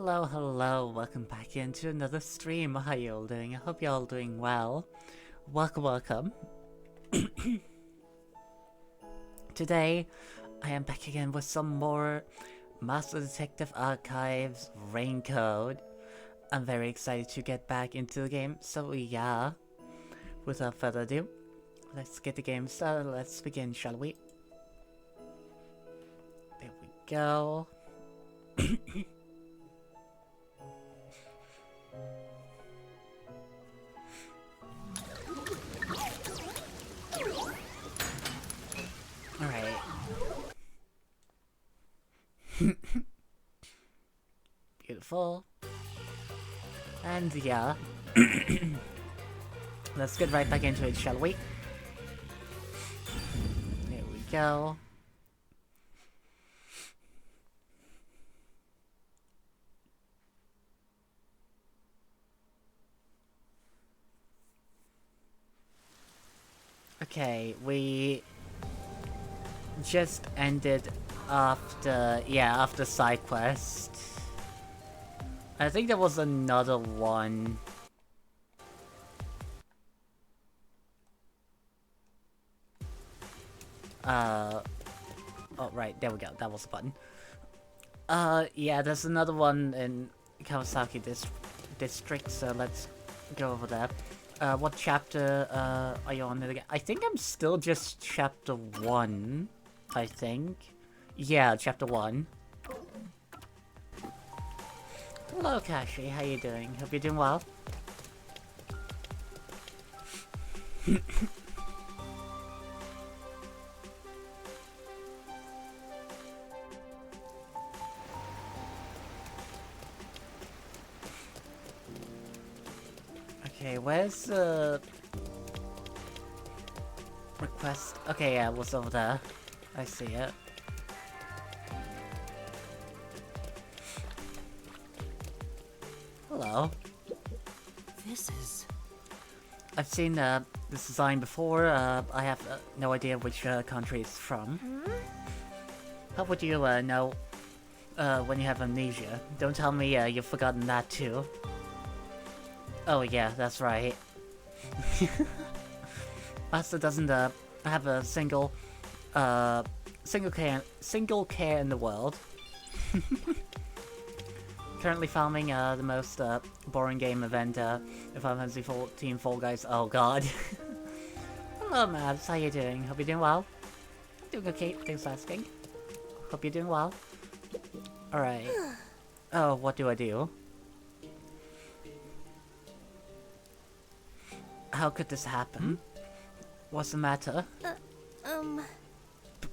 Hello, hello, welcome back into another stream. How you all doing? I hope you're all doing well. Welcome, welcome. Today, I am back again with some more Master Detective Archives Rain Code. I'm very excited to get back into the game, so yeah. Without further ado, let's get the game started. Let's begin, shall we? There we go. Alright. Beautiful. And yeah. Let's get right back into it, shall we? There we go. Okay, we just ended after side quest. I think there was another one. Oh right, there we go, that was the button. Yeah, there's another one in Kawasaki district, so let's go over there. What chapter are you on again? I think I'm still just chapter 1, I think. Yeah, chapter 1. Hello, Kashi, how you doing? Hope you're doing well. Okay, where's the request? Okay, yeah, it was over there. I see it. Hello. I've seen this design before. I have no idea which country it's from. How would you know when you have amnesia? Don't tell me you've forgotten that too. Oh yeah, that's right. Master doesn't have a single care in the world. Currently farming the most boring game event in Final Fantasy XIV Fall Guys. Oh god. Hello Mavs, how you doing? Hope you're doing well. Doing okay, thanks for asking. Hope you're doing well. Alright. Oh, what do I do? How could this happen? What's the matter?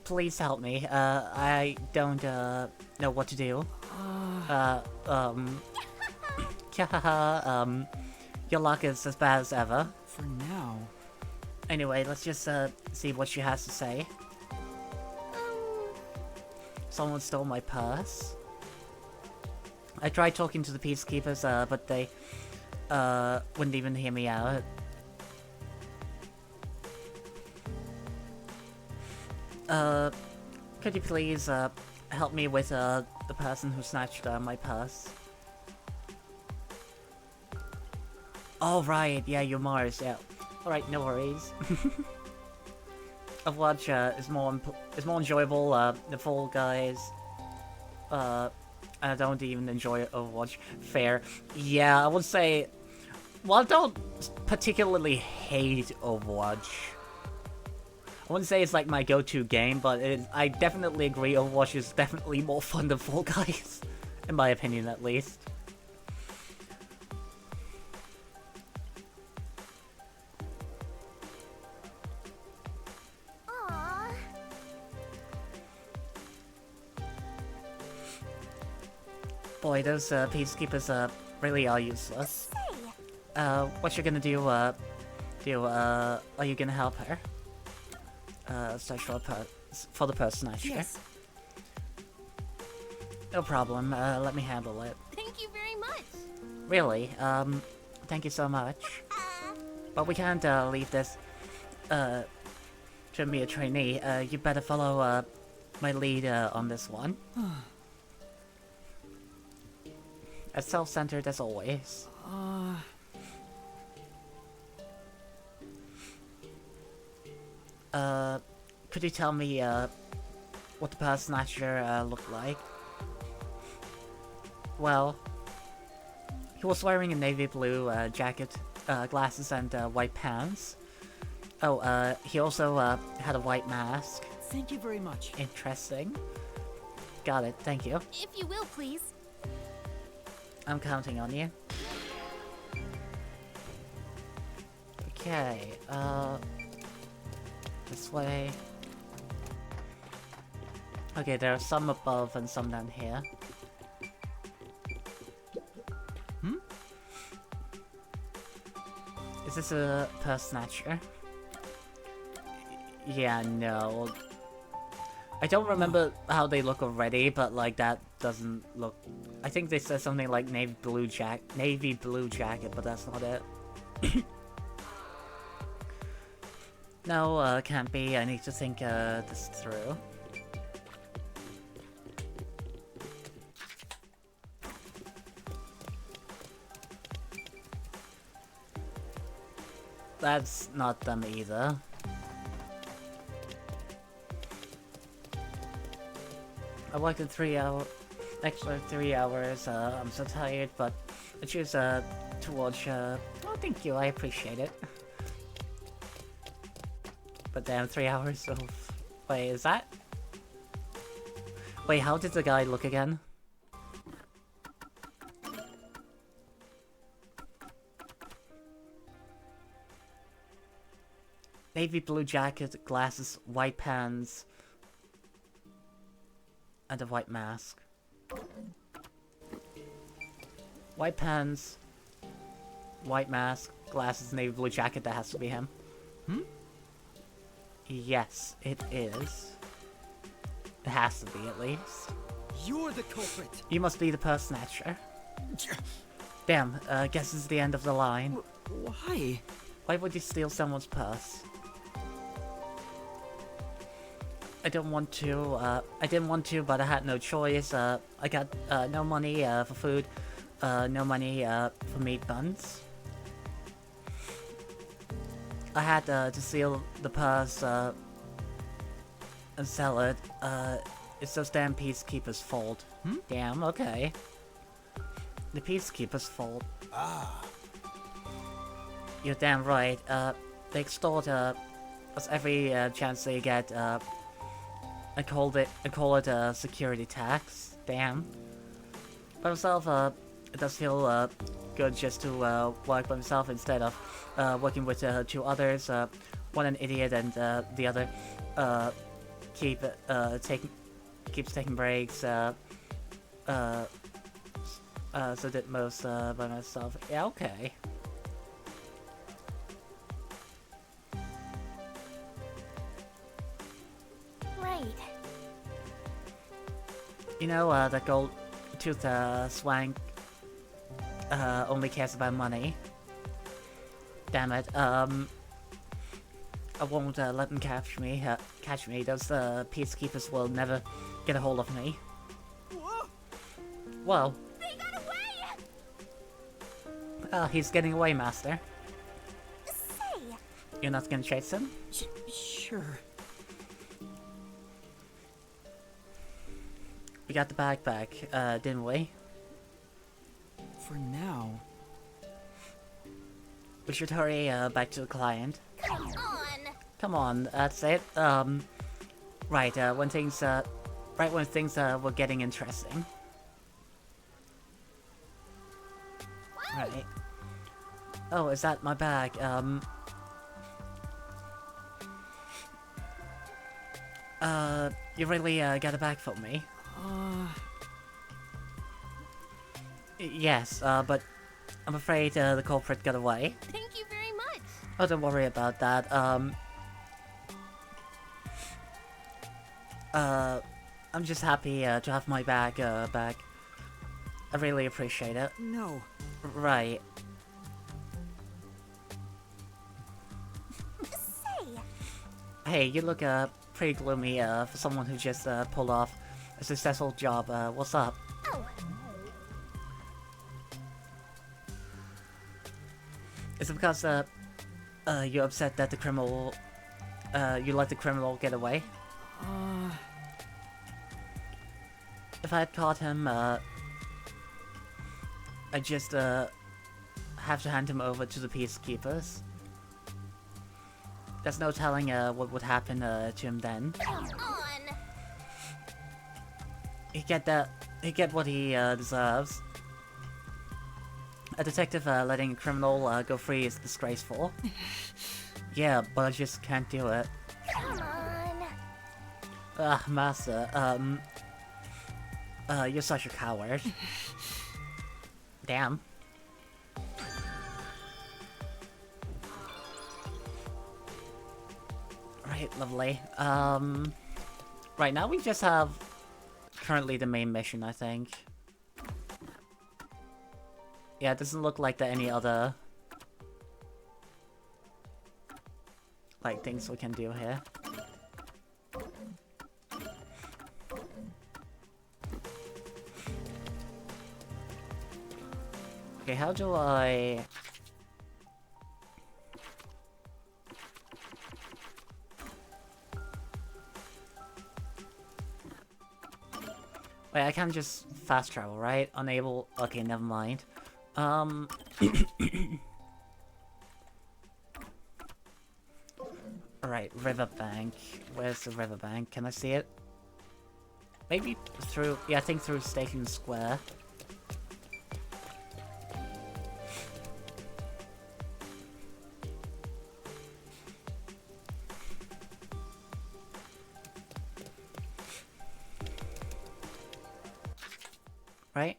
Please help me. I don't know what to do. Your luck is as bad as ever. For now. Anyway, let's just see what she has to say. Someone stole my purse. I tried talking to the peacekeepers, but they wouldn't even hear me out. Could you please help me with the person who snatched my purse? Oh right, yeah, you're Mars, yeah. Alright, no worries. Overwatch is more enjoyable than Fall Guys. I don't even enjoy Overwatch. Fair. Yeah, I would say... Well, I don't particularly hate Overwatch. I wouldn't say it's like my go-to game, but I definitely agree Overwatch is definitely more fun than Fall Guys. In my opinion, at least. Boy, those peacekeepers really are useless. What you gonna do, are you gonna help her? Search for the person, actually. Yes. No problem, let me handle it. Thank you very much. Really, thank you so much. But we can't, leave this, to me a trainee. You better follow, my lead, on this one. As self-centered as always. Could you tell me, what the Purse Snatcher, looked like? Well, he was wearing a navy blue, jacket, glasses, and, white pants. Oh, he also, had a white mask. Thank you very much. Interesting. Got it, thank you. If you will, please. I'm counting on you. Okay, this way. Okay, there are some above and some down here. Is this a Purse Snatcher? Yeah, no. I don't remember how they look already, but like that doesn't look. I think they said something like navy blue jacket, but that's not it. No, can't be. I need to think this through. That's not them either. I worked in 3 hours, extra 3 hours, I'm so tired, but I choose, to watch, oh, thank you, I appreciate it. But damn, 3 hours of... Wait, is that? Wait, how did the guy look again? Navy blue jacket, glasses, white pants, and a white mask. White pants, white mask, glasses, navy blue jacket, that has to be him. Yes, it is. It has to be, at least. You're the culprit. You must be the Purse Snatcher. Damn, guess it's the end of the line. Why? Why would you steal someone's purse? I didn't want to, but I had no choice. I got no money for food, no money for meat buns. I had to steal the purse and sell it. It's those damn peacekeepers' fault. Damn, okay. The peacekeepers' fault. You're damn right. They extort us every chance they get. I call it a security tax. Damn. By myself, it does feel good just to work by myself instead of working with 2 others. One an idiot and the other keeps taking breaks. So did most by myself. Yeah, okay. You know, that gold-toothed swank only cares about money. Damn it, I won't let them catch me. Those peacekeepers will never get a hold of me. Whoa. They got away! He's getting away, Master. Say! You're not gonna chase him? Sure. We got the bag back, didn't we? For now. We should hurry back to the client. Come on! Come on, that's it. Right, when things were getting interesting. Whoa. Right. Oh, is that my bag? You really got a bag for me? Yes, but I'm afraid the culprit got away. Thank you very much. Oh, don't worry about that. I'm just happy to have my bag back. I really appreciate it. No. Right. Say! Hey, you look pretty gloomy for someone who just pulled off a successful job. What's up? Oh, Is it because you're upset that the criminal you let the criminal get away? If I had caught him, I just have to hand him over to the peacekeepers. There's no telling what would happen to him then. Come on. He get what he deserves. A detective letting a criminal go free is disgraceful. Yeah, but I just can't do it. Come on. Ah, Master, you're such a coward. Damn. Right, lovely. Right now we just have currently the main mission, I think. Yeah, it doesn't look like there are any other like things we can do here. Okay, how do I... Wait, I can't just fast travel, right? Unable... Okay, never mind. Alright, riverbank. Where's the riverbank? Can I see it? Maybe through... Yeah, I think through Station Square. Right?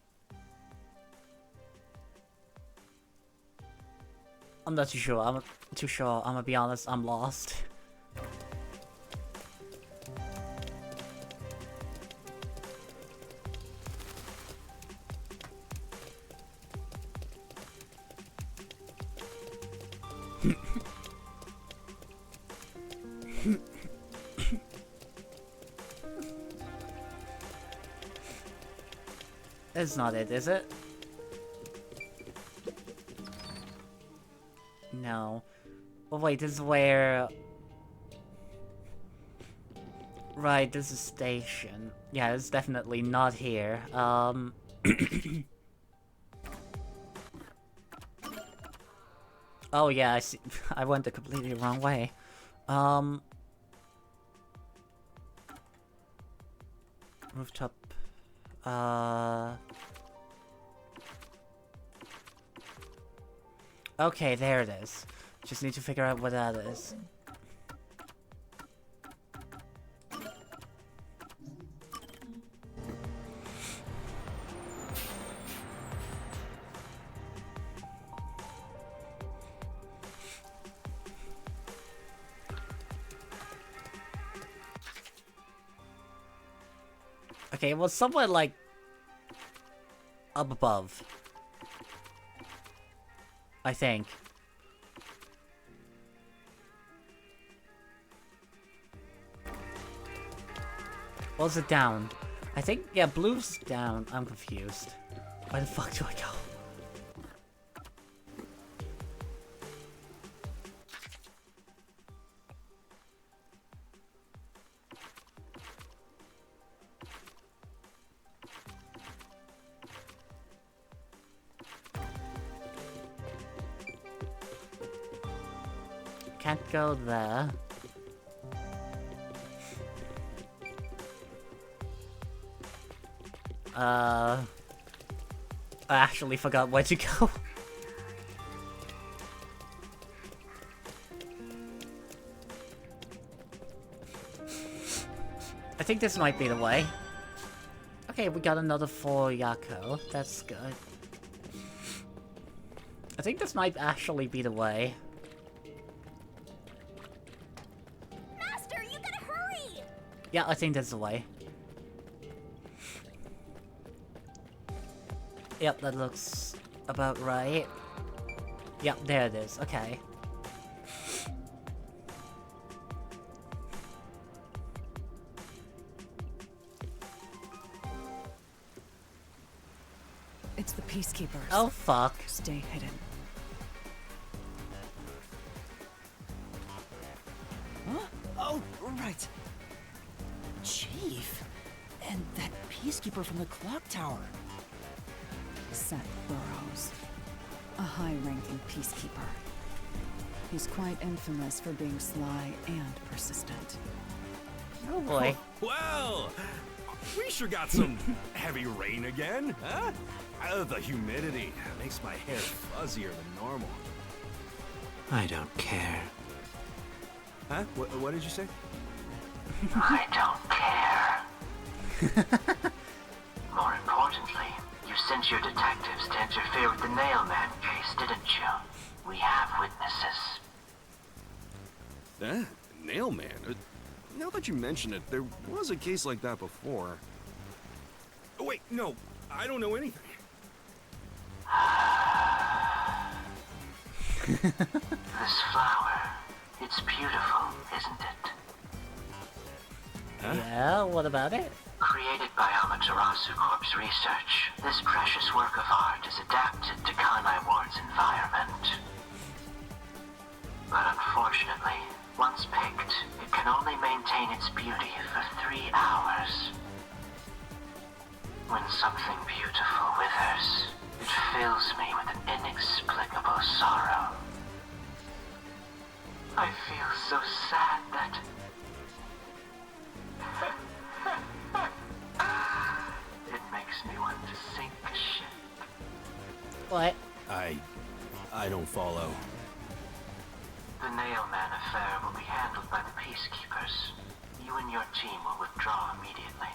I'm not too sure. I'm gonna be honest, I'm lost. It's not it, is it? No. Well, wait, this is where... Right, this is station. Yeah, it's definitely not here. Oh yeah, I see. I went the completely wrong way. Rooftop. Okay, there it is. Just need to figure out what that is. Okay, it was somewhere like up above, I think. Was it down? I think, yeah, blue's down. I'm confused. Where the fuck do I go? Can't go there. I actually forgot where to go. I think this might be the way. Okay, we got another 4 Yako. That's good. I think this might actually be the way. Master, you gotta hurry! Yeah, I think that's the way. Yep, that looks about right. Yep, there it is. Okay. It's the peacekeepers. Oh, fuck. Stay hidden. Oh, right. Chief. And that peacekeeper from the clock tower. Seth Burrows, a high-ranking peacekeeper. He's quite infamous for being sly and persistent. Oh boy. Well, we sure got some heavy rain again, huh? The humidity makes my hair fuzzier than normal. I don't care. Huh? What did you say? I don't care. More importantly, you sent your detectives to interfere with the Nailman case, didn't you? We have witnesses. Nailman? Now that you mention it, there was a case like that before. Oh, wait, no, I don't know anything. This flower, it's beautiful, isn't it? Huh? Yeah, what about it? Created by Amaterasu Corp's research, this precious work of art is adapted to Kanai Ward's environment. But unfortunately, once picked, it can only maintain its beauty for 3 hours. When something beautiful withers, it fills me with an inexplicable sorrow. I feel so sad that... it makes me want to sink a ship. What? I don't follow. The Nailman affair will be handled by the Peacekeepers. You and your team will withdraw immediately.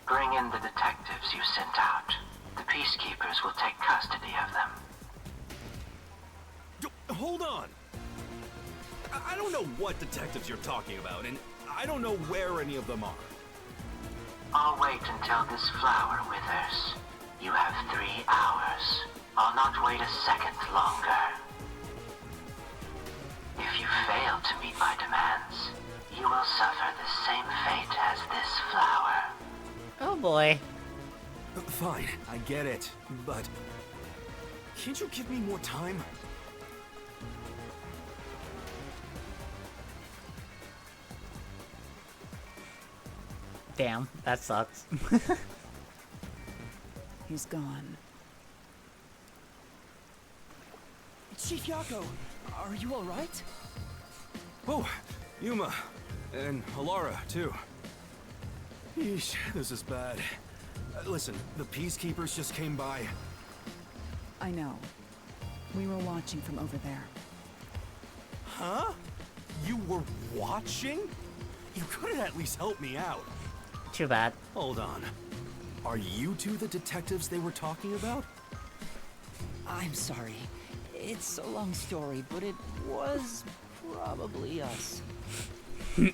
Bring in the detectives you sent out. The Peacekeepers will take custody of them. Hold on! I don't know what detectives you're talking about, and I don't know where any of them are. I'll wait until this flower withers. You have 3 hours. I'll not wait a second longer. If you fail to meet my demands, you will suffer the same fate as this flower. Oh boy. Fine, I get it, but... can't you give me more time? Damn, that sucks. He's gone. Chief Yako, are you alright? Oh, Yuma. And Alara, too. Yeesh, this is bad. Listen, the Peacekeepers just came by. I know. We were watching from over there. Huh? You were watching? You could have at least helped me out. Too bad. Hold on. Are you two the detectives they were talking about? I'm sorry. It's a long story, but it was probably us. Oh, you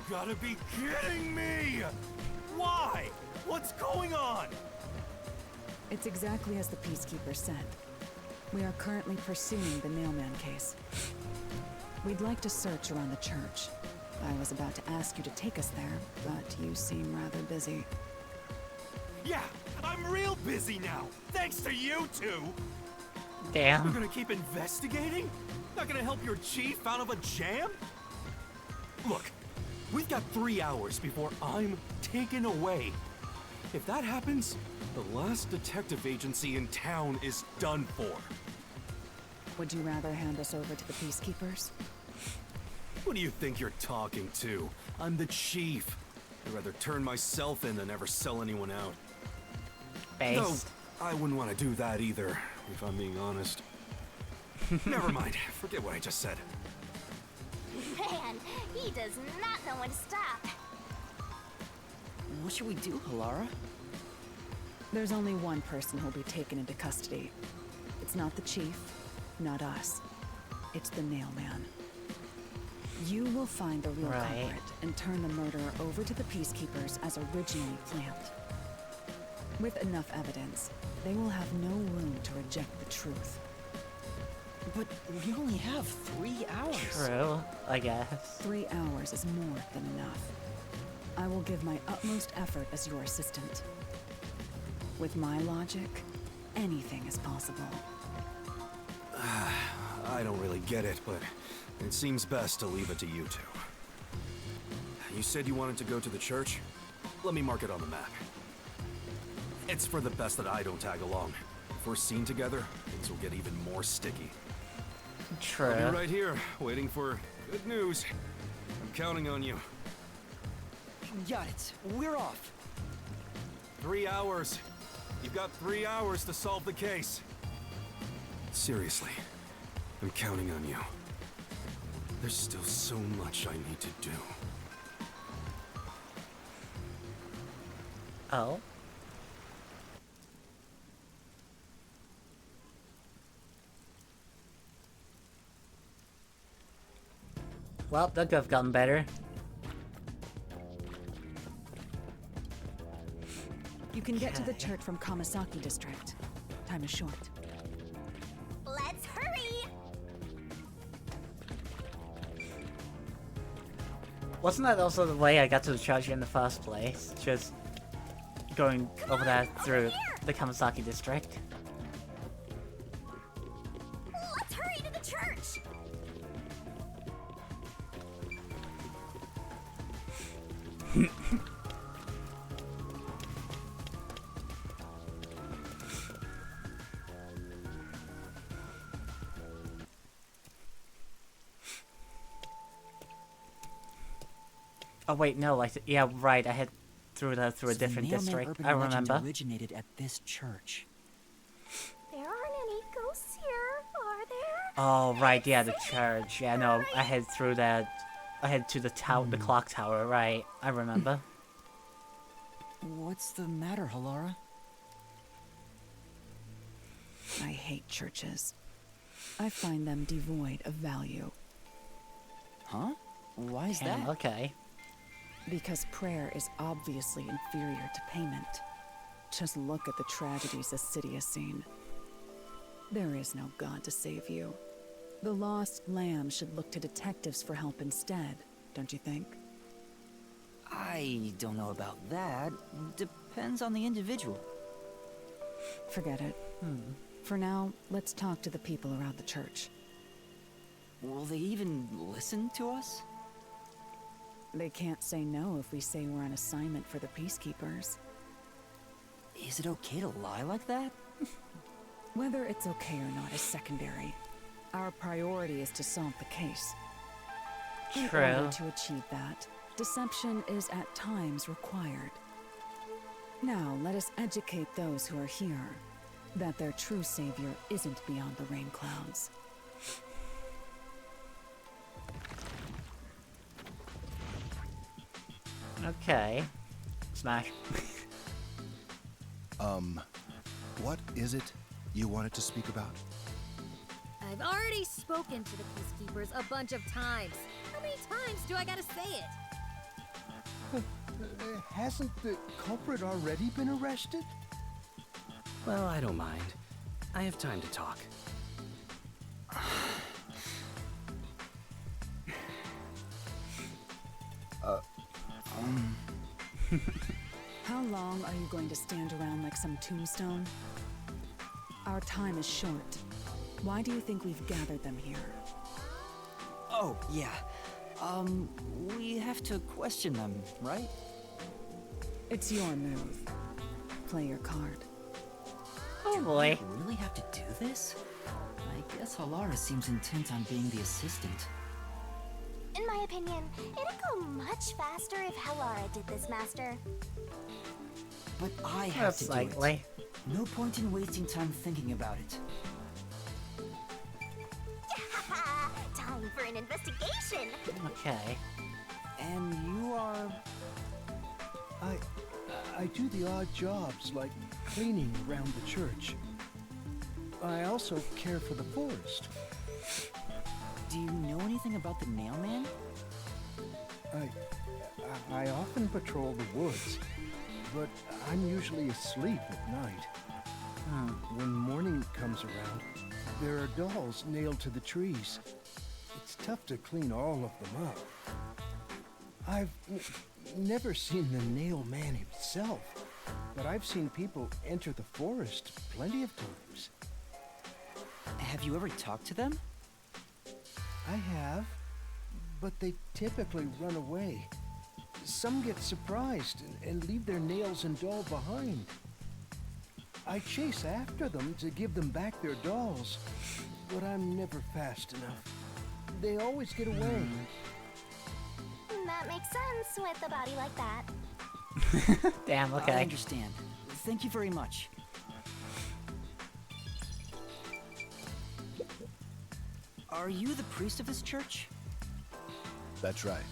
gotta be kidding me! Why? What's going on? It's exactly as the Peacekeeper said. We are currently pursuing the Nailman case. We'd like to search around the church. I was about to ask you to take us there, but you seem rather busy. Yeah, I'm real busy now, thanks to you two! You're Damn. gonna keep investigating? Not gonna help your chief out of a jam? Look, we've got 3 hours before I'm taken away. If that happens, the last detective agency in town is done for. Would you rather hand us over to the Peacekeepers? What do you think you're talking to? I'm the chief. I'd rather turn myself in than ever sell anyone out. Though, Based. I wouldn't want to do that either, if I'm being honest. Never mind, forget what I just said. Man, he does not know when to stop. What should we do, Alara? There's only one person who'll be taken into custody. It's not the chief, not us. It's the Nailman. You will find the real Right. culprit and turn the murderer over to the Peacekeepers as originally planned. With enough evidence, they will have no room to reject the truth. But we only have 3 hours. True, I guess. 3 hours is more than enough. I will give my utmost effort as your assistant. With my logic, anything is possible. I don't really get it, but it seems best to leave it to you two. You said you wanted to go to the church? Let me mark it on the map. It's for the best that I don't tag along. If we're seen together, things will get even more sticky. True. I'll be right here, waiting for good news. I'm counting on you. Got it. We're off. 3 hours. You've got 3 hours to solve the case. Seriously, I'm counting on you. There's still so much I need to do. Oh. Well, that could have gotten better. You can get to the Okay. church from Kamasaki District. Time is short. Let's hurry! Wasn't that also the way I got to the church in the first place? Just going over there through the Kamasaki district. Let's hurry to the church! Oh wait, no, yeah, right, I had through a So the different Nailman district. urban I legend remember. originated at this church. There aren't any ghosts here, are there? Oh right, yeah, the church. Yeah, no, I had through that. I had to the the clock tower. Right, I remember. What's the matter, Halara? I hate churches. I find them devoid of value. Huh? Why is Damn, that? okay. Because prayer is obviously inferior to payment. Just look at the tragedies the city has seen. There is no God to save you. The lost lamb should look to detectives for help instead, don't you think? I don't know about that. Depends on the individual. Forget it. For now, let's talk to the people around the church. Will they even listen to us? They can't say no if we say we're on assignment for the Peacekeepers. Is it okay to lie like that? Whether it's okay or not is secondary. Our priority is to solve the case. In True. order to achieve that, deception is at times required. Now, let us educate those who are here that their true savior isn't beyond the rain clouds. Okay. Smash. What is it you wanted to speak about? I've already spoken to the Peacekeepers a bunch of times. How many times do I gotta say it? Hasn't the culprit already been arrested? Well, I don't mind. I have time to talk. How long are you going to stand around like some tombstone? Our time is short. Why do you think we've gathered them here? Oh, yeah. We have to question them, right? It's your move. Play your card. Oh boy. We really have to do this? I guess Halara seems intent on being the assistant. In my opinion, it'd go much faster if Halara did this, Master. But I have That's to do likely. it. No point in wasting time thinking about it. Time for an investigation! Okay. And you are... I do the odd jobs like cleaning around the church. I also care for the forest. Do you know anything about the Nailman? I often patrol the woods, but I'm usually asleep at night. When morning comes around, there are dolls nailed to the trees. It's tough to clean all of them up. I've never seen the Nailman himself, but I've seen people enter the forest plenty of times. Have you ever talked to them? I have, but they typically run away. Some get surprised and leave their nails and doll behind. I chase after them to give them back their dolls, but I'm never fast enough. They always get away. That makes sense with a body like that. Damn, I okay. understand. Thank you very much. Are you the priest of this church? That's right.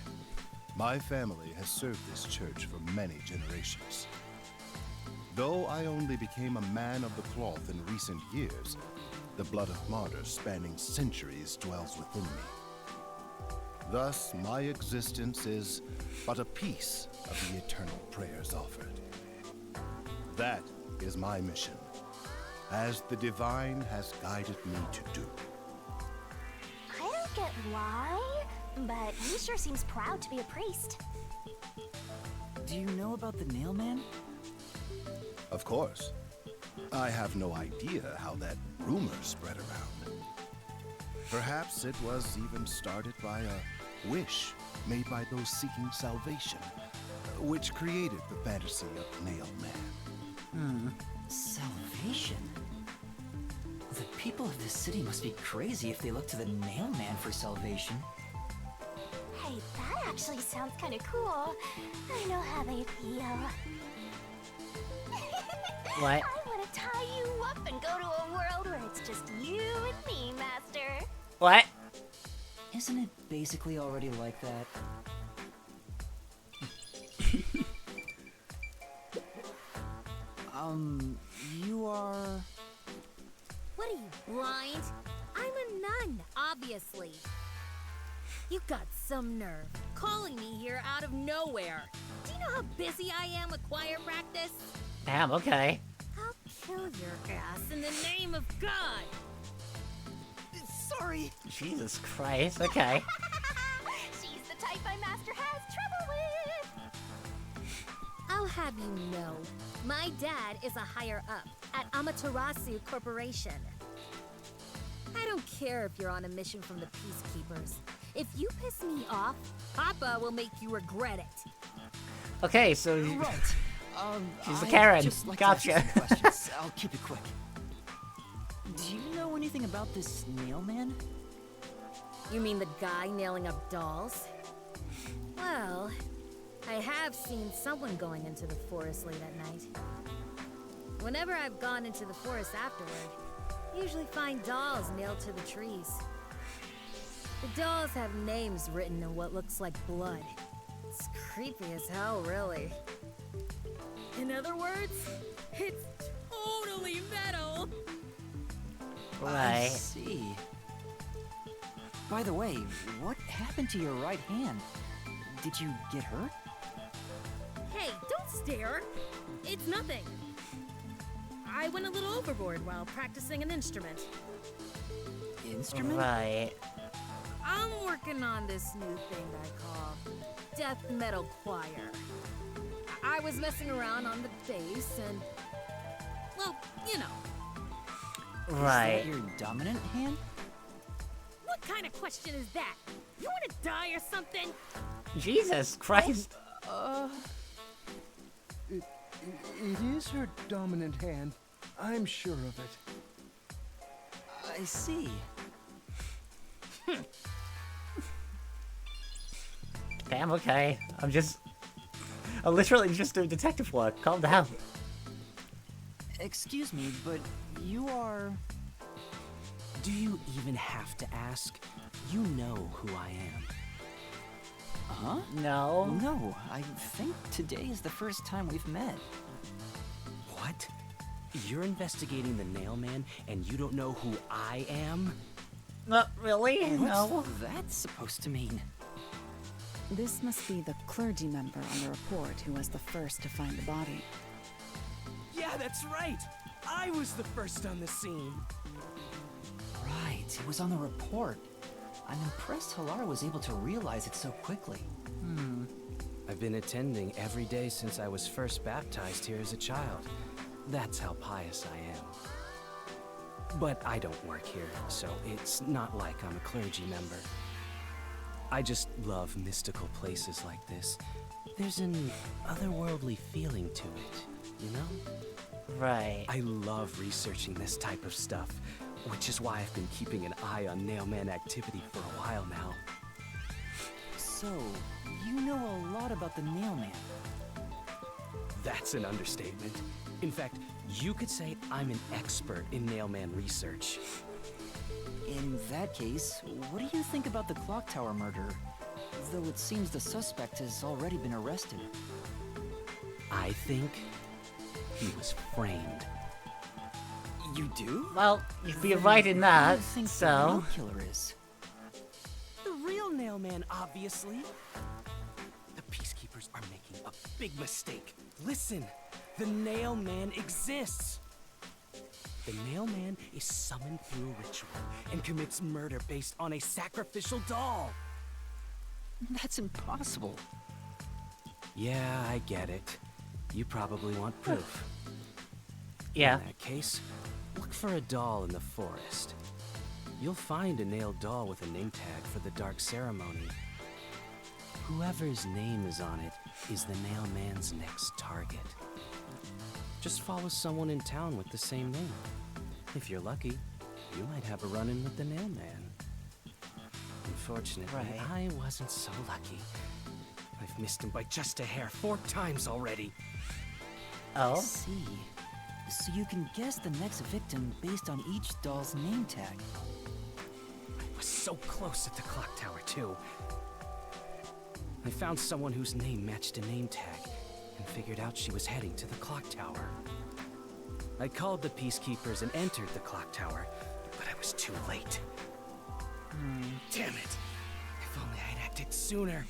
My family has served this church for many generations. Though I only became a man of the cloth in recent years, the blood of martyrs spanning centuries dwells within me. Thus, my existence is but a piece of the eternal prayers offered. That is my mission, as the divine has guided me to do. I don't get why, but he sure seems proud to be a priest. Do you know about the Nail Man? Of course. I have no idea how that rumor spread around. Perhaps it was even started by a wish made by those seeking salvation, which created the fantasy of Nail Man. Salvation? The people of this city must be crazy if they look to the Nail Man for salvation. Hey, that actually sounds kind of cool. I know how they feel. What? I want to tie you up and go to a world where it's just you and me, Master. What? Isn't it basically already like that? You are... What are you, blind? I'm a nun, obviously. You got some nerve calling me here out of nowhere. Do you know how busy I am with choir practice? Damn, okay. I'll kill your ass in the name of God. Sorry. Jesus Christ, okay. She's the type my master has trouble with. I'll have you know, my dad is a higher up at Amaterasu Corporation. I don't care if you're on a mission from the Peacekeepers. If you piss me off, Papa will make you regret it. Okay, so Right. she's a I'd Karen. just like to ask you Gotcha. some questions. I'll keep it quick. Do you know anything about this Nail Man? You mean the guy nailing up dolls? Well, I have seen someone going into the forest late at night. Whenever I've gone into the forest afterward, I usually find dolls nailed to the trees. The dolls have names written in what looks like blood. It's creepy as hell, really. In other words, it's totally metal. I right. see. By the way, what happened to your right hand? Did you get hurt? Hey, don't stare. It's nothing. I went a little overboard while practicing an instrument. Instrument? Right. I'm working on this new thing I call death metal choir. I was messing around on the bass and, well, you know. Right. Is that your dominant hand? What kind of question is that? You want to die or something? Jesus Christ. It is her dominant hand. I'm sure of it. I see. Damn, okay. I'm literally just doing detective work. Calm down. Excuse me, but you are... Do you even have to ask? You know who I am. Huh? No. No, I think today is the first time we've met. What? You're investigating the Nail Man and you don't know who I am? Not really? No. What's that supposed to mean? This must be the clergy member on the report who was the first to find the body. Yeah, that's right. I was the first on the scene. Right, it was on the report. I'm impressed Halar was able to realize it so quickly. I've been attending every day since I was first baptized here as a child. That's how pious I am. But I don't work here, so it's not like I'm a clergy member. I just love mystical places like this. There's an otherworldly feeling to it, you know? Right. I love researching this type of stuff, which is why I've been keeping an eye on Nailman activity for a while now. So, you know a lot about the Nailman. That's an understatement. In fact, you could say I'm an expert in Nailman research. In that case, what do you think about the clock tower murder? Though it seems the suspect has already been arrested. I think he was framed. You do? Well, you'd be Then right in who that, do you think the so... real killer is? The real Nailman, obviously. The Peacekeepers are making a big mistake. Listen, the Nailman exists. The Nailman is summoned through ritual and commits murder based on a sacrificial doll. That's impossible. Yeah, I get it. You probably want proof. Yeah. In that case, look for a doll in the forest. You'll find a nailed doll with a name tag for the Dark Ceremony. Whoever's name is on it is the Nailman's next target. Just follow someone in town with the same name. If you're lucky, you might have a run-in with the Nailman. Unfortunately, Right. I wasn't so lucky. I've missed him by just a hair 4 times already. I Oh? see. So you can guess the next victim based on each doll's name tag. I was so close at the clock tower, too. I found someone whose name matched a name tag and figured out she was heading to the clock tower. I called the Peacekeepers and entered the clock tower, but I was too late. Damn it! If only I'd acted sooner.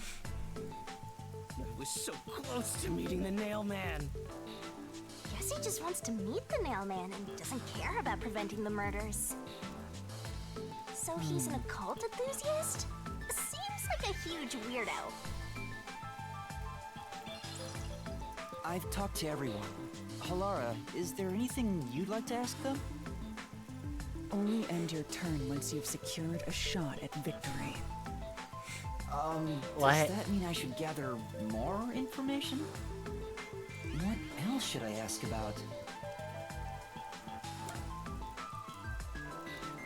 I was so close to meeting the Nailman. Guess he just wants to meet the Nailman and doesn't care about preventing the murders. So he's an occult enthusiast? Seems like a huge weirdo. I've talked to everyone. Halara, is there anything you'd like to ask them? Only end your turn once you've secured a shot at victory. What? Does that mean I should gather more information? What else should I ask about?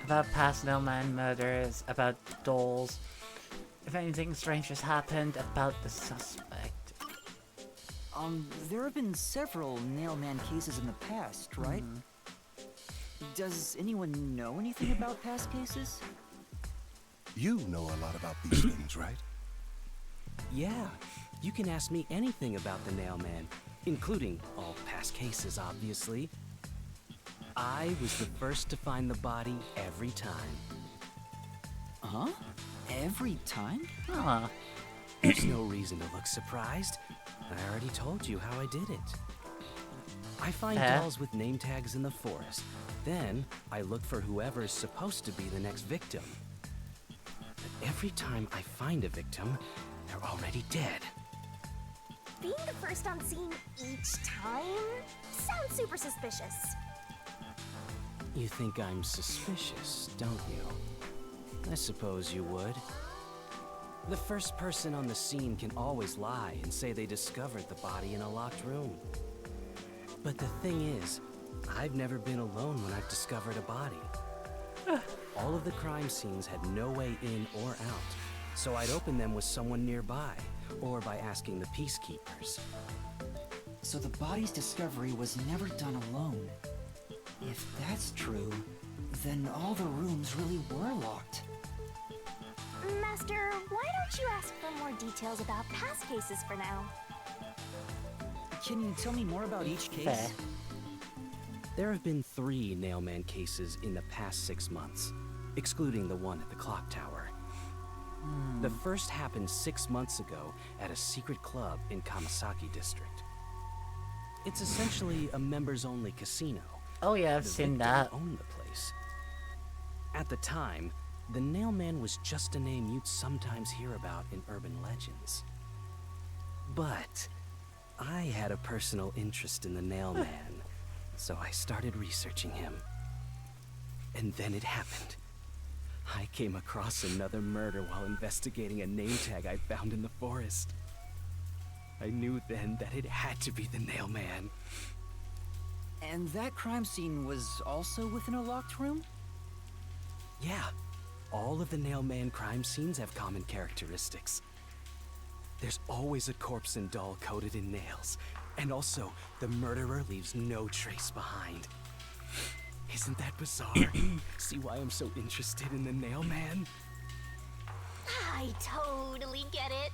About past Nailman murders, about dolls. If anything strange has happened, about the suspect. There have been several Nailman cases in the past, right? Does anyone know anything about past cases? You know a lot about these things, right? Yeah, you can ask me anything about the Nailman, including all past cases, obviously. I was the first to find the body every time. Huh? Every time? Huh. There's no reason to look surprised. I already told you how I did it. I find dolls with name tags in the forest. Then, I look for whoever is supposed to be the next victim. But every time I find a victim, they're already dead. Being the first on scene each time sounds super suspicious. You think I'm suspicious, don't you? I suppose you would. The first person on the scene can always lie and say they discovered the body in a locked room. But the thing is, I've never been alone when I've discovered a body. All of the crime scenes had no way in or out, so I'd open them with someone nearby, or by asking the Peacekeepers. So the body's discovery was never done alone. If that's true, then all the rooms really were locked. Master, why don't you ask for more details about past cases for now? Can you tell me more about each case? Fair. There have been 3 Nailman cases in the past 6 months, excluding the one at the clock tower. The first happened 6 months ago at a secret club in Kamasaki District. It's essentially a members-only casino. Oh yeah, I've The seen victim that. owned the place. At the time, the Nailman was just a name you'd sometimes hear about in urban legends. But I had a personal interest in the Nailman, so I started researching him. And then it happened. I came across another murder while investigating a name tag I found in the forest. I knew then that it had to be the Nail Man. And that crime scene was also within a locked room? Yeah, all of the Nail Man crime scenes have common characteristics. There's always a corpse and doll coated in nails, and also the murderer leaves no trace behind. Isn't that bizarre? See why I'm so interested in the Nail Man? I totally get it.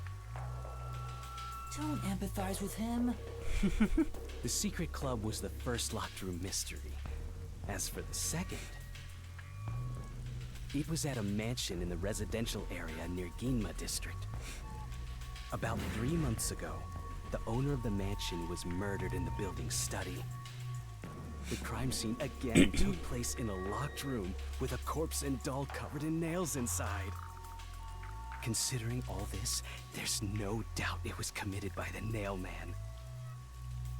Don't empathize with him. The secret club was the first locked room mystery. As for the second, it was at a mansion in the residential area near Ginma district. About 3 months ago, the owner of the mansion was murdered in the building's study. The crime scene again took place in a locked room with a corpse and doll covered in nails inside. Considering all this, there's no doubt it was committed by the Nail Man.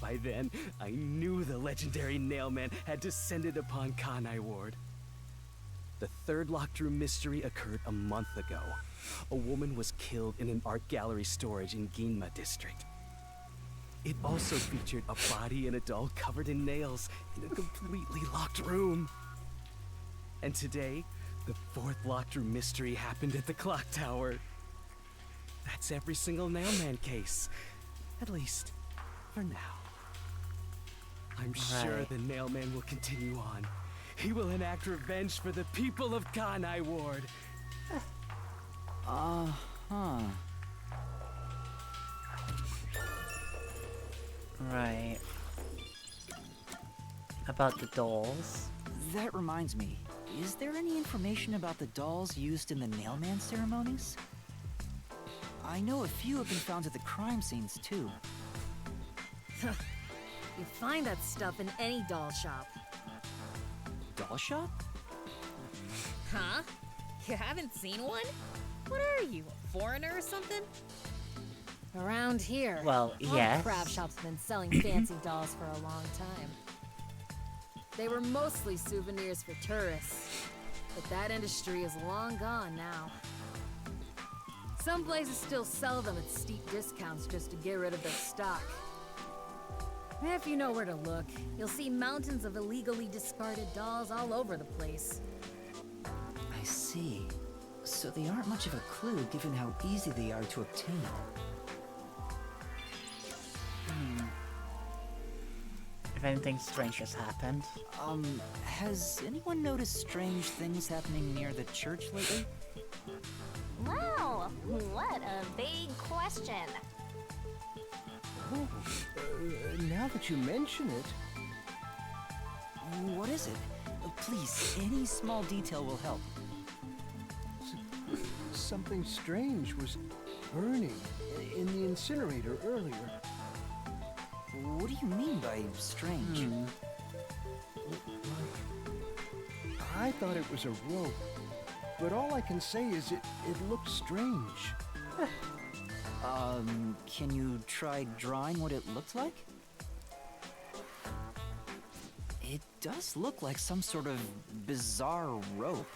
By then, I knew the legendary Nail Man had descended upon Kanai Ward. The third locked room mystery occurred a month ago. A woman was killed in an art gallery storage in Ginma district. It also featured a body and a doll covered in nails in a completely locked room. And today, the fourth locked room mystery happened at the clock tower. That's every single Nail Man case. At least, for now. I'm sure Right. the Nail Man will continue on. He will enact revenge for the people of Kanai Ward. Uh-huh. Right. About the dolls. That reminds me. Is there any information about the dolls used in the Nail Man ceremonies? I know a few have been found at the crime scenes, too. You find that stuff in any doll shop. Doll shop? Huh? You haven't seen one? What are you, a foreigner or something? Around here, Well, all yes. craft shops have been selling fancy dolls for a long time. They were mostly souvenirs for tourists, but that industry is long gone now. Some places still sell them at steep discounts just to get rid of their stock. If you know where to look, you'll see mountains of illegally discarded dolls all over the place. I see. So they aren't much of a clue given how easy they are to obtain. If anything strange has happened. Has anyone noticed strange things happening near the church lately? Wow, what a big question. Oh, now that you mention it, What is it? Please, any small detail will help. something strange was burning in the incinerator earlier. What do you mean by strange? I thought it was a rope, but all I can say is it looked strange. Can you try drawing what it looked like? It does look like some sort of bizarre rope.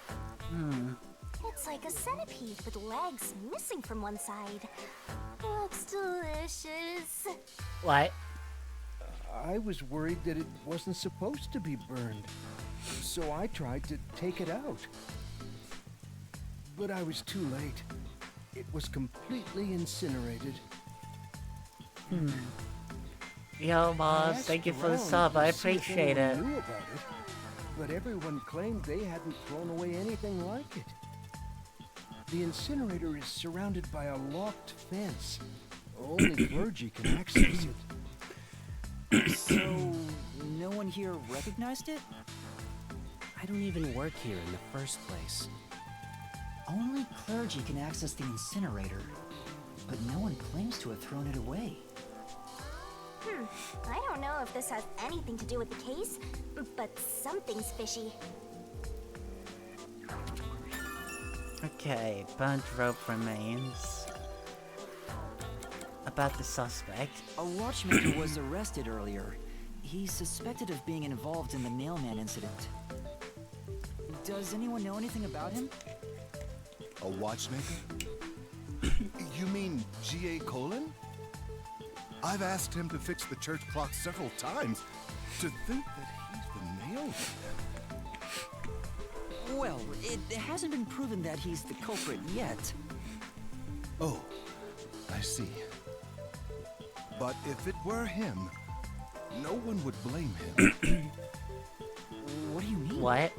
It's like a centipede with legs missing from one side. Looks delicious. What? I was worried that it wasn't supposed to be burned, so I tried to take it out. But I was too late. It was completely incinerated. Yo, I boss, asked thank you for the around sub. to I see if appreciate anyone it. knew about it, but everyone claimed they hadn't thrown away anything like it. The incinerator is surrounded by a locked fence. Only clergy can access it. So, no one here recognized it? I don't even work here in the first place. Only clergy can access the incinerator, but no one claims to have thrown it away. I don't know if this has anything to do with the case, but something's fishy. Okay, burnt rope remains. About the suspect. A watchmaker was arrested earlier. He's suspected of being involved in the Nailman incident. Does anyone know anything about him? A watchmaker? You mean G.A. Colin? I've asked him to fix the church clock several times. To think that he's the nail man. Well, it hasn't been proven that he's the culprit yet. Oh, I see. But if it were him, no one would blame him. What do you mean? What?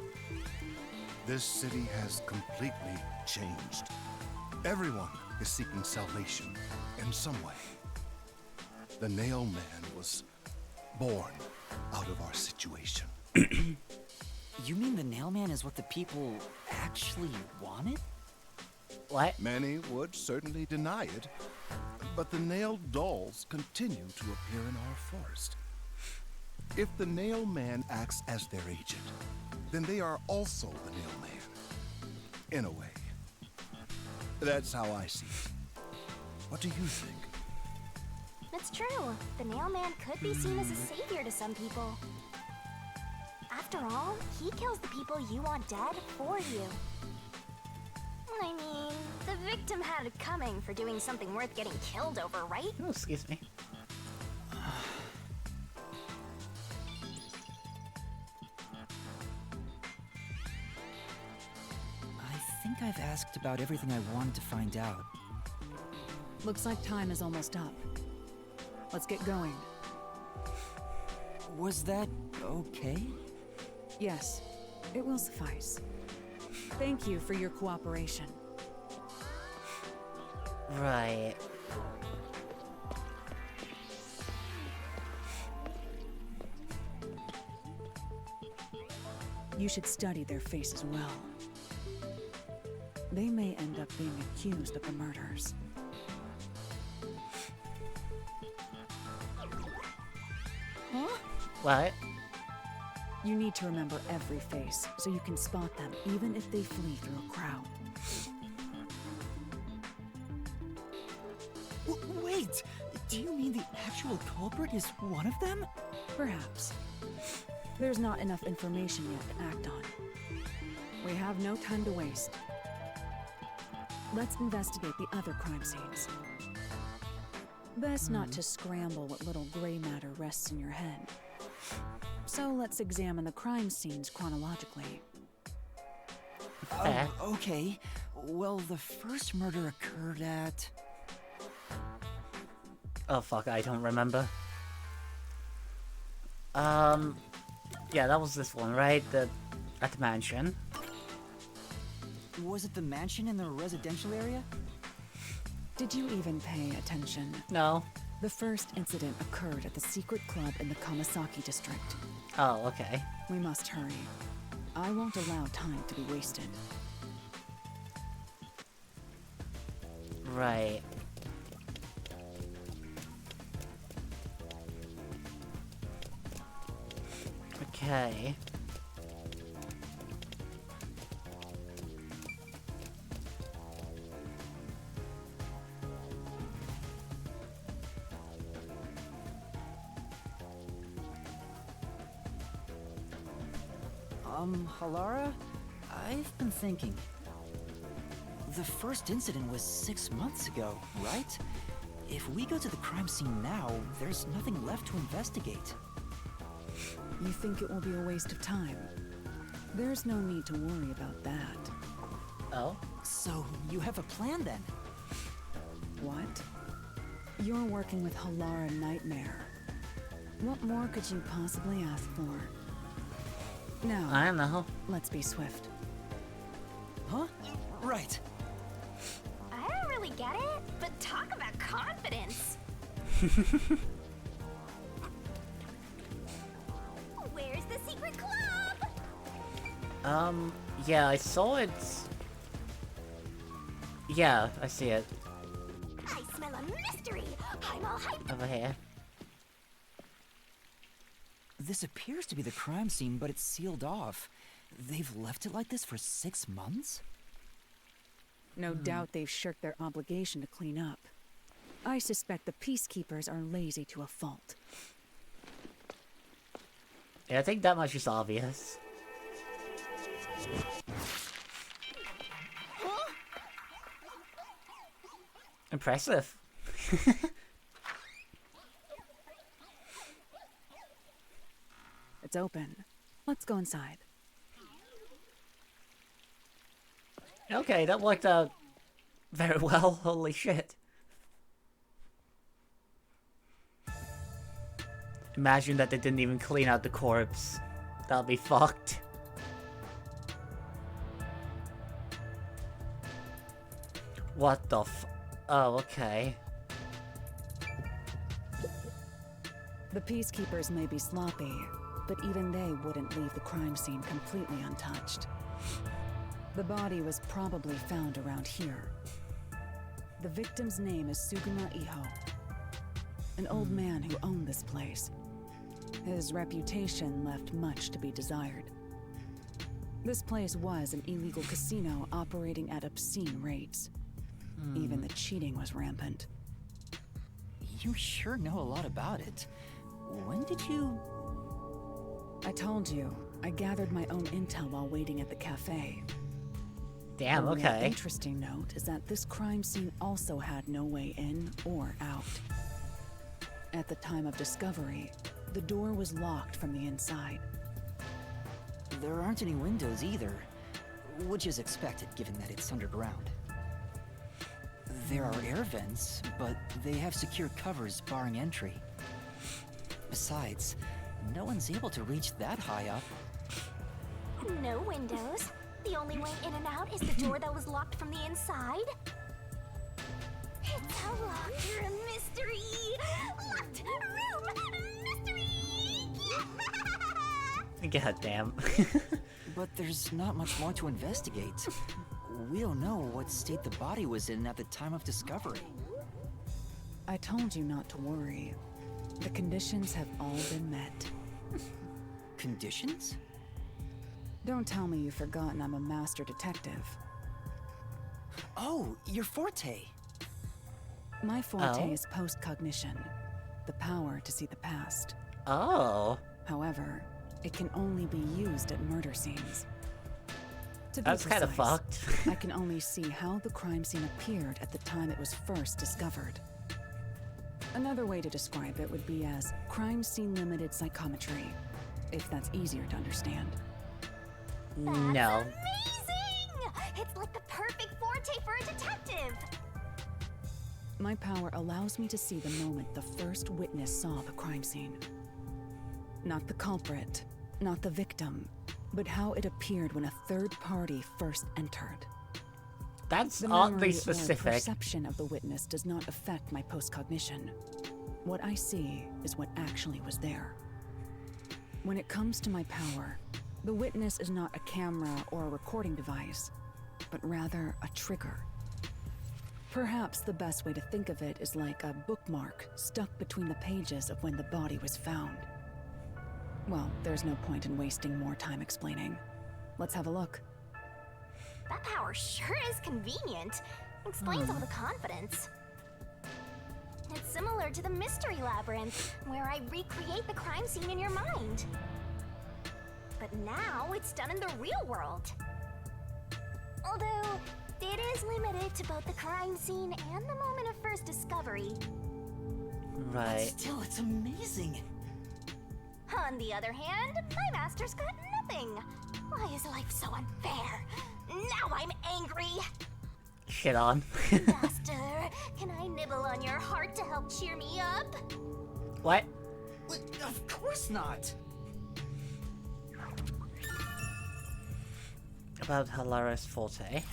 This city has completely changed. Everyone is seeking salvation in some way. The Nail Man was born out of our situation. You mean the Nail Man is what the people actually wanted? What? Many would certainly deny it, but the nailed dolls continue to appear in our forest. If the Nail Man acts as their agent, then they are also the Nail Man. In a way. That's how I see it. What do you think? It's true. The Nail Man could be seen as a savior to some people. After all, he kills the people you want dead for you. I mean, the victim had it coming for doing something worth getting killed over, right? Oh, excuse me. I think I've asked about everything I wanted to find out. Looks like time is almost up. Let's get going. Was that okay? Yes, it will suffice. Thank you for your cooperation. Right. You should study their faces well. They may end up being accused of the murders. What? You need to remember every face, so you can spot them, even if they flee through a crowd. Wait! Do you mean the actual culprit is one of them? Perhaps. There's not enough information yet to act on. We have no time to waste. Let's investigate the other crime scenes. Best not to scramble what little gray matter rests in your head. So let's examine the crime scenes chronologically. Fair. Okay. Well, the first murder occurred at... Oh fuck, I don't remember. Yeah, that was this one, right? At the mansion. Was it the mansion in the residential area? Did you even pay attention? No. The first incident occurred at the secret club in the Kamasaki district. Oh, okay. We must hurry. I won't allow time to be wasted. Right. Okay. Halara? I've been thinking. The first incident was 6 months ago, right? If we go to the crime scene now, there's nothing left to investigate. You think it will be a waste of time? There's no need to worry about that. Oh? So, you have a plan then? What? You're working with Halara Nightmare. What more could you possibly ask for? Now, I don't know. let's be swift. Huh? Right. I don't really get it, but talk about confidence. Where's the secret club? Yeah, I saw it. Yeah, I see it. I smell a mystery. I'm all hyped. Over here. This appears to be the crime scene, but it's sealed off. They've left it like this for 6 months? No doubt they've shirked their obligation to clean up. I suspect the peacekeepers are lazy to a fault. Yeah, I think that much is obvious. Huh? Impressive. It's open. Let's go inside. Okay, that worked out very well. Holy shit. Imagine that they didn't even clean out the corpse. That'll be fucked. What the f- Oh, okay. The peacekeepers may be sloppy, but even they wouldn't leave the crime scene completely untouched. The body was probably found around here. The victim's name is Suguna Iho, an old man who owned this place. His reputation left much to be desired. This place was an illegal casino operating at obscene rates. Even the cheating was rampant. You sure know a lot about it. When did you... I told you, I gathered my own intel while waiting at the cafe. Damn, Only okay. An interesting note is that this crime scene also had no way in or out. At the time of discovery, the door was locked from the inside. There aren't any windows either, which is expected given that it's underground. There are air vents, but they have secure covers barring entry. Besides, no one's able to reach that high up. No windows. The only way in and out is the door that was locked from the inside. It's a locker mystery. Locked room mystery. God damn. But there's not much more to investigate. We don't know what state the body was in at the time of discovery. I told you not to worry. The conditions have all been met. Conditions? Don't tell me you've forgotten I'm a master detective. Oh, your forte. My forte Oh. is postcognition, the power to see the past. Oh. However, it can only be used at murder scenes. To be That's kind of precise, fucked. I can only see how the crime scene appeared at the time it was first discovered. Another way to describe it would be as crime scene limited psychometry, if that's easier to understand. No. Amazing! It's like the perfect forte for a detective. My power allows me to see the moment the first witness saw the crime scene. Not the culprit, not the victim, but how it appeared when a third party first entered. That's The oddly memory or specific. perception of the witness does not affect my postcognition. What I see is what actually was there. When it comes to my power, the witness is not a camera or a recording device, but rather a trigger. Perhaps the best way to think of it is like a bookmark stuck between the pages of when the body was found. Well, there's no point in wasting more time explaining. Let's have a look. That power sure is convenient. Explains all the confidence. It's similar to the Mystery Labyrinth, where I recreate the crime scene in your mind. But now it's done in the real world. Although, it is limited to both the crime scene and the moment of first discovery. Right. Still, it's amazing. On the other hand, my master's got nothing. Why is life so unfair? Now I'm angry. Shit on. Master, can I nibble on your heart to help cheer me up? What? Of course not. About Hilarious Forte.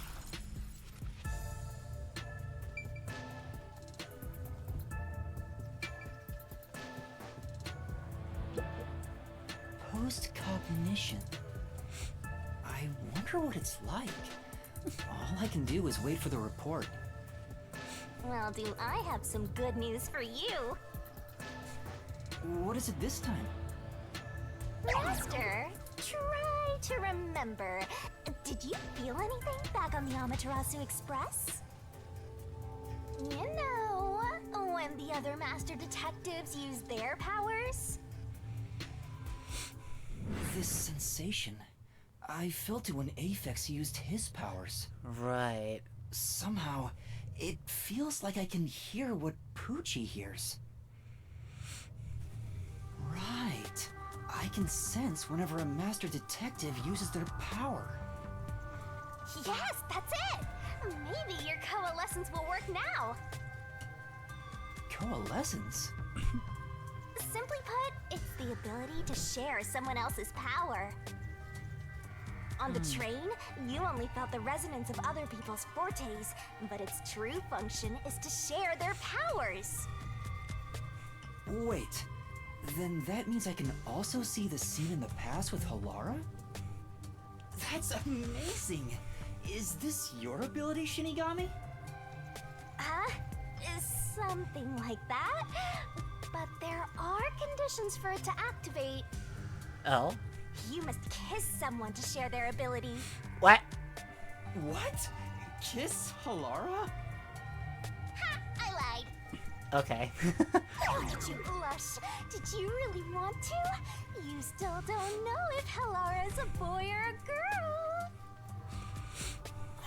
Postcognition. I wonder what it's like. All I can do is wait for the report. Well, do I have some good news for you? What is it this time? Master, try to remember. Did you feel anything back on the Amaterasu Express? You know, when the other master detectives used their powers? This sensation. I felt it when Aphex used his powers. Right. Somehow, it feels like I can hear what Poochie hears. Right. I can sense whenever a master detective uses their power. Yes, that's it! Maybe your coalescence will work now. Coalescence? Simply put, it's the ability to share someone else's power. On the train, you only felt the resonance of other people's fortes, but its true function is to share their powers. Wait, then that means I can also see the scene in the past with Halara? That's amazing! Is this your ability, Shinigami? Something like that. But there are conditions for it to activate. Oh? You must kiss someone to share their ability. What? What? Kiss Halara? Ha! I lied. Okay. Oh, did you blush? Did you really want to? You still don't know if Halara is a boy or a girl.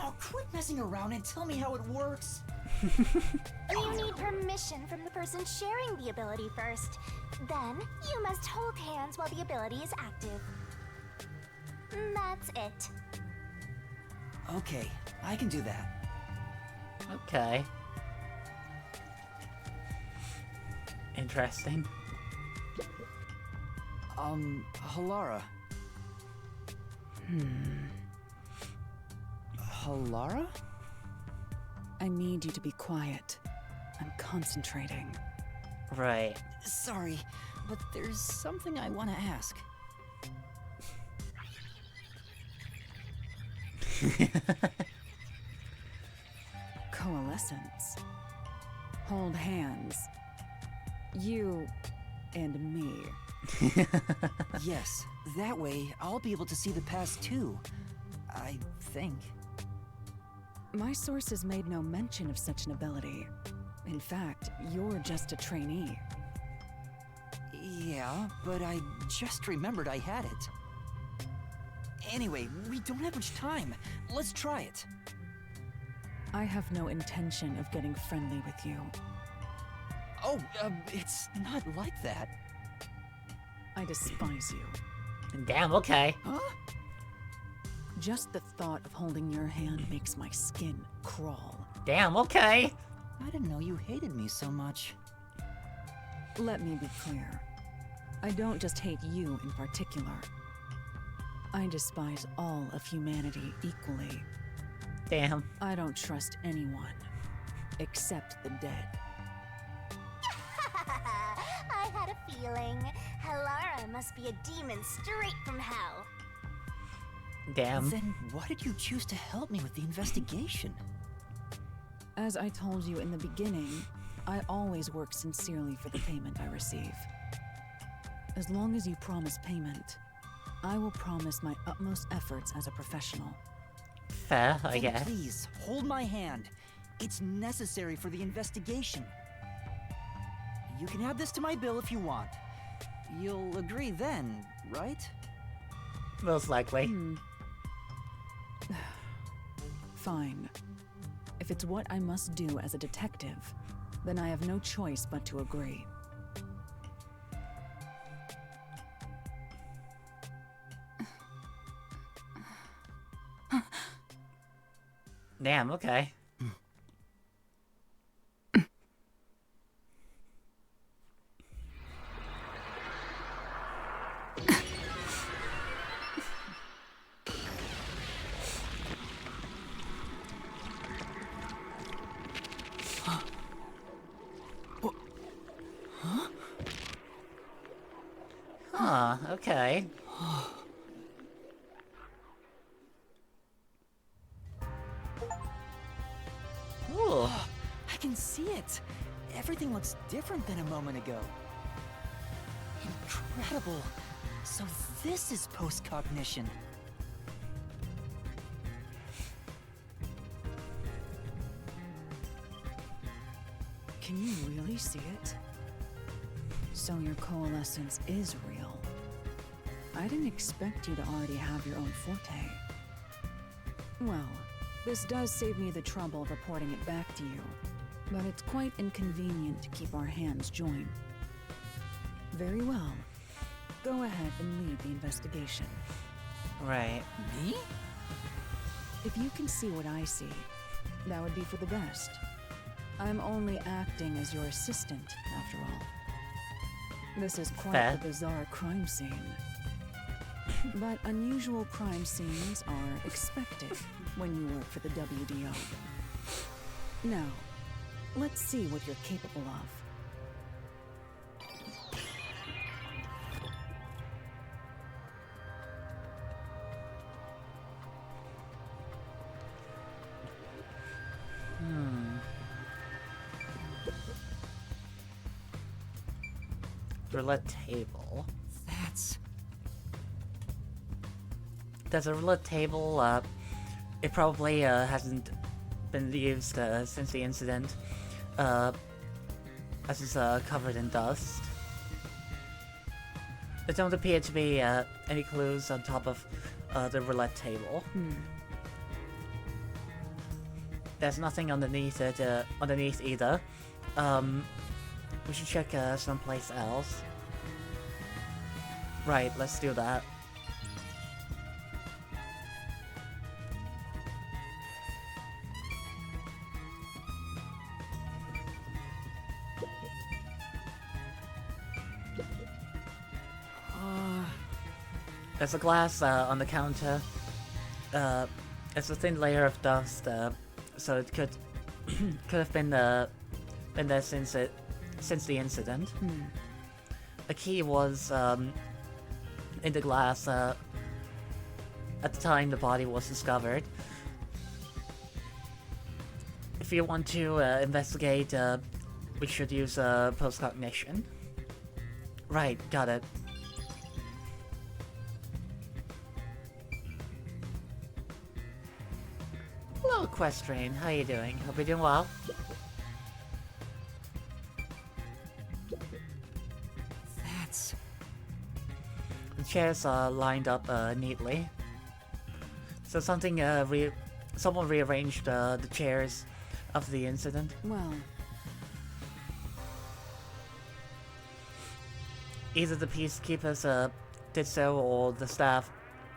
Oh, quit messing around and tell me how it works. You need permission from the person sharing the ability first. Then, you must hold hands while the ability is active. That's it. Okay, I can do that. Okay. Interesting. Halara. Halara? I need you to be quiet. I'm concentrating. Right. Sorry, but there's something I want to ask. Coalescence. Hold hands. You and me. Yes, that way I'll be able to see the past too. I think. My sources made no mention of such an ability. In fact, you're just a trainee. Yeah, but I just remembered I had it. Anyway, we don't have much time. Let's try it. I have no intention of getting friendly with you. Oh, it's not like that. I despise you. Damn, okay. Huh? Just the thought of holding your hand makes my skin crawl. Damn, okay. I didn't know you hated me so much. Let me be clear. I don't just hate you in particular. I despise all of humanity equally. Damn. I don't trust anyone, except the dead. I had a feeling. Halara must be a demon straight from hell. Damn. Then why did you choose to help me with the investigation? As I told you in the beginning, I always work sincerely for the payment I receive. As long as you promise payment, I will promise my utmost efforts as a professional. Fair, I Then guess. please, hold my hand. It's necessary for the investigation. You can add this to my bill if you want. You'll agree then, right? Most likely. Fine. If it's what I must do as a detective, then I have no choice but to agree. Damn, okay. Huh, okay. Ooh. I can see it. Everything looks different than a moment ago. Incredible. So this is post-cognition. Can you really see it? So your coalescence is real. I didn't expect you to already have your own forte. Well, this does save me the trouble of reporting it back to you. but it's quite inconvenient to keep our hands joined. Very well. Go ahead and lead the investigation. Right. Me? If you can see what I see, that would be for the best. I'm only acting as your assistant, after all. This is quite Fair. a bizarre crime scene. But unusual crime scenes are expected when you work for the WDO. Now, let's see what you're capable of. Roulette table. That's... There's a roulette table. It probably hasn't been used since the incident, as it's covered in dust. There don't appear to be any clues on top of the roulette table. There's nothing underneath it, underneath either. We should check someplace else. Right, let's do that. There's a glass on the counter. It's a thin layer of dust, so it could have been there since the incident. A key was in the glass at the time the body was discovered. If you want to investigate, we should use postcognition. Right, got it. Hello, Equestrian. How you doing? Hope you're doing well. That's... The chairs are lined up neatly. So someone rearranged the chairs after the incident. Well, Either the peacekeepers did so, or the staff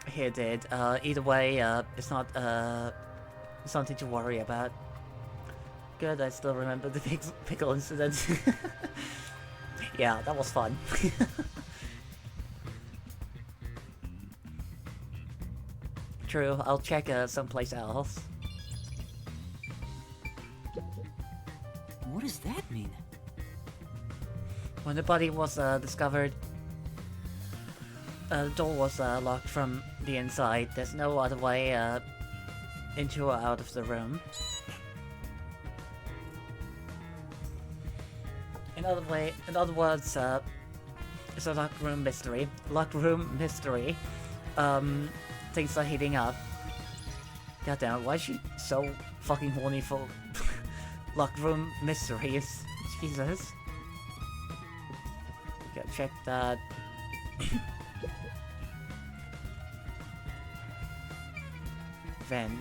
here did. Either way, it's not something to worry about. Good, I still remember the pickle incident. Yeah, that was fun. True, I'll check someplace else. What does that mean? When the body was discovered, the door was locked from the inside. There's no other way into or out of the room. In other words, it's a locked room mystery. Locked room mystery. Things are heating up. Goddamn, why is she so fucking horny for locked room mysteries? Jesus. Okay, check that. Vent.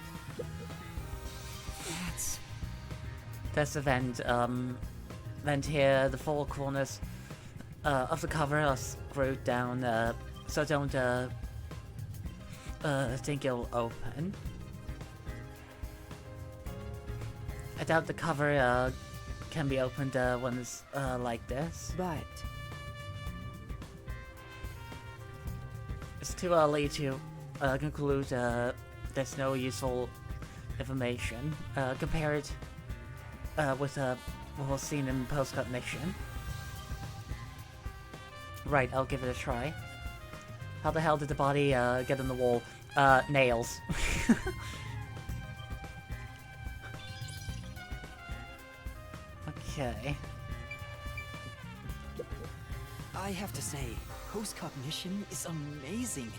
There's a vent. Vent here. The four corners of the cover are screwed down, so don't think it'll open. I doubt the cover can be opened when it's like this. but It's too early to conclude there's no useful information compared with what was seen in postcognition. Right, I'll give it a try. How the hell did the body get on the wall? Nails. Okay. I have to say, postcognition is amazing.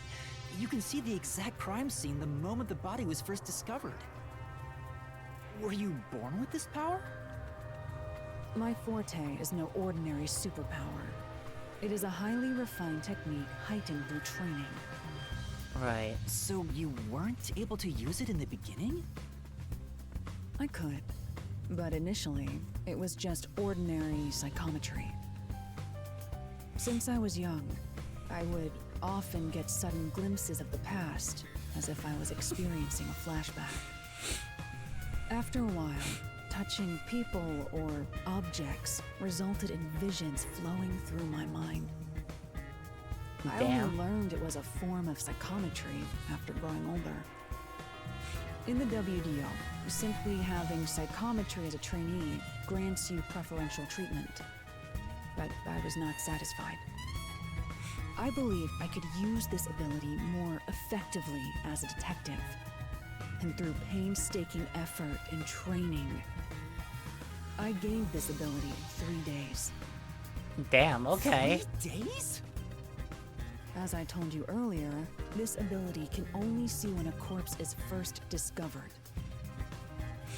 You can see the exact crime scene the moment the body was first discovered. Were you born with this power? my forte is no ordinary superpower. It is a highly refined technique heightened through training. Right. So you weren't able to use it in the beginning? I could, But initially, it was just ordinary psychometry. Since I was young, I would often get sudden glimpses of the past, as if I was experiencing a flashback. After a while, touching people or objects resulted in visions flowing through my mind. I only learned it was a form of psychometry after growing older. In the WDO, simply having psychometry as a trainee grants you preferential treatment. But I was not satisfied. I believed I could use this ability more effectively as a detective. And through painstaking effort and training, I gained this ability in 3 days. Damn, okay. 3 days? As I told you earlier, this ability can only see when a corpse is first discovered.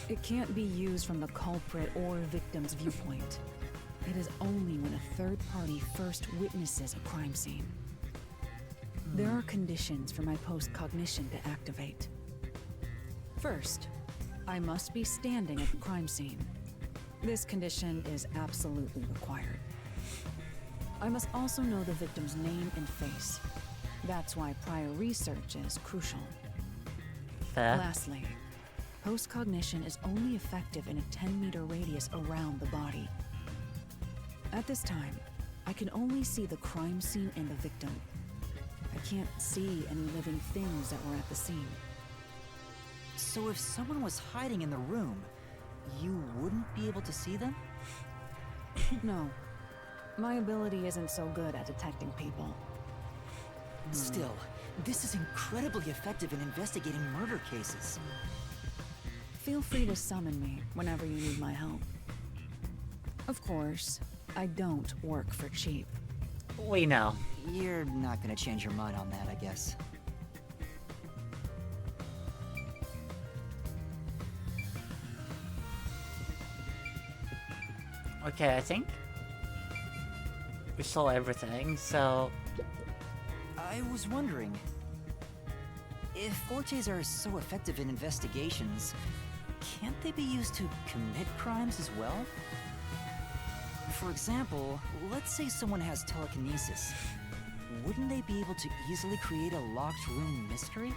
It can't be used from the culprit or victim's viewpoint. It is only when a third party first witnesses a crime scene. There are conditions for my post-cognition to activate. First, I must be standing at the crime scene. This condition is absolutely required. I must also know the victim's name and face. That's why prior research is crucial. Fair. Lastly, post-cognition is only effective in a 10-meter radius around the body. At this time, I can only see the crime scene and the victim. I can't see any living things that were at the scene. So if someone was hiding in the room, you wouldn't be able to see them? No. My ability isn't so good at detecting people. Still, this is incredibly effective in investigating murder cases. Feel free to summon me whenever you need my help. Of course, I don't work for cheap. We know. You're not gonna change your mind on that, I guess. Okay, I think we saw everything, so... I was wondering, if fortes are so effective in investigations, can't they be used to commit crimes as well? For example, let's say someone has telekinesis. Wouldn't they be able to easily create a locked room mystery?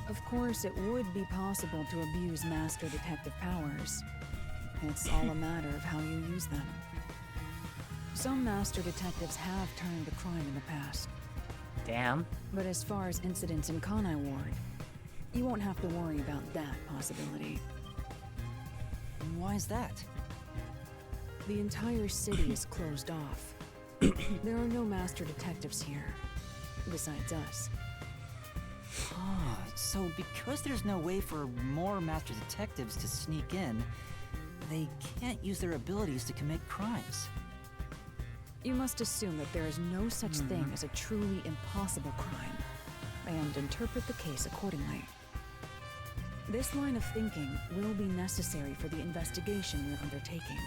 Of course, it would be possible to abuse master detective powers. It's all a matter of how you use them. Some master detectives have turned to crime in the past. Damn. But as far as incidents in Kanai Ward, you won't have to worry about that possibility. Why is that? The entire city is closed off. There are no master detectives here, besides us. So because there's no way for more master detectives to sneak in, they can't use their abilities to commit crimes. You must assume that there is no such thing as a truly impossible crime, and interpret the case accordingly. This line of thinking will be necessary for the investigation we're undertaking.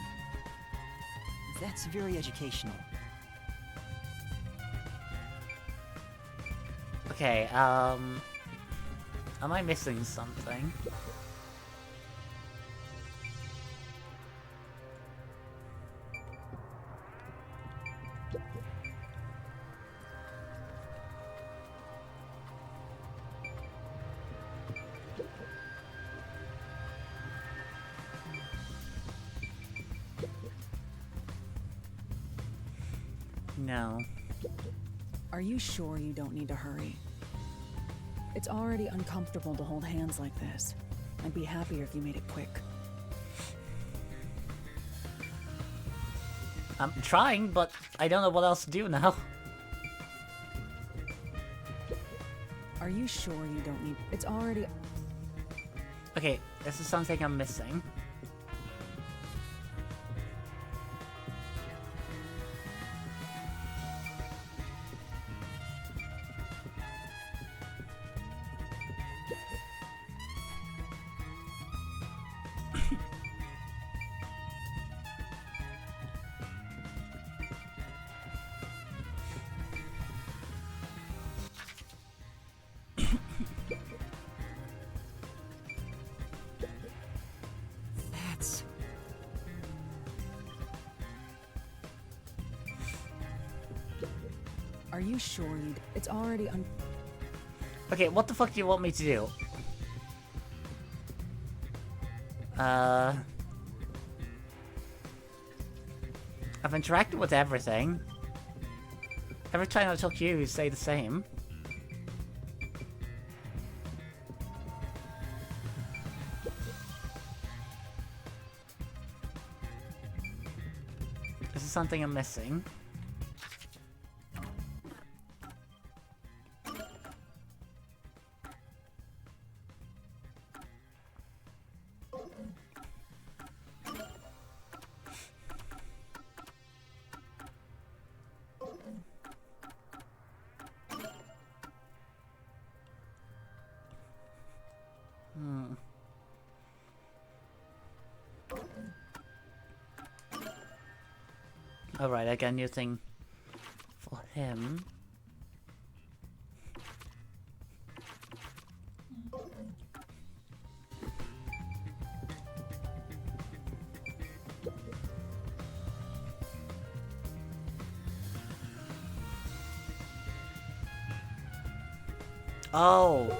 That's very educational. Okay, am I missing something? No. Are you sure you don't need to hurry? It's already uncomfortable to hold hands like this. I'd be happier if you made it quick. I'm trying, but I don't know what else to do now. Are you sure you don't need... It's already... Okay, this is something I'm missing. Are you sure you... It's already un... Okay, what the fuck do you want me to do? I've interacted with everything. Every time I talk to you say the same. Is there something I'm missing? Alright, I got a new thing for him. Oh,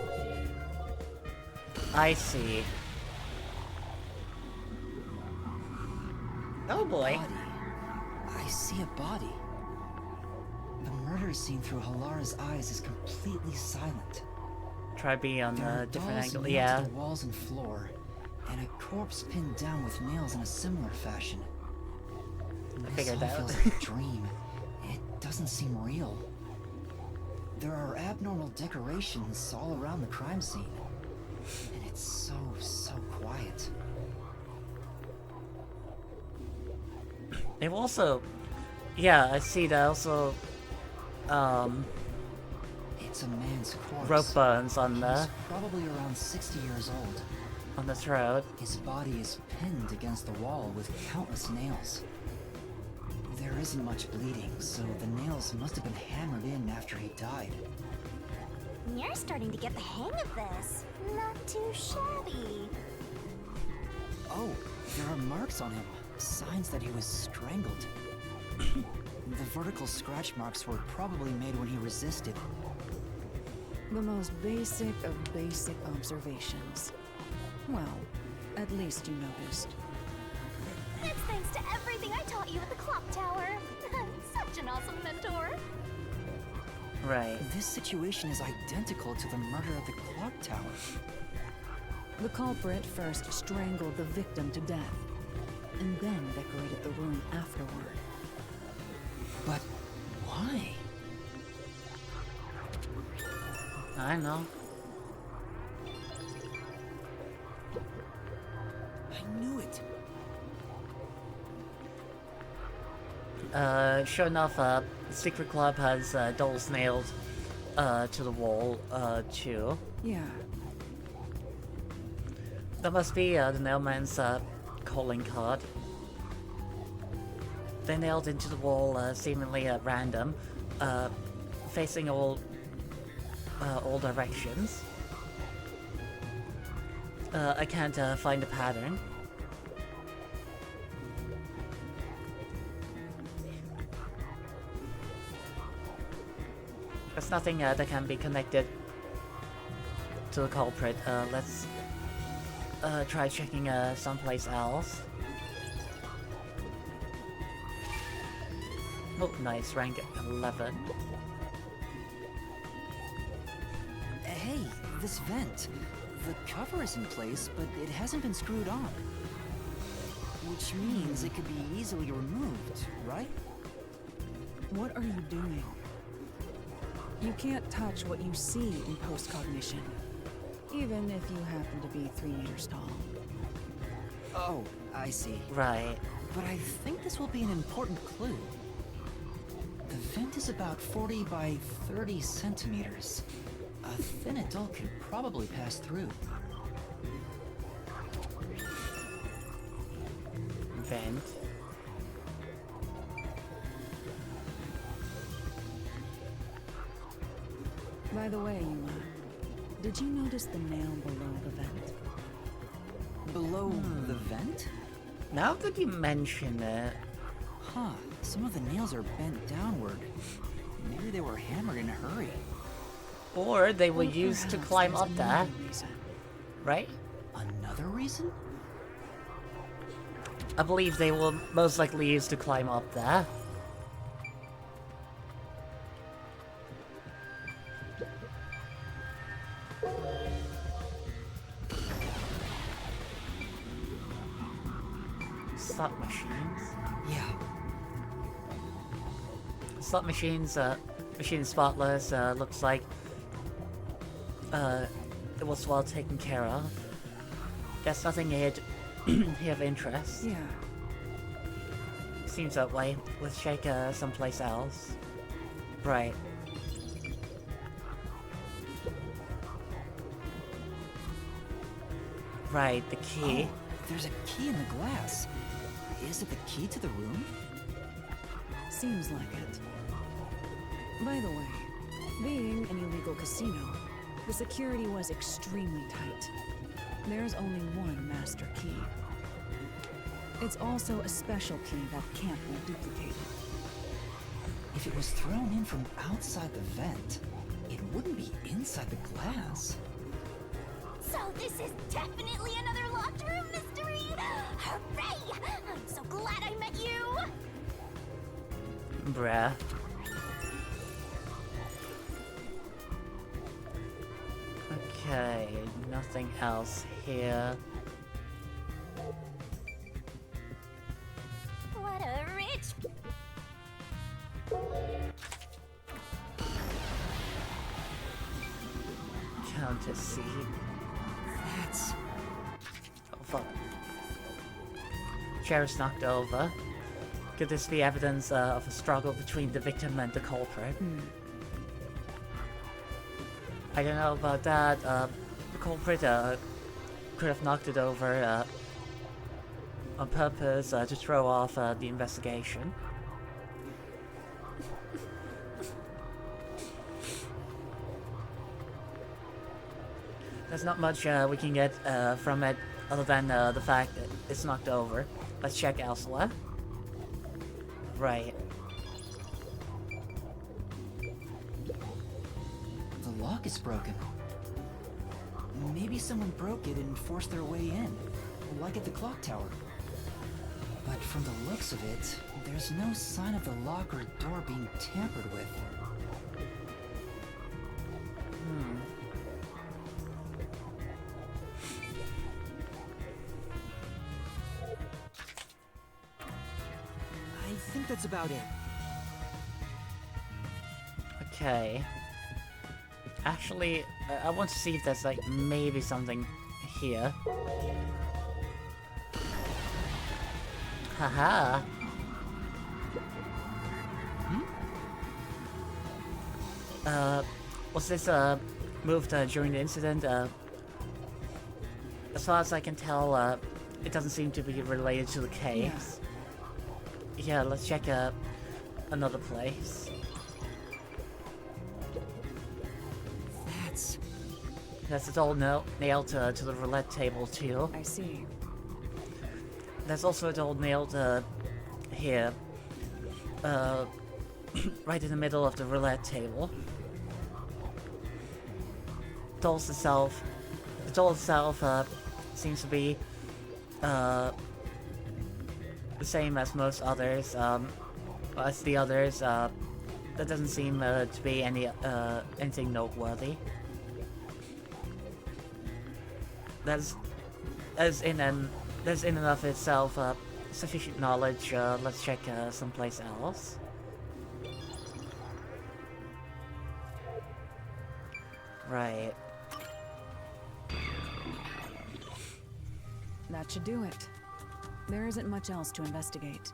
I see. Oh boy. Body. I see a body. The murder scene through Halara's eyes is completely silent. Try be on There a are different dolls angle. nailed Yeah. to the walls and floor, and a corpse pinned down with nails in a similar fashion. I This figured all that feels out. like a dream. It doesn't seem real. There are abnormal decorations all around the crime scene, and it's so quiet. They've also, yeah, I see that also. It's a man's corpse. Rope burns on He's the probably around 60 years old. on the throat. His body is pinned against the wall with countless nails. There isn't much bleeding, so the nails must have been hammered in after he died. You're starting to get the hang of this. Not too shabby. Oh, there are marks on him. Signs that he was strangled. The vertical scratch marks were probably made when he resisted. The most basic of basic observations. Well, at least you noticed. It's thanks to everything I taught you at the clock tower. Such an awesome mentor. Right. This situation is identical to the murder of the clock tower. The culprit first strangled the victim to death, and then decorated the room afterward. But why? I know. I knew it. Sure enough, Secret Club has dolls nailed to the wall, too. Yeah, That must be the Nailman's calling card. They nailed into the wall, seemingly at random, facing all directions. I can't find a pattern. There's nothing that can be connected to the culprit. Let's try checking someplace else. Oh, nice, rank 11. Hey, this vent. The cover is in place, but it hasn't been screwed on. Which means it could be easily removed, right? what are you doing? You can't touch what you see in postcognition, even if you happen to be 3 meters tall. Oh, I see. Right. But I think this will be an important clue. The vent is about 40 by 30 centimeters. A thin adult could probably pass through. Vent. By the way, Yuma, did you notice the nail below the vent? Below the vent? Now that you mention it, Huh, some of the nails are bent downward. Maybe they were hammered in a hurry. Or they were Or used to perhaps climb there's up there, another reason. right? Another reason? I believe they were most likely used to climb up there. Slot machines. Yeah. Slot machines, machine spotless, looks like it was well taken care of. There's nothing here, here of interest. Yeah. Seems that way. Let's check someplace else. Right. Right, the key. Oh, there's a key in the glass. Is it the key to the room? Seems like it. By the way, being an illegal casino, the security was extremely tight. There's only one master key. It's also a special key that can't be duplicated. If it was thrown in from outside the vent, it wouldn't be inside the glass. So this is definitely another locked room mystery! Hooray! I'm so glad I met you! Bruh. Okay, nothing else here. What a rich... Countess C. That's... Oh fuck. Chair is knocked over. Could this be evidence of a struggle between the victim and the culprit? I don't know about that. The culprit could have knocked it over on purpose to throw off the investigation. There's not much we can get from it other than the fact that it's knocked over. Let's check elsewhere. Right. The lock is broken. Maybe someone broke it and forced their way in, like at the clock tower. But from the looks of it, there's no sign of the lock or door being tampered with. I think that's about it. Okay. Actually, I want to see if there's like maybe something here. Haha. Was this moved during the incident? As far as I can tell, it doesn't seem to be related to the case. Yeah, let's check another place. That's it's all nailed to the roulette table too. I see. There's also a doll nailed here, right in the middle of the roulette table. The doll itself seems to be the same as most others. As the others, there doesn't seem to be anything noteworthy. There's in and of itself sufficient knowledge. Let's check someplace else. Right. That should do it. There isn't much else to investigate.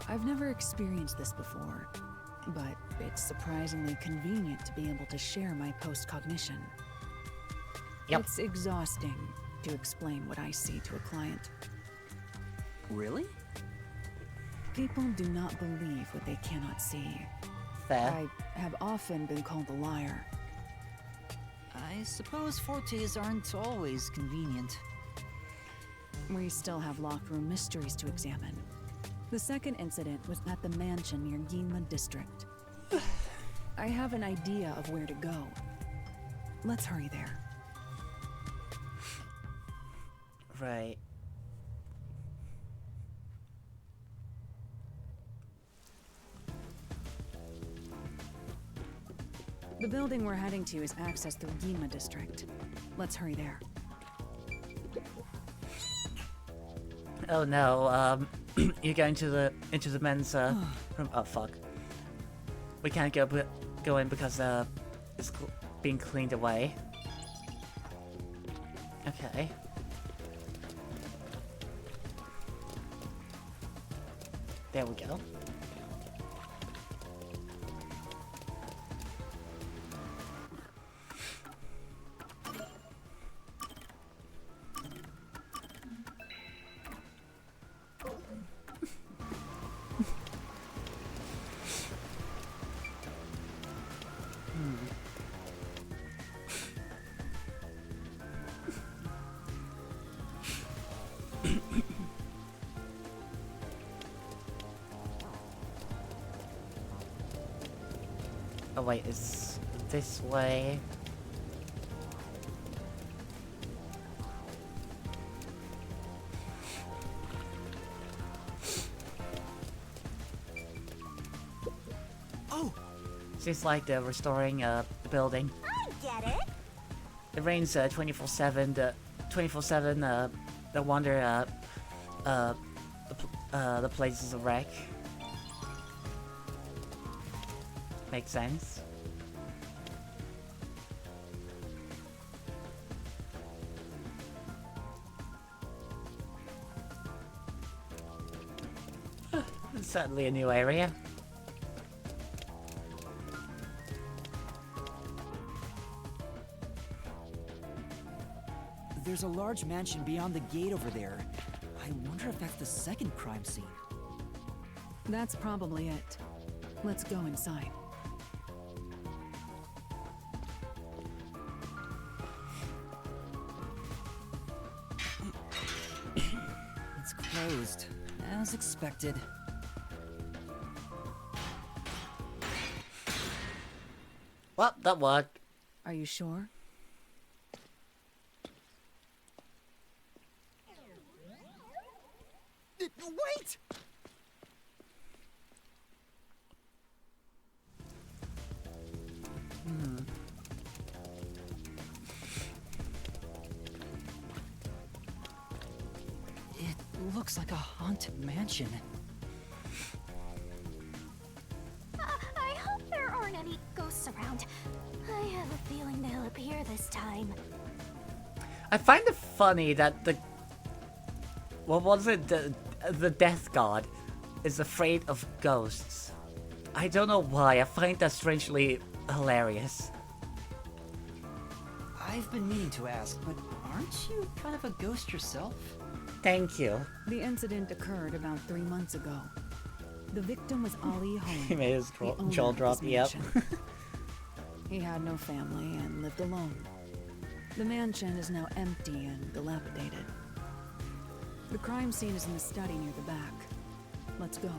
I've never experienced this before, but it's surprisingly convenient to be able to share my post-cognition. Yep. It's exhausting to explain what I see to a client. Really? People do not believe what they cannot see. Fair. I have often been called a liar. I suppose fortes aren't always convenient. We still have locked room mysteries to examine. The second incident was at the mansion near Ginma District. I have an idea of where to go. Let's hurry there. Right. The building we're heading to is accessed through Yima District. Let's hurry there. Oh no, you're going to into the men's room. Oh fuck. We can't go in because it's being cleaned away. Okay. There we go. Oh wait, it's this way. Oh! Seems like they're restoring the building. I get it. It rains 24/7. The 24/7. No wonder the place is a wreck. Makes sense. It's certainly a new area. There's a large mansion beyond the gate over there. I wonder if that's the second crime scene. That's probably it. Let's go inside. It's closed, as expected. Well, that worked. Are you sure? Wait! It looks like a haunted mansion. I hope there aren't any ghosts around. I have a feeling they'll appear this time. I find it funny that the what was it, the Death God is afraid of ghosts. I don't know why. I find that strangely hilarious. I've been meaning to ask, but aren't you kind of a ghost yourself? Thank you. The incident occurred about 3 months ago. The victim was Ali Home. He made his the owner jaw of drop. this Yep. mansion. He had no family and lived alone. The mansion is now empty and dilapidated. The crime scene is in the study near the back. Let's go.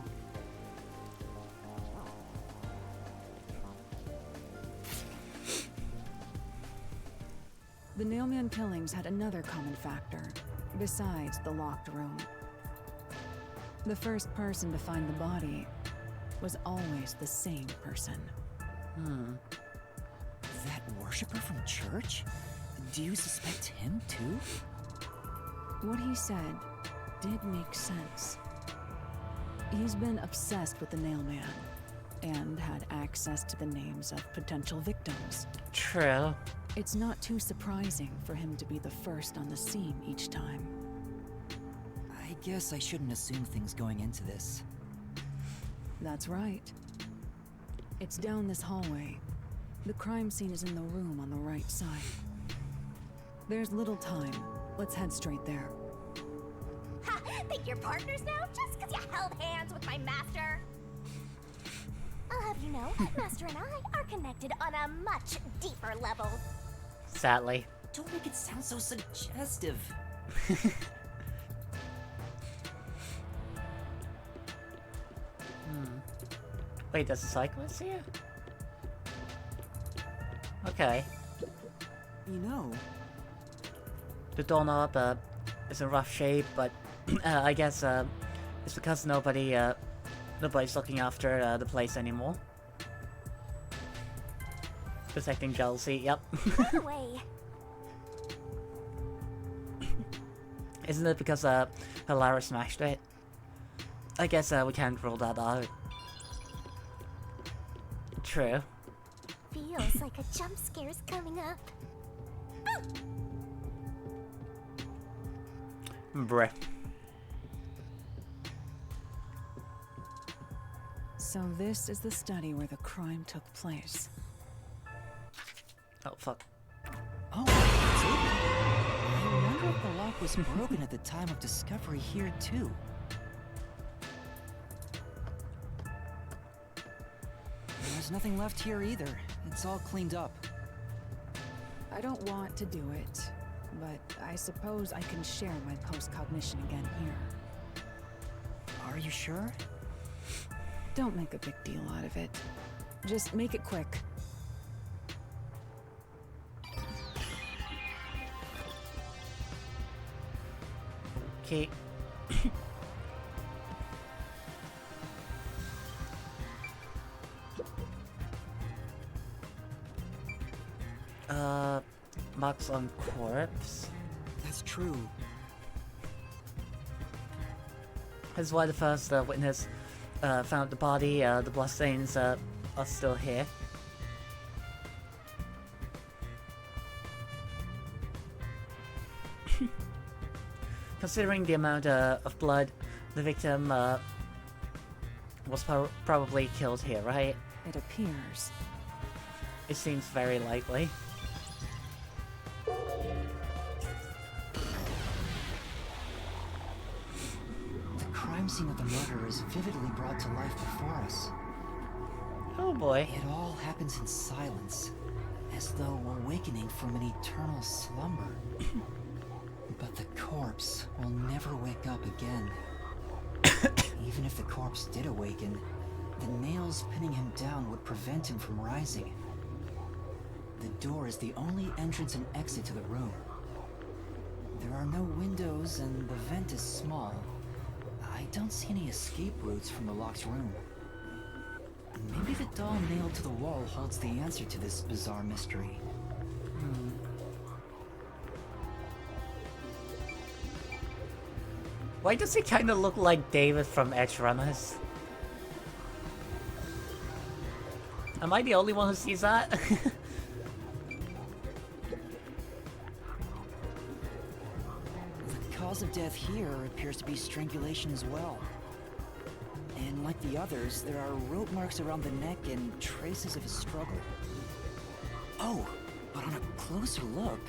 The Nailman killings had another common factor, besides the locked room. The first person to find the body was always the same person. That worshiper from church? Do you suspect him too? What he said did make sense. He's been obsessed with the Nailman and had access to the names of potential victims. True. It's not too surprising for him to be the first on the scene each time. I guess I shouldn't assume things going into this. That's right. It's down this hallway. The crime scene is in the room on the right side. There's little time. Let's head straight there. Ha! Think you're partners now just because you held hands with my master? I'll have you know, Master and I are connected on a much deeper level. Sadly. Don't make it sound so suggestive. Wait, there's a cyclist here? Okay. You know, The doorknob is in rough shape, but I guess it's because nobody's looking after the place anymore. Detecting jealousy, yep. By the way, Isn't it because Hilara smashed it? I guess we can't rule that out. True. feels like a jump scare's coming up. Bruh. So this is the study where the crime took place. Oh, fuck. oh, it's open. I wonder if the lock was broken at the time of discovery here too. There's nothing left here either. It's all cleaned up. I don't want to do it, but I suppose I can share my post-cognition again here. Are you sure? Don't make a big deal out of it. Just make it quick. Okay. Marks on corpse? That's true. This is why the first witness found the body. The bloodstains are still here. Considering the amount of blood, the victim was probably killed here, right? It appears. It seems very likely. The crime scene of the murder is vividly brought to life before us. Oh boy. It all happens in silence, as though awakening from an eternal slumber. But the corpse will never wake up again. Even if the corpse did awaken, the nails pinning him down would prevent him from rising. The door is the only entrance and exit to the room. There are no windows and the vent is small. I don't see any escape routes from the locked room. Maybe the doll nailed to the wall holds the answer to this bizarre mystery. Why does he kind of look like David from Edge Runners? Am I the only one who sees that? The cause of death here appears to be strangulation as well. And like the others, there are rope marks around the neck and traces of a struggle. Oh, but on a closer look,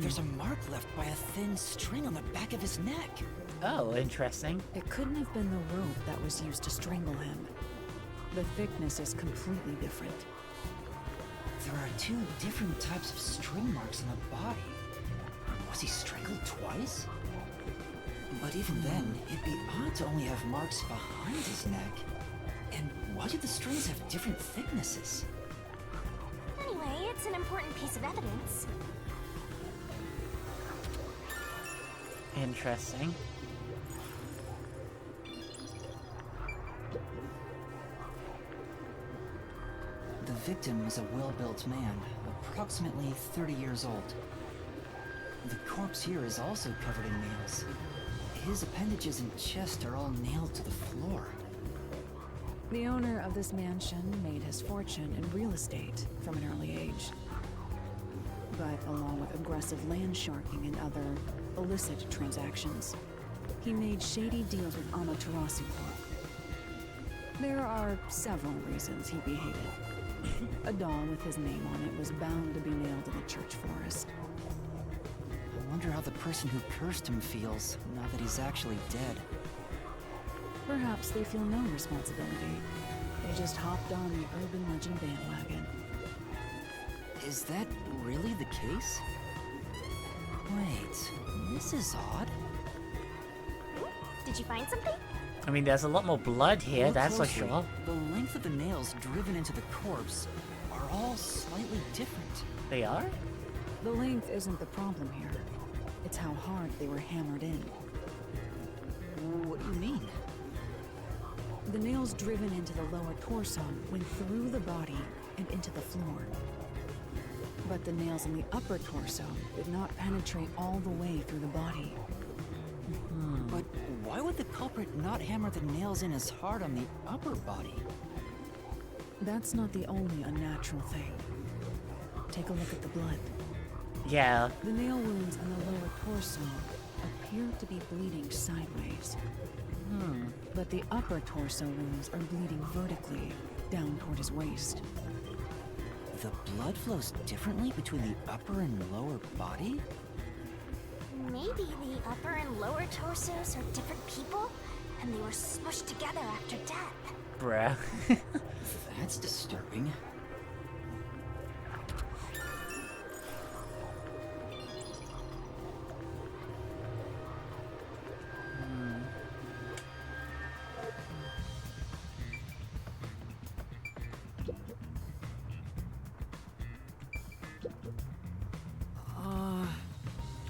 there's a mark left by a thin string on the back of his neck. Oh, interesting. It couldn't have been the rope that was used to strangle him. The thickness is completely different. There are two different types of string marks on the body. Was he strangled twice? But even then, it'd be odd to only have marks behind his neck. And why do the strings have different thicknesses? Anyway, it's an important piece of evidence. Interesting. The victim is a well-built man, approximately 30 years old. The corpse here is also covered in nails. His appendages and chest are all nailed to the floor. The owner of this mansion made his fortune in real estate from an early age. But along with aggressive land sharking and other illicit transactions, he made shady deals with Amaterasu Corp. There are several reasons he behaved. A doll with his name on it was bound to be nailed in the church forest. I wonder how the person who cursed him feels, now that he's actually dead. Perhaps they feel no responsibility. They just hopped on the urban legend bandwagon. Is that really the case? Wait, this is odd. Did you find something? I mean, there's a lot more blood here, Look that's for closely. sure. The length of the nails driven into the corpse are all slightly different. They are? The length isn't the problem here. It's how hard they were hammered in. What do you mean? The nails driven into the lower torso went through the body and into the floor. But the nails in the upper torso did not penetrate all the way through the body. But why would the culprit not hammer the nails in as hard on the upper body? That's not the only unnatural thing. Take a look at the blood. Yeah. The nail wounds in the lower torso appear to be bleeding sideways. But the upper torso wounds are bleeding vertically down toward his waist. The blood flows differently between the upper and lower body? Maybe the upper and lower torsos are different people, and they were smushed together after death. Bruh. That's disturbing.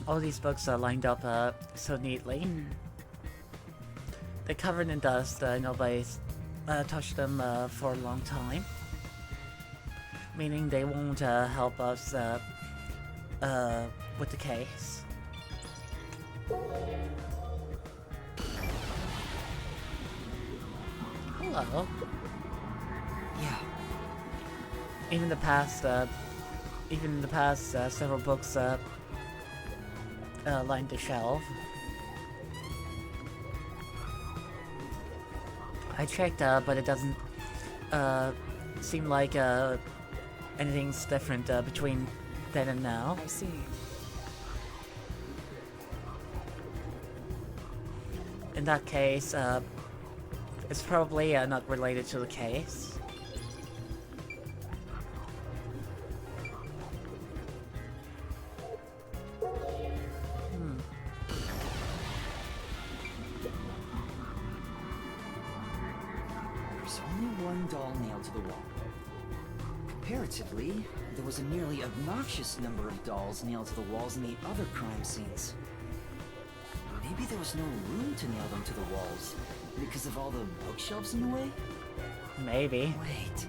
All these books are lined up so neatly. They're covered in dust, nobody's touched them for a long time. Meaning they won't help us with the case. Hello. Yeah. Even in the past, several books lined the shelf. I checked, but it doesn't seem like anything's different between then and now. I see. In that case, it's probably not related to the case. There's only one doll nailed to the wall. Comparatively, there was a nearly obnoxious number of dolls nailed to the walls in the other crime scenes. Maybe there was no room to nail them to the walls because of all the bookshelves in the way? Maybe. Wait,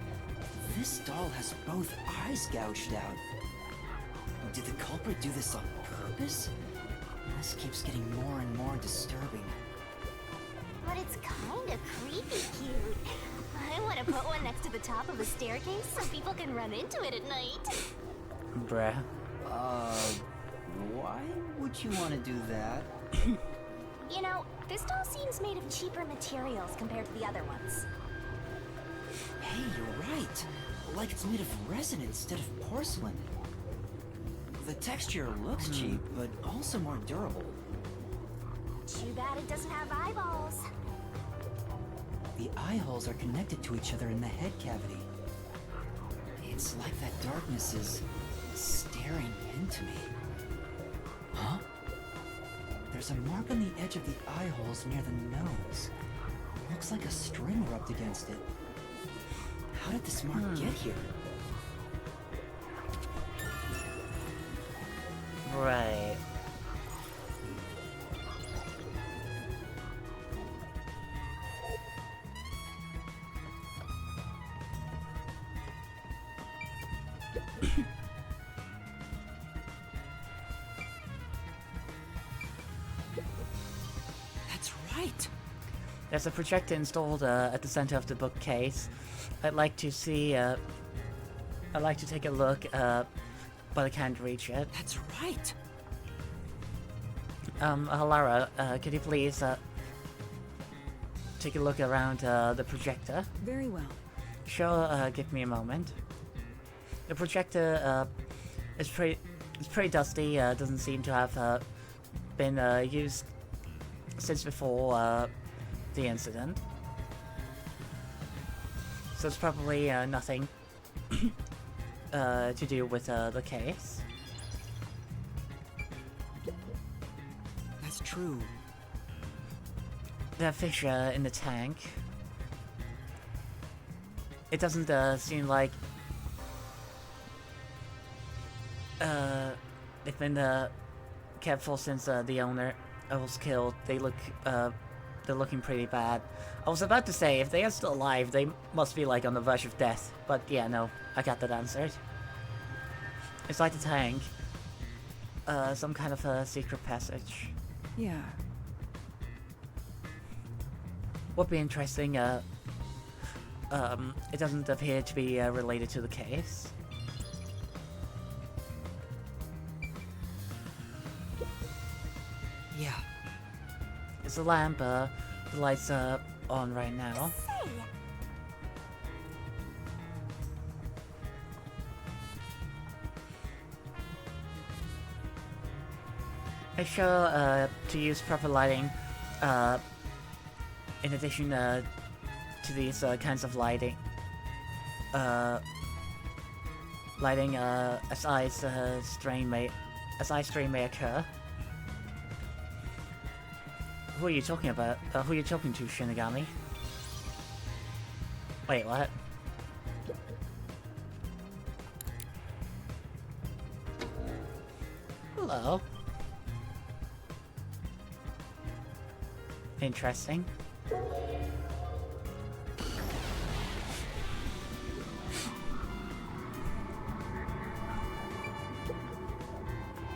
this doll has both eyes gouged out. Did the culprit do this on purpose? This keeps getting more and more disturbing. But it's kinda creepy cute. I wanna put one next to the top of a staircase so people can run into it at night. Bruh. Why would you want to do that? You know, this doll seems made of cheaper materials compared to the other ones. Hey, you're right. Like it's made of resin instead of porcelain. The texture looks cheap, but also more durable. Too bad it doesn't have eyeballs. The eye holes are connected to each other in the head cavity. It's like that darkness is staring into me. Huh? There's a mark on the edge of the eye holes near the nose. Looks like a string rubbed against it. How did this mark get here? Right. That's right. There's a projector installed at the center of the bookcase. I'd like to see. I'd like to take a look, but I can't reach it. That's right. Halara, could you please take a look around the projector? Very well. Sure, give me a moment. The projector is pretty dusty. Doesn't seem to have been used since before the incident. So it's probably nothing to do with the case. That's true. that fish in the tank. It doesn't seem like they've been careful since the owner was killed. They look they're looking pretty bad. I was about to say if they are still alive, they must be like on the verge of death. But yeah, no, I got that answered. Inside the tank, some kind of a secret passage. Yeah. Would be interesting. It doesn't appear to be related to the case. Yeah. Is the lamp, the lights on right now? Say, Make sure to use proper lighting in addition to these kinds of lighting. Lighting as eye strain may occur. Who are you talking about? Who are you talking to, Shinigami? Wait, what? Hello. Interesting.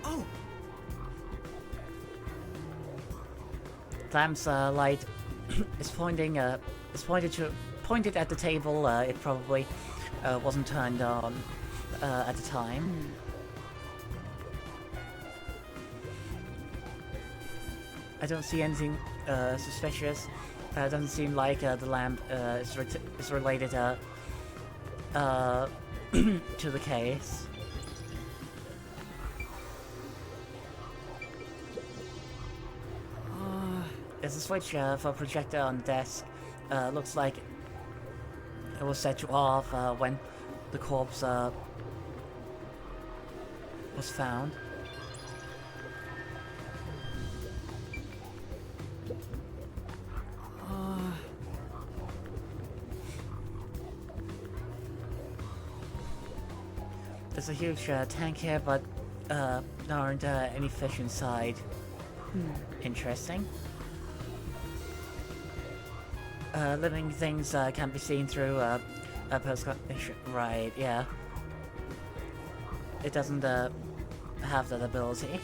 Oh! Lamp's light is pointed at the table. It probably wasn't turned on at the time. I don't see anything suspicious. Doesn't seem like the lamp is related to the case. There's a switch for projector on the desk. Looks like it was set off when the corpse was found. There's a huge tank here, but there aren't any fish inside. Interesting. Living things can't be seen through a post-cognition. Right, yeah. It doesn't have that ability.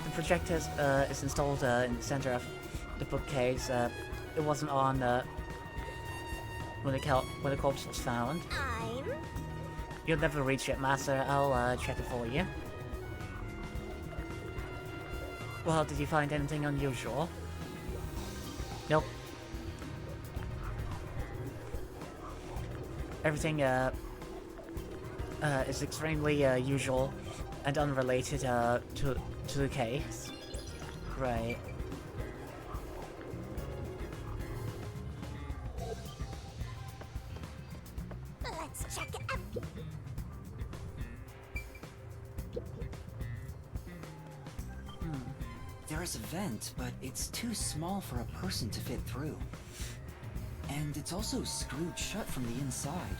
The projector is installed in the center of the bookcase. It wasn't on when the corpse was found. You'll never reach it, Master. I'll check it for you. Well, did you find anything unusual? Nope. Everything is extremely usual and unrelated to the case. Right. let's check it out. There is a vent, but it's too small for a person to fit through. And it's also screwed shut from the inside.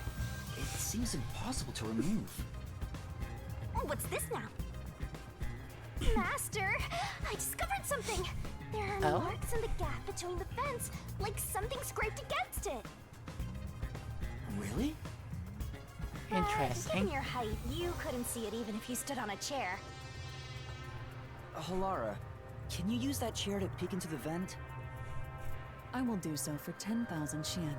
It seems impossible to remove. Oh, what's this now? Master, I discovered something. There are marks in the gap between the fence, like something scraped against it. Really? Interesting. Given your height, you couldn't see it even if you stood on a chair. Halara, can you use that chair to peek into the vent? I will do so for 10,000 Xian.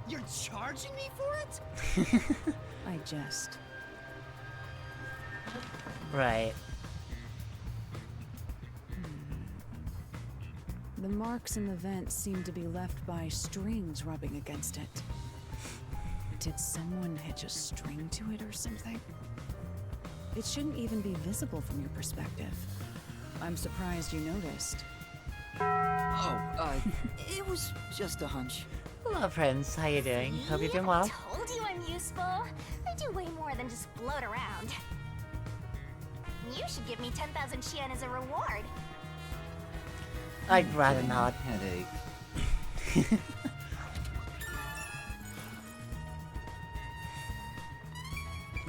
You're charging me for it? I jest. Right. The marks in the vent seem to be left by strings rubbing against it. Did someone hitch a string to it or something? It shouldn't even be visible from your perspective. I'm surprised you noticed. It was just a hunch. Hello, friends. How you doing? Hope you're doing well. I told you I'm useful. I do way more than just float around. You should give me 10,000 Xian as a reward. I'd rather not. Headache.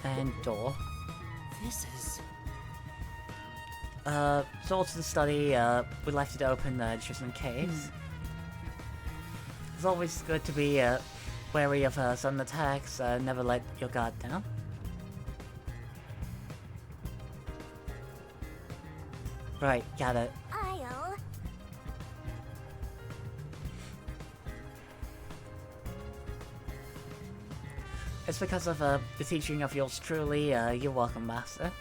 And door. This is... Swords and study, we left it open just in case. It's always good to be wary of sudden attacks, never let your guard down. Right, got it. I'll... It's because of the teaching of yours truly, you're welcome, Master.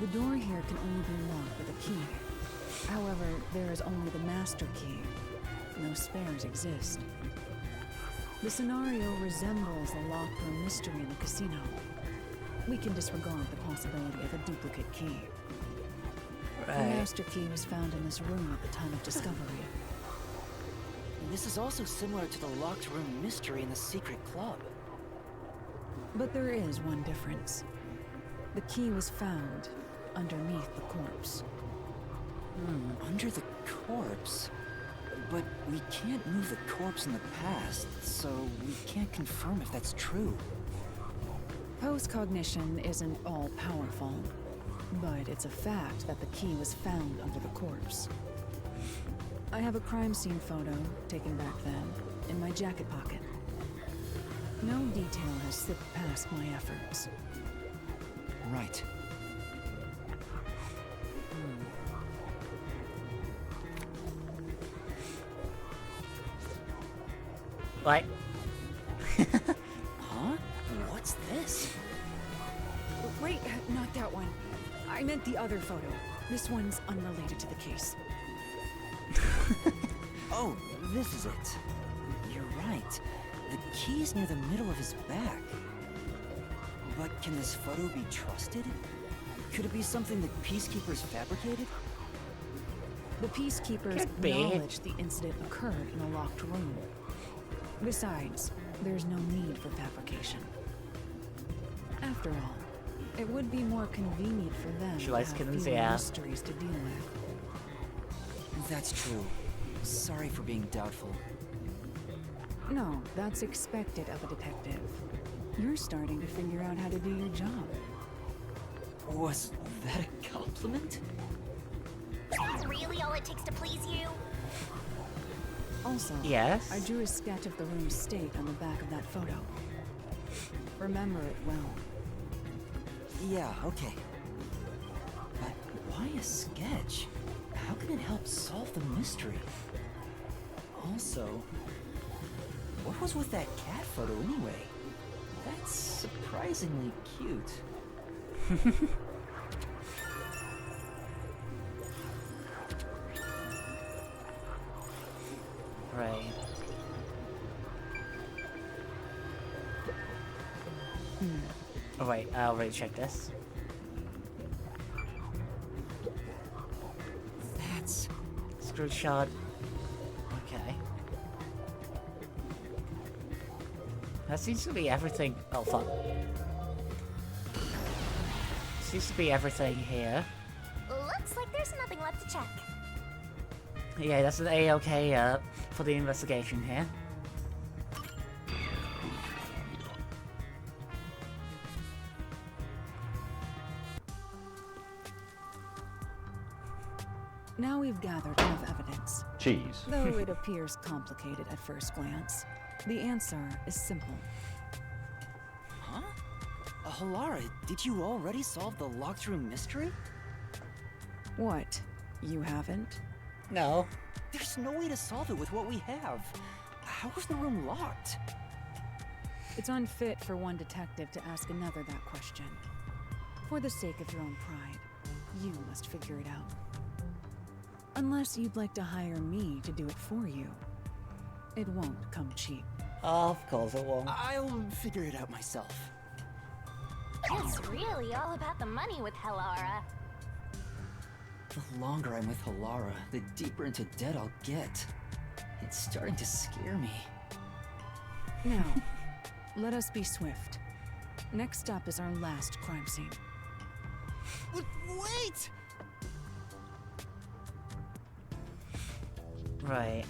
The door here can only be locked with a key. However, there is only the master key. No spares exist. The scenario resembles the locked room mystery in the casino. We can disregard the possibility of a duplicate key. The master key was found in this room at the time of discovery. This is also similar to the locked room mystery in the secret club. But there is one difference. The key was found underneath the corpse. Under the corpse? But we can't move the corpse in the past, so we can't confirm if that's true. Post-cognition isn't all-powerful, but it's a fact that the key was found under the corpse. I have a crime scene photo, taken back then, in my jacket pocket. No detail has slipped past my efforts. Right. Right. Huh? What's this? Wait, not that one. I meant the other photo. This one's unrelated to the case. Oh, this is it. You're right. The key's near the middle of his back. But can this photo be trusted? Could it be something that Peacekeepers fabricated? The Peacekeepers Could be. acknowledged the incident occurred in a locked room. Besides, there's no need for fabrication. After all, it would be more convenient for them She to likes have kittens, fewer yeah. mysteries to deal with. That's true. Sorry for being doubtful. No, that's expected of a detective. You're starting to figure out how to do your job. Was that a compliment? Is that really all it takes to please you? Also, Yes? I drew a sketch of the room's state on the back of that photo. Remember it well. Yeah, okay. But why a sketch? How can it help solve the mystery? Also, what was with that cat photo anyway? That's surprisingly cute. Right. Oh wait, I already checked this. That's... Screw shot. Okay. That seems to be everything. Oh fuck. Seems to be everything here. Looks like there's nothing left to check. Yeah, that's an A-OK for the investigation here. Now we've gathered enough evidence. Cheese. Though it appears complicated at first glance, the answer is simple. Huh? Halara, did you already solve the locked room mystery? What? You haven't? No. There's no way to solve it with what we have. How was the room locked? It's unfit for one detective to ask another that question. For the sake of your own pride, you must figure it out. Unless you'd like to hire me to do it for you. It won't come cheap. Of course it won't. I'll figure it out myself. It's really all about the money with Halara. The longer I'm with Halara, the deeper into debt I'll get. It's starting to scare me. Now, let us be swift. Next up is our last crime scene. Wait! Right.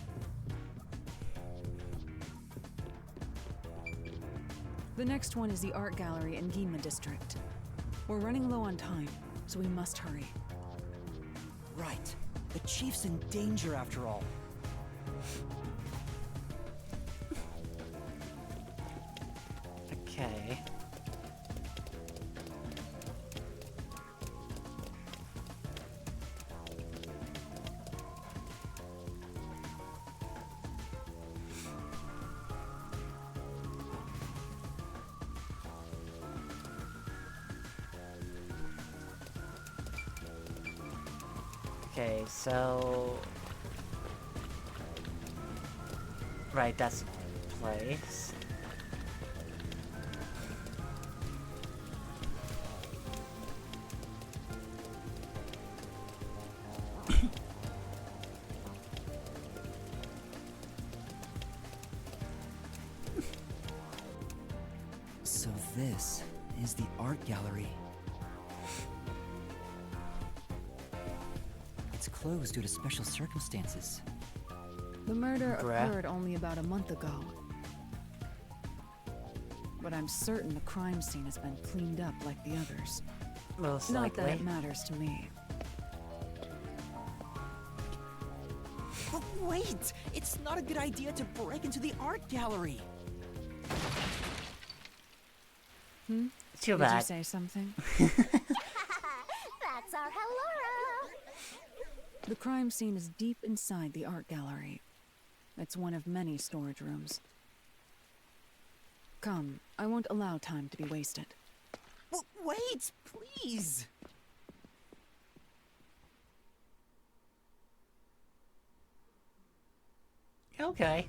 The next one is the art gallery in Ginma district. We're running low on time, so we must hurry. Right. The chief's in danger after all. Okay. Okay, so... Right, that's the place. So this is the art gallery. It's closed due to special circumstances. The murder Bruh. occurred only about a month ago. But I'm certain the crime scene has been cleaned up like the others. Most Not that likely. it matters to me. But wait! It's not a good idea to break into the art gallery! Hmm? Too Did bad. you say something? That's our Halora. The crime scene is deep inside the art gallery. It's one of many storage rooms. Come, I won't allow time to be wasted. Wait, please! Okay.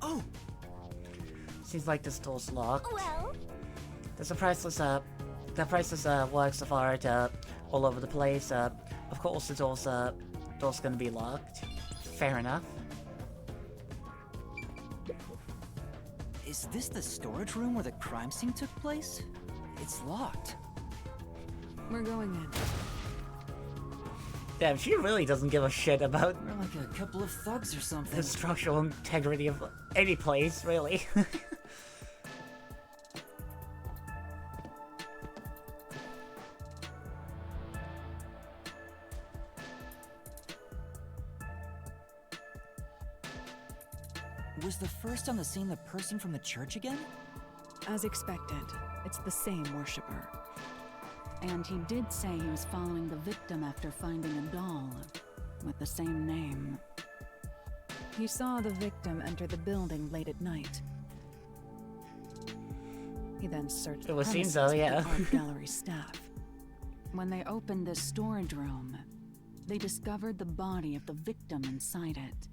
Oh! Seems like this door's locked. Well, There's a priceless works of art all over the place. Of course the door's gonna be locked. Fair enough. Is this the storage room where the crime scene took place? It's locked. We're going in. Damn, she really doesn't give a shit about We're like a couple of thugs or something. the structural integrity of any place, really. Was the first on the scene the person from the church again? As expected, it's the same worshipper. And he did say he was following the victim after finding a doll with the same name. He saw the victim enter the building late at night. He then searched It would seem premises so, with yeah. the art gallery staff. When they opened the storage room, they discovered the body of the victim inside it.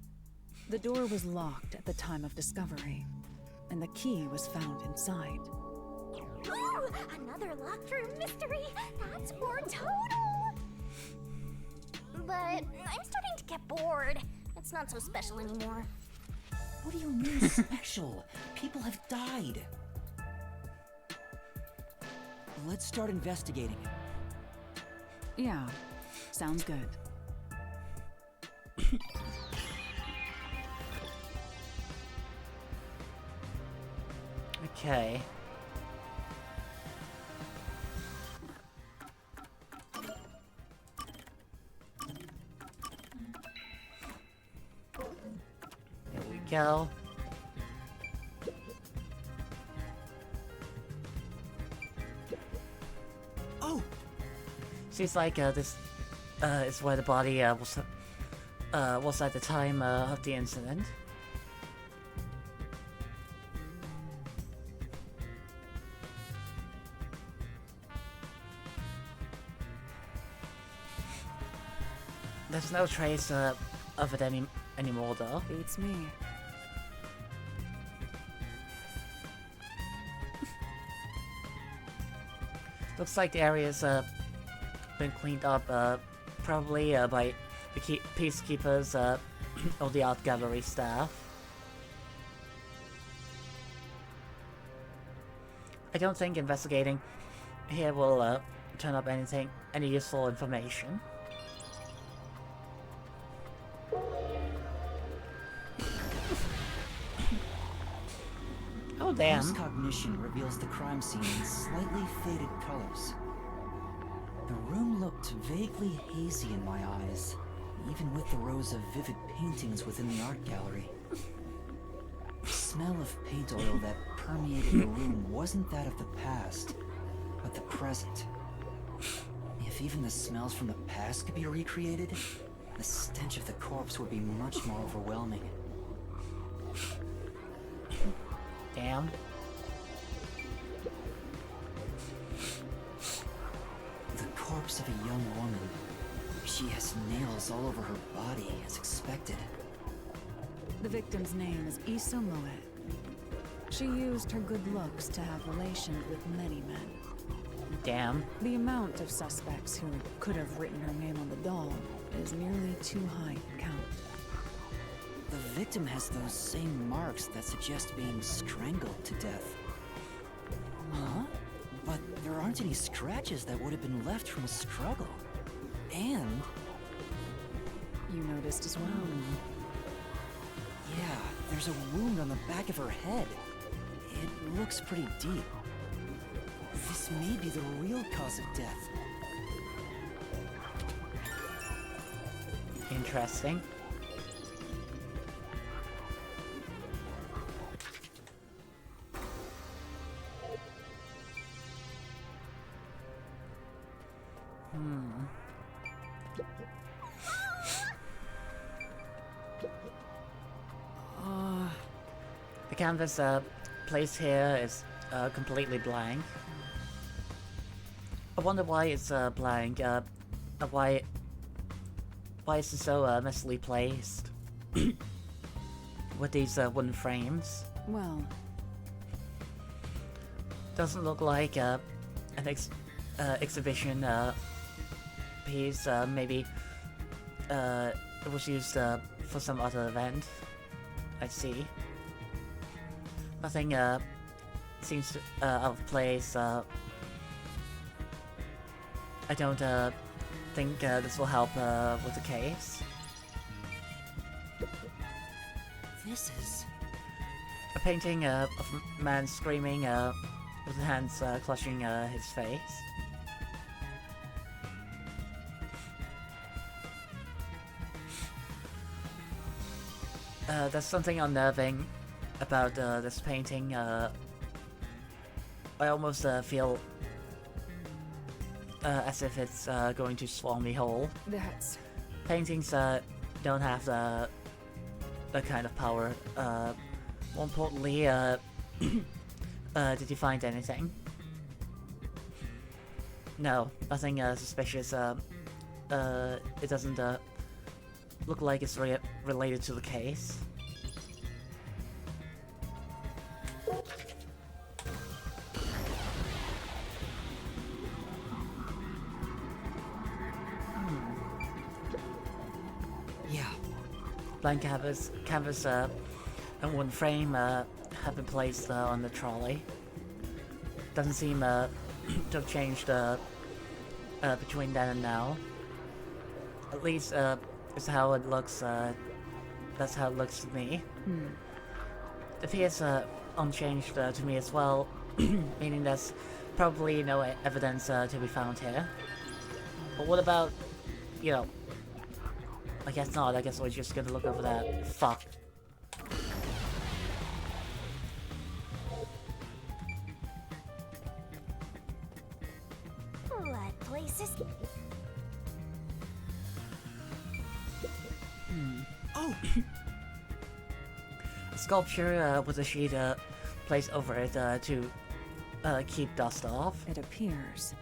The door was locked at the time of discovery, and the key was found inside. ooh, another locked room mystery. That's more total. But I'm starting to get bored. It's not so special anymore. What do you mean special? People have died. Let's start investigating. Yeah, sounds good. Okay. There we go. Oh! Seems like this is where the body was at the time of the incident. There's no trace of it anymore though. Beats me. Looks like the area's been cleaned up, probably by the peacekeepers or the art gallery staff. I don't think investigating here will turn up any useful information. Oh damn. Close cognition reveals the crime scene in slightly faded colors. The room looked vaguely hazy in my eyes, even with the rows of vivid paintings within the art gallery. The smell of paint oil that permeated the room wasn't that of the past, but the present. If even the smells from the past could be recreated, the stench of the corpse would be much more overwhelming. Damn. The corpse of a young woman. She has nails all over her body, as expected. The victim's name is Issa Moet. She used her good looks to have relations with many men. Damn. The amount of suspects who could have written her name on the doll is nearly too high to count. The victim has those same marks that suggest being strangled to death. Huh? But there aren't any scratches that would have been left from a struggle. And... You noticed as well. Yeah, there's a wound on the back of her head. It looks pretty deep. This may be the real cause of death. Interesting. The canvas placed here is completely blank. I wonder why it's blank. Why is it so messily placed with these wooden frames? Well, doesn't look like an exhibition piece. Maybe it was used for some other event. I see. Nothing seems out of place. I don't think this will help with the case. This is... a painting of a man screaming with his hands clutching his face. There's something unnerving about this painting. I almost feel as if it's going to swallow me whole. that's... Paintings don't have the kind of power. More importantly, did you find anything? No, nothing suspicious. It doesn't look like it's related to the case. Yeah. Blank canvas and one frame have been placed on the trolley. Doesn't seem to have changed between then and now. At least is how it looks. That's how it looks to me. It appears unchanged to me as well, meaning there's probably no evidence to be found here. But what about, you know? I guess not. I guess we're just gonna look over that. Fuck. What place is... Oh! A sculpture with a sheet placed over it to keep dust off. It appears.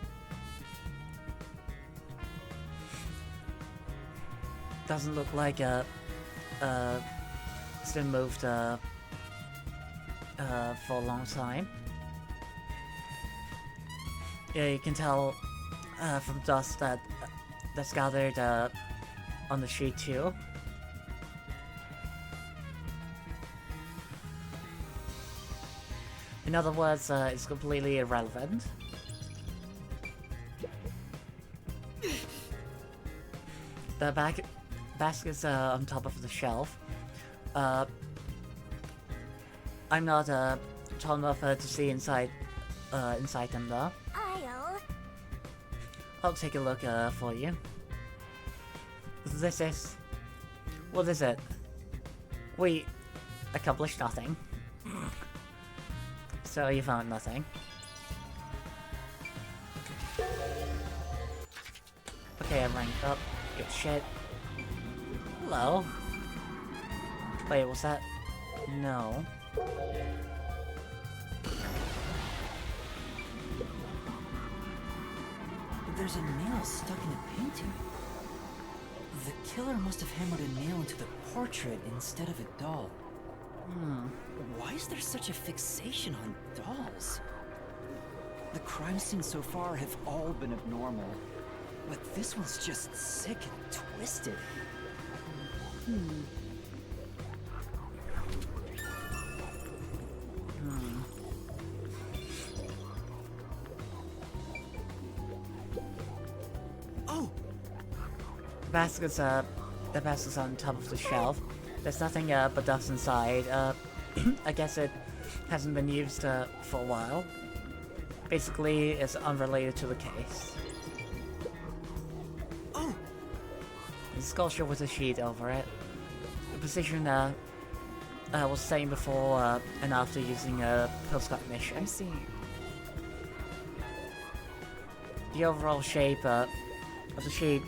Doesn't look like it's been moved for a long time. Yeah, you can tell from dust that that's gathered on the sheet too. In other words, it's completely irrelevant. The basket's on top of the shelf. I'm not tall enough to see inside them though. I'll take a look for you. This is... What is it? We accomplished nothing. So you found nothing. Okay, I'm ranked up. Good shit. Hello? Wait, was that... No. There's a nail stuck in a painting. The killer must have hammered a nail into the portrait instead of a doll. Why is there such a fixation on dolls? The crime scenes so far have all been abnormal, but this one's just sick and twisted. Oh! The basket's on top of the shelf. There's nothing but dust inside. I guess it hasn't been used for a while. Basically, it's unrelated to the case. Oh! The sculpture with a sheet over it. The position was the same before and after using a post-cognition. I see. The overall shape of the sheet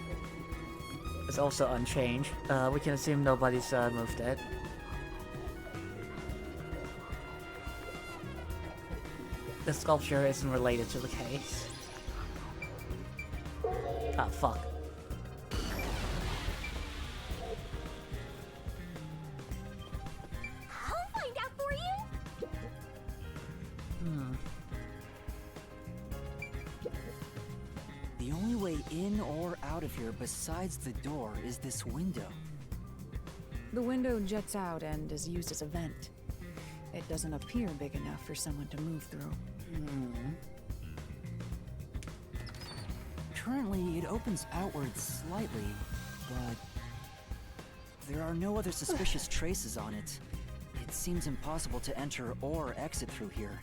is also unchanged. We can assume nobody's moved it. The sculpture isn't related to the case. Ah, fuck. I'll find out for you. The only way in or out of here besides the door is this window. The window jets out and is used as a vent. It doesn't appear big enough for someone to move through. Currently, it opens outwards slightly, but there are no other suspicious traces on it. It seems impossible to enter or exit through here.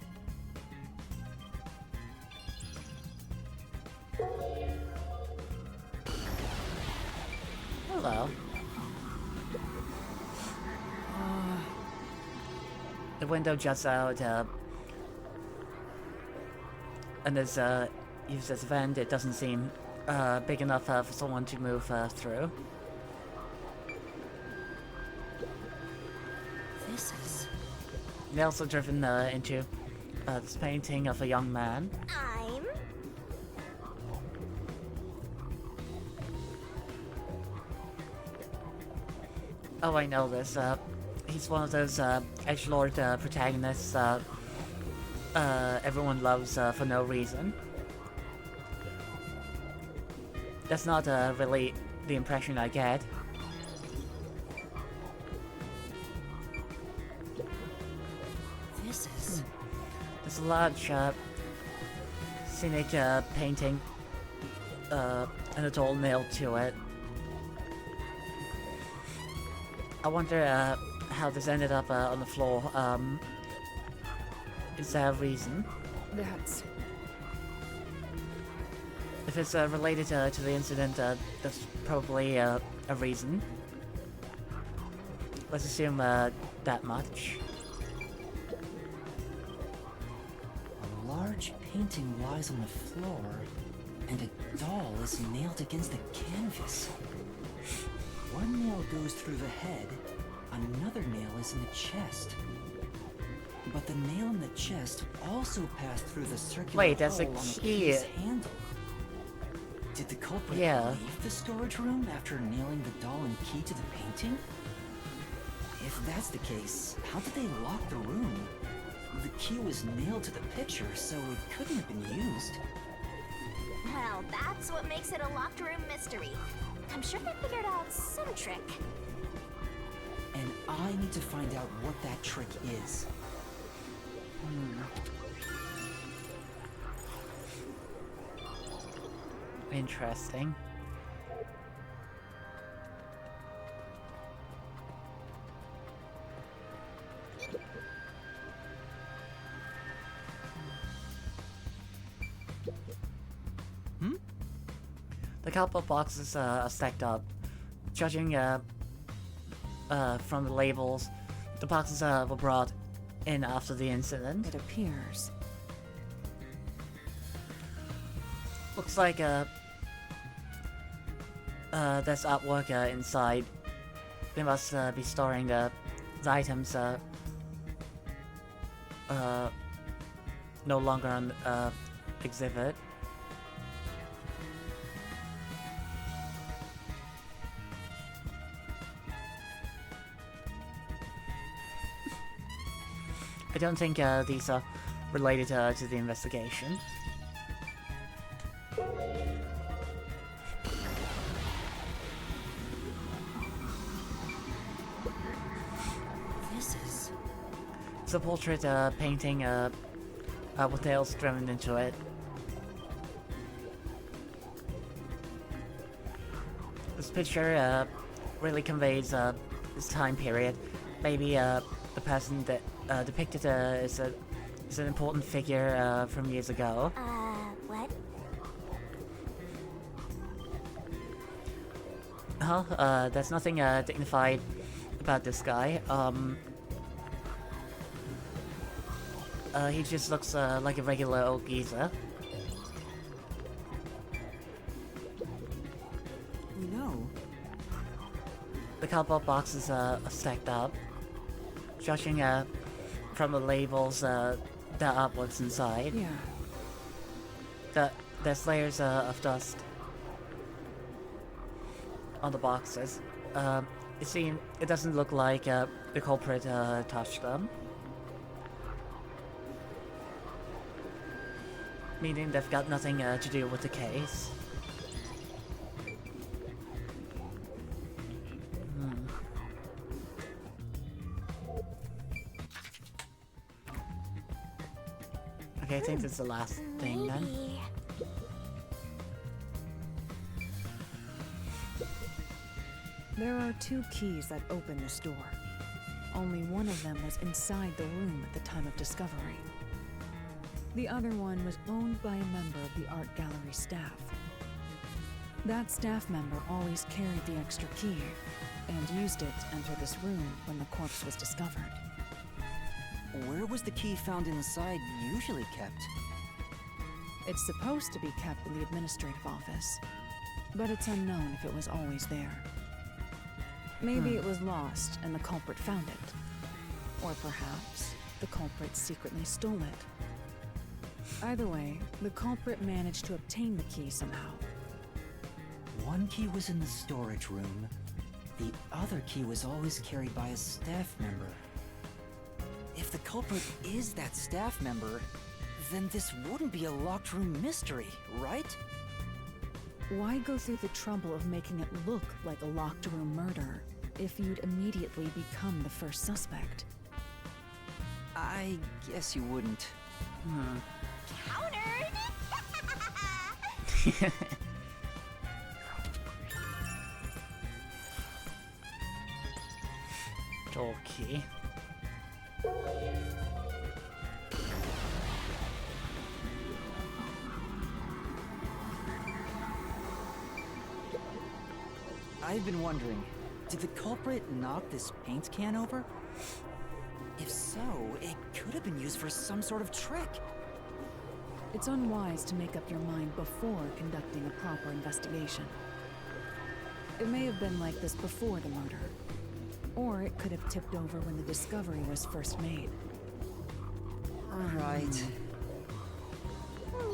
Hello. The window juts out, and is used as a vent. It doesn't seem big enough for someone to move through. This is... Nails are driven into this painting of a young man. Oh, I know this. He's one of those edgelord protagonists everyone loves for no reason. That's not really the impression I get. This is... There's a large scenic painting and a doll nailed to it. I wonder how this ended up on the floor. Is there a reason? That's... If it's related to the incident, that's probably a reason. Let's assume that much. A large painting lies on the floor, and a doll is nailed against the canvas. One nail goes through the head, another nail is in the chest. But the nail in the chest also passed through the circular Wait, that's a hole on the key. key's handle. Did the culprit Yeah. leave the storage room after nailing the doll and key to the painting? If that's the case, how did they lock the room? The key was nailed to the picture, so it couldn't have been used. Well, that's what makes it a locked room mystery. I'm sure they figured out some trick. And I need to find out what that trick is. Interesting. The cardboard boxes are stacked up. Judging from the labels, the boxes were brought in after the incident. It appears. Looks like there's artwork inside. They must be storing the items no longer on exhibit. I don't think these are related to the investigation. This is... It's a portrait painting with nails driven into it. This picture really conveys this time period. Maybe the person that depicted is an important figure from years ago. What? There's nothing dignified about this guy. He just looks like a regular old geezer. No. The cardboard boxes are stacked up. Judging from the labels, the artworks inside, Yeah. there's layers of dust on the boxes. It doesn't look like the culprit touched them. Meaning they've got nothing to do with the case. Okay, I think this is the last thing then. Maybe. There are 2 keys that open this door. Only one of them was inside the room at the time of discovery. The other one was owned by a member of the art gallery staff. That staff member always carried the extra key and used it to enter this room when the corpse was discovered. Where was the key found inside usually kept? It's supposed to be kept in the administrative office, but it's unknown if it was always there. Maybe it was lost and the culprit found it. Or perhaps the culprit secretly stole it. Either way, the culprit managed to obtain the key somehow. One key was in the storage room. The other key was always carried by a staff member. If the culprit is that staff member, then this wouldn't be a locked room mystery, right? Why go through the trouble of making it look like a locked room murder if you'd immediately become the first suspect? I guess you wouldn't. Countered! Door key. I've been wondering, did the culprit knock this paint can over? If so, it could have been used for some sort of trick. It's unwise to make up your mind before conducting a proper investigation. It may have been like this before the murder, or it could have tipped over when the discovery was first made. Right.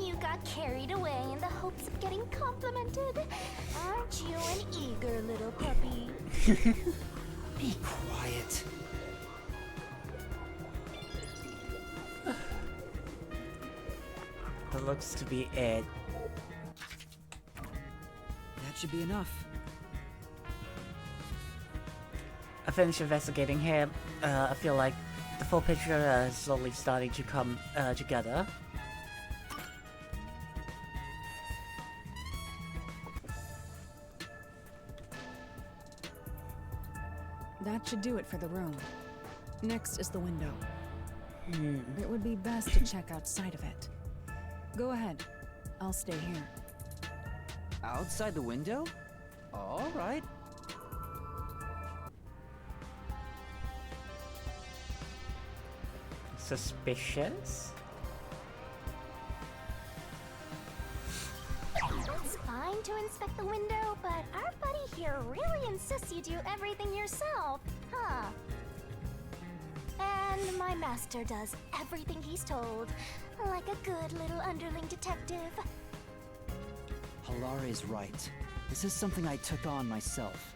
You got carried away in the hopes of getting complimented. Aren't you an eager little puppy? Be quiet. That looks to be it. should be enough. I finished investigating here. I feel like the full picture is slowly starting to come together. That should do it for the room. Next is the window. It would be best to check outside of it. Go ahead. I'll stay here. Outside the window? All right. Suspicious? It's fine to inspect the window, but our buddy here really insists you do everything yourself, huh? And my master does everything he's told, like a good little underling detective. Halara is right. This is something I took on myself.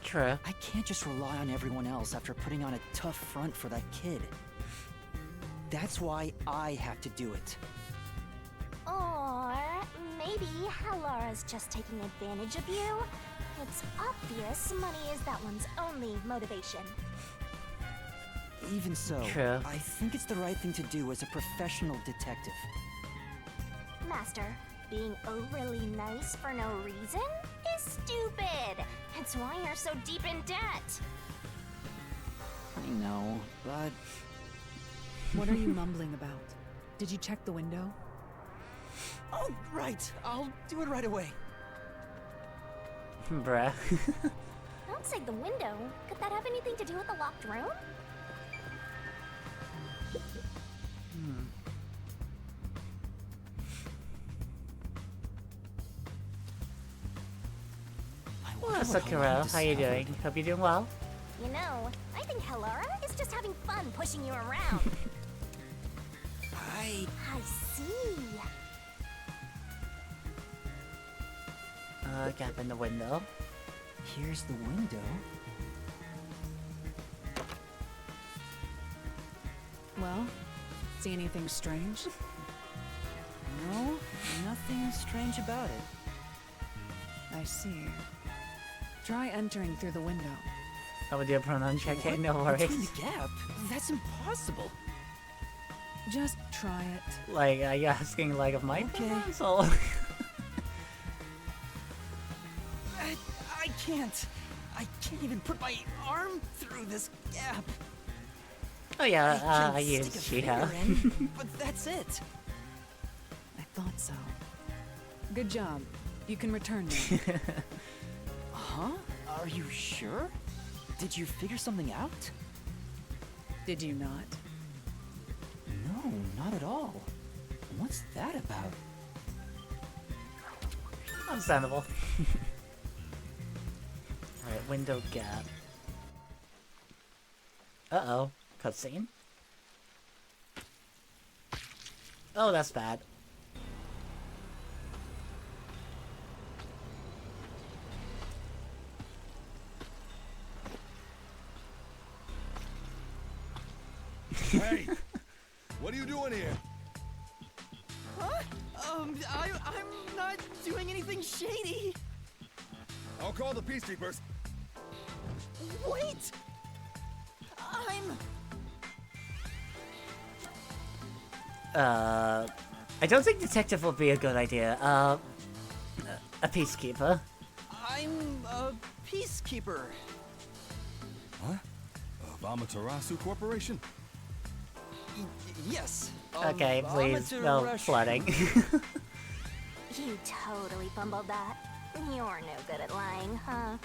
True. I can't just rely on everyone else after putting on a tough front for that kid. That's why I have to do it. Or maybe Halara's just taking advantage of you. It's obvious money is that one's only motivation. Even so, True. I think it's the right thing to do as a professional detective. Master, being overly nice for no reason is stupid. It's why you're so deep in debt. I know, but... What are you mumbling about? Did you check the window? Oh, right. I'll do it right away. Bruh. Outside the window, could that have anything to do with the locked room? Well, Sakura, how you doing? Hope you're doing well. You know, I think Halara is just having fun pushing you around. I see. Gap in the window. Here's the window. Well, see anything strange? No, nothing strange about it. I see. Try entering through the window. I would do a pronoun check, okay, no Between worries. the gap? That's impossible. Just try it. Like, are you asking, like, of my Okay. pronouns, or- I can't. I can't even put my arm through this gap. Oh yeah, can I stick used a Shiha. finger in, but that's it. I thought so. Good job. You can return now. Huh? Are you sure? Did you figure something out? Did you not? No, not at all. What's that about? Understandable. Alright, window gap. Uh-oh. Cutscene? Oh, that's bad. Hey! What are you doing here? Huh? I'm not doing anything shady. I'll call the Peacekeepers. Wait! I don't think detective would be a good idea. A peacekeeper. I'm a peacekeeper. Huh? Of Amaterasu Corporation? Yes. Okay, please, no Amaterasu. flooding. You totally fumbled that. You're no good at lying, huh?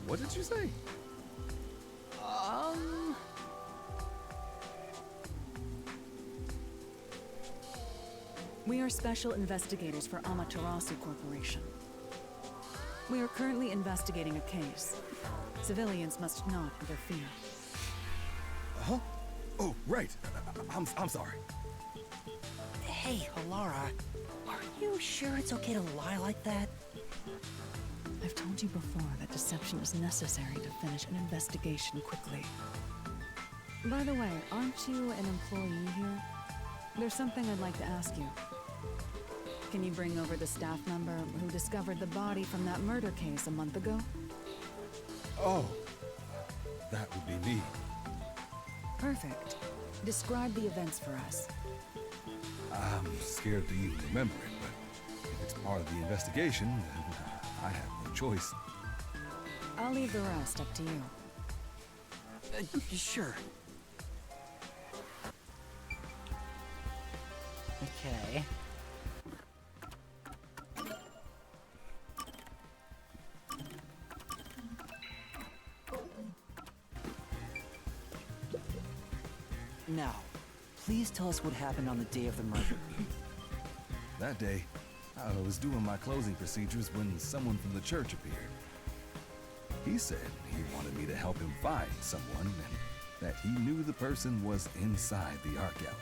What did you say? We are special investigators for Amaterasu Corporation. We are currently investigating a case. Civilians must not interfere. Huh? Oh, right. I'm sorry. Hey, Halara. Are you sure it's okay to lie like that? I've told you before that deception is necessary to finish an investigation quickly. By the way, aren't you an employee here? There's something I'd like to ask you. Can you bring over the staff member who discovered the body from that murder case a month ago? Oh, that would be me. Perfect. Describe the events for us. I'm scared to even remember it, but if it's part of the investigation, then I have no choice. I'll leave the rest up to you. Sure. Okay. Now, please tell us what happened on the day of the murder. That day, I was doing my closing procedures when someone from the church appeared. He said he wanted me to help him find someone and that he knew the person was inside the art gallery.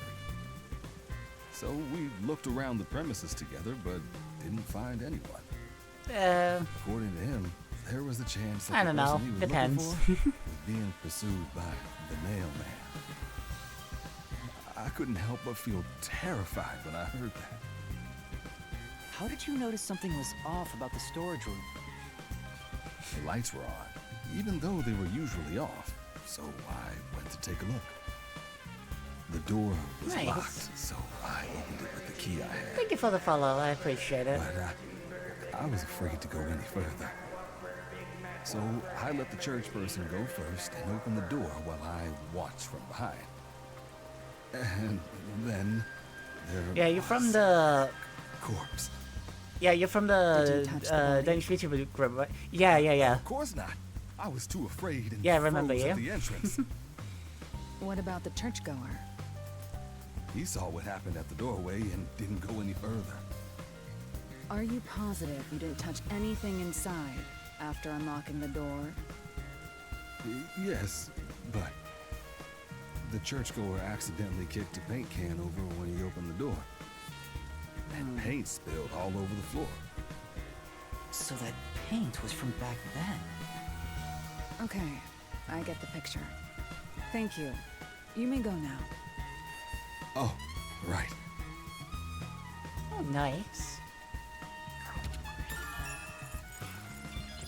So we looked around the premises together, but didn't find anyone. According to him, there was a chance that I don't the know. person he was Depends. looking for was being pursued by the Nail Man. I couldn't help but feel terrified when I heard that. How did you notice something was off about the storage room? The lights were on, even though they were usually off, so I went to take a look. The door was Nice. locked, so I opened it with the key I had. Thank you for the follow. I appreciate it. But I was afraid to go any further. So I let the church person go first and open the door while I watched from behind. And then there Yeah, you're from was the. corpse. Yeah, you're from Did you touch the the body? Danish VTuber group, right? Yeah. Of course not. I was too afraid and Yeah, I remember froze at you. the entrance. What about the churchgoer? He saw what happened at the doorway and didn't go any further. Are you positive you didn't touch anything inside after unlocking the door? Yes, but the churchgoer accidentally kicked a paint can over when he opened the door. And paint spilled all over the floor. So that paint was from back then. Okay, I get the picture. Thank you. You may go now. Oh, right. Oh, nice.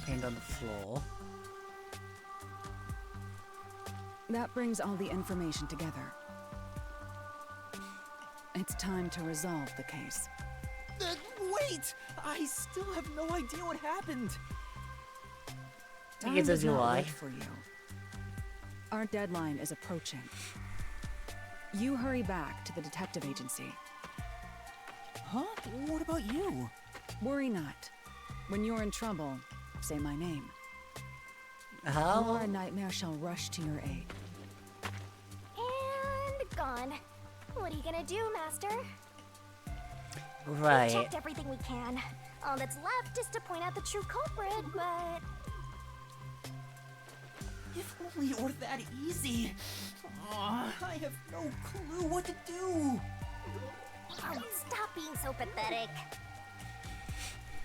Paint on the floor. That brings all the information together. It's time to resolve the case. Wait! I still have no idea what happened. I think it's a Time does not July. wait for you. Our deadline is approaching. You hurry back to the detective agency. Huh? What about you? Worry not. When you're in trouble, say my name. How? Laura Nightmare shall rush to your aid. And gone. What are you gonna do, Master? We've Right. checked everything we can. All that's left is to point out the true culprit, but If only it were that easy. Aw, I have no clue what to do. oh, stop being so pathetic.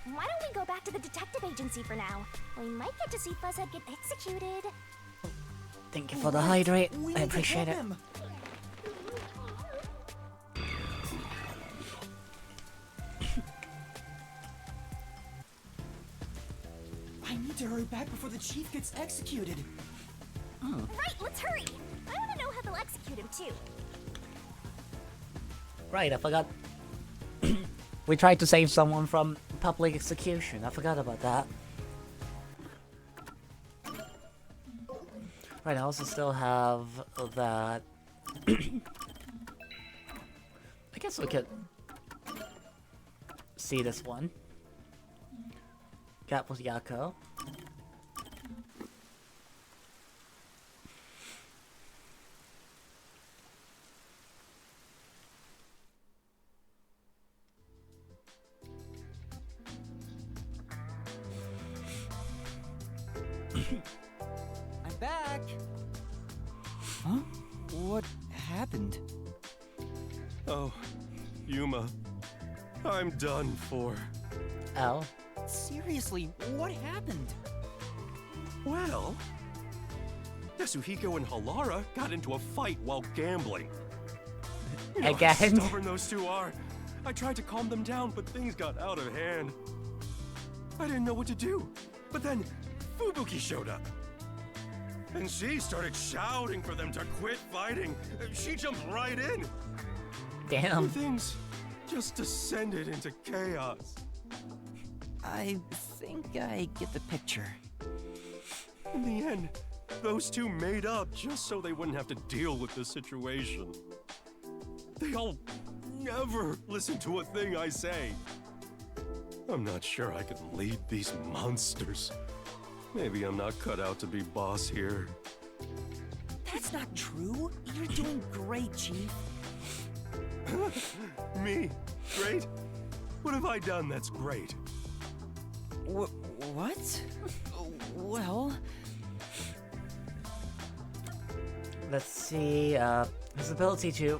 Why don't we go back to the detective agency for now? We might get to see Fuzzhead get executed. Thank you for the hydrate. We I need to appreciate help it. him. I need to hurry back before the chief gets executed. Right, let's hurry. I want to know how they'll execute him too. Right, I forgot. We tried to save someone from public execution. I forgot about that. Right, I also still have that. I guess we could see this one. Gap with Yako. I'm back. Huh? What happened? Oh, Yuma. I'm done for. Oh. Seriously, what happened? Well, Yasuhiko and Halara got into a fight while gambling. You know how Again? stubborn those two are. I tried to calm them down, but things got out of hand. I didn't know what to do. But then Fubuki showed up. And she started shouting for them to quit fighting. She jumped right in. Damn. And things just descended into chaos. I think I get the picture. In the end, those two made up just so they wouldn't have to deal with the situation. They all never listen to a thing I say. I'm not sure I can lead these monsters. Maybe I'm not cut out to be boss here. That's not true. You're doing great, Chief. Me? Great? What have I done that's great? What? Well... Let's see, his ability to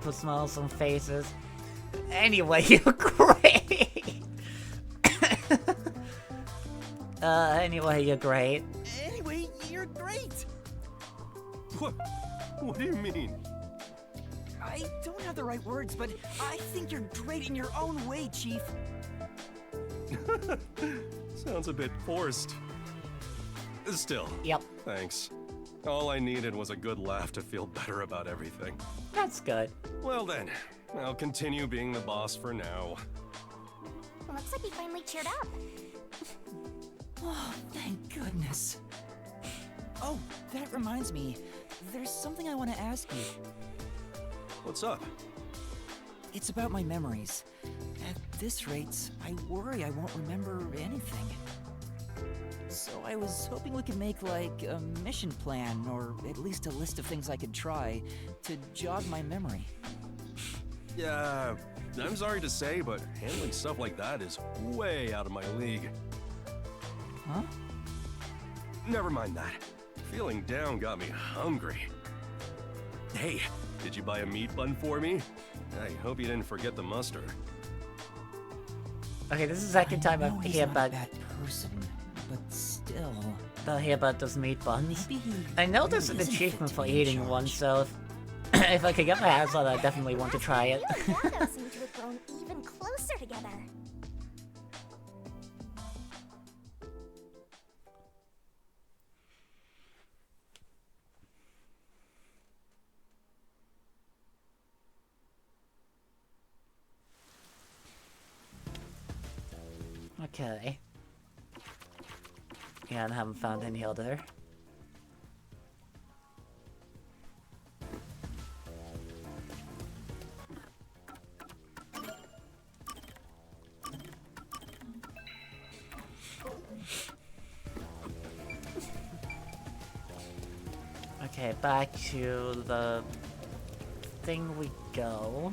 put smiles on faces. Anyway, you're great! Anyway, you're great. Anyway, you're great! What do you mean? I don't have the right words, but I think you're great in your own way, Chief. Sounds a bit forced. Still. Yep. Thanks. All I needed was a good laugh to feel better about everything. That's good. Well then, I'll continue being the boss for now. Looks like he finally cheered up. Oh, thank goodness. Oh, that reminds me. There's something I want to ask you. What's up? It's about my memories. At this rate, I worry I won't remember anything. So I was hoping we could make, like, a mission plan, or at least a list of things I could try, to jog my memory. Yeah, I'm sorry to say, but handling stuff like that is way out of my league. Huh? Never mind that. Feeling down got me hungry. Hey, did you buy a meat bun for me? I hope you didn't forget the mustard. Okay, this is the second time I hear about... That person, but still... I hear about those meat buns. Maybe he I know there's really an isn't achievement fit for to be in eating one, charge. so if I could get my hands on it, I definitely want to try it. You and Wando seem to have grown even closer together. Okay. Yeah, and I haven't found any other. Okay, back to the thing we go.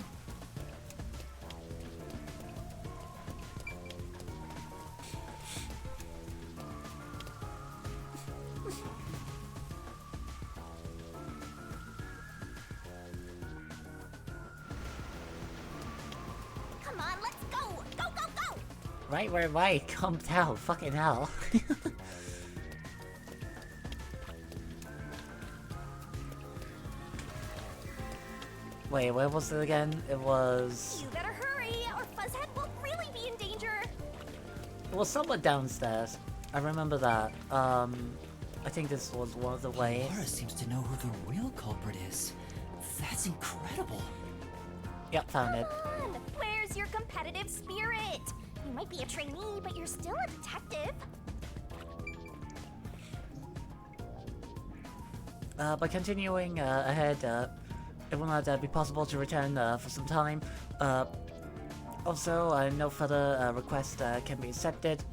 Come on, let's go! Go, go, go! Right, calm down, fucking hell. Wait, where was it again? It was... You better hurry, or Fuzzhead will really be in danger! It was somewhat downstairs. I remember that. I think this was one of the ways. Laura seems to know who the real culprit is. That's incredible. Yep, found it. Come on, where's your competitive spirit? You might be a trainee, but you're still a detective. By continuing ahead, it will not be possible to return for some time. Also, no further request can be accepted.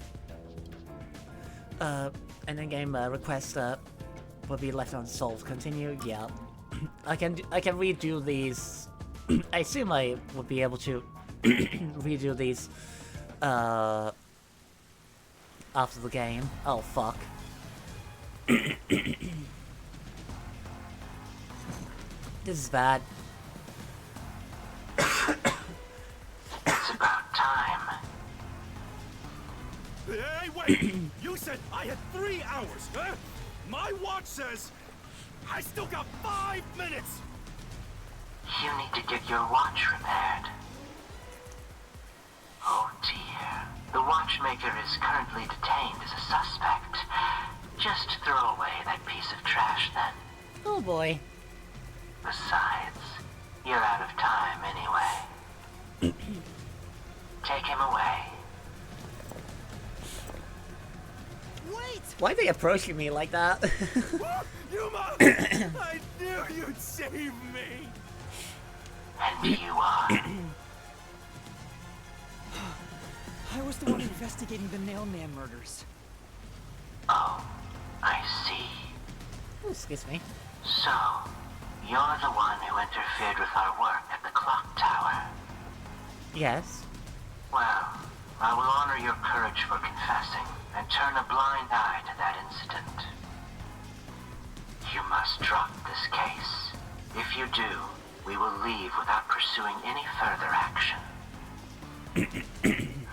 An in-game request will be left unsolved. Continue, yeah. I can redo these. I assume I would be able to redo these after the game. Oh fuck. This is bad. It's about time. Hey, wait! You said I had 3 hours, huh? My watch says I still got 5 minutes! You need to get your watch repaired. The watchmaker is currently detained as a suspect. Just throw away that piece of trash then. Oh boy. Besides, you're out of time anyway. Take him away. Wait! Why are they approaching me like that? Yuma! I knew you'd save me! And you are. I was the one investigating the Nailman murders. Oh, I see. Oh, excuse me. So, you're the one who interfered with our work at the clock tower. Yes. Well, I will honor your courage for confessing and turn a blind eye to that incident. You must drop this case. If you do, we will leave without pursuing any further action.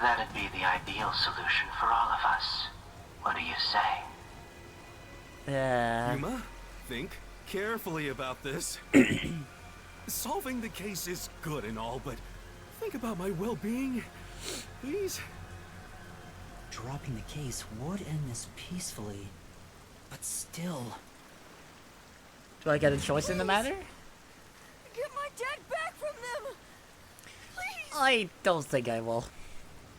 That'd be the ideal solution for all of us. What do you say? Yuma, think carefully about this. Solving the case is good and all, but think about my well-being, please. Dropping the case would end this peacefully, but still. Do I get a choice in the matter? Get my dad back from them! Please! I don't think I will.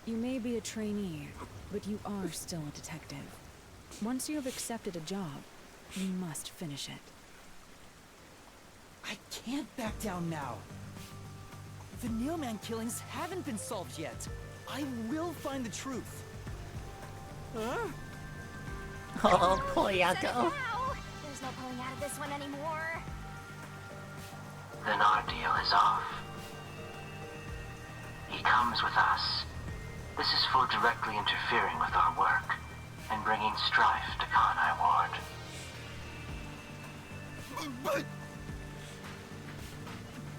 You may be a trainee, but you are still a detective. Once you have accepted a job, you must finish it. I can't back down now. The Nailman killings haven't been solved yet. I will find the truth. Huh? Oh, poor Said it Yako. now. There's no pulling out of this one anymore. Then our deal is off. He comes with us. This is for directly interfering with our work and bringing strife to Kanai Ward. But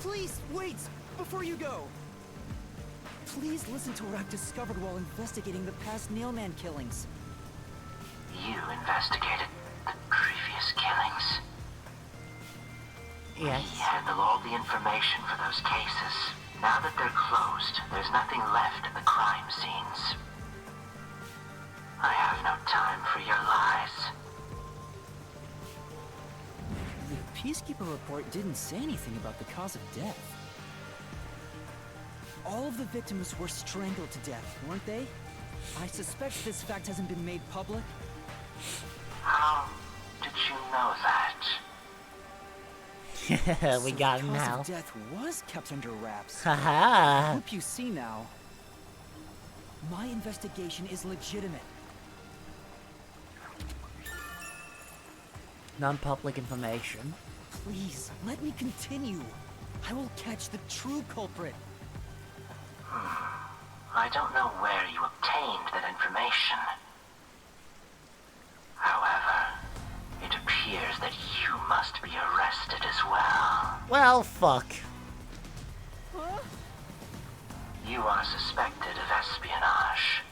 Please, wait! Before you go! Please listen to what I've discovered while investigating the past Nailman killings. You investigated the previous killings. Yes. We handle all the information for those cases. Now that they're closed, there's nothing left at the crime scenes. I have no time for your lies. The Peacekeeper report didn't say anything about the cause of death. All of the victims were strangled to death, weren't they? I suspect this fact hasn't been made public. How did you know that? We So got the him cause now. of death was kept under wraps. Haha. Hope you see now. My investigation is legitimate. Non-public information. Please, let me continue. I will catch the true culprit. I don't know where you obtained that information. However, it appears that you must be arrested as well. Well, fuck. You are suspected of espionage.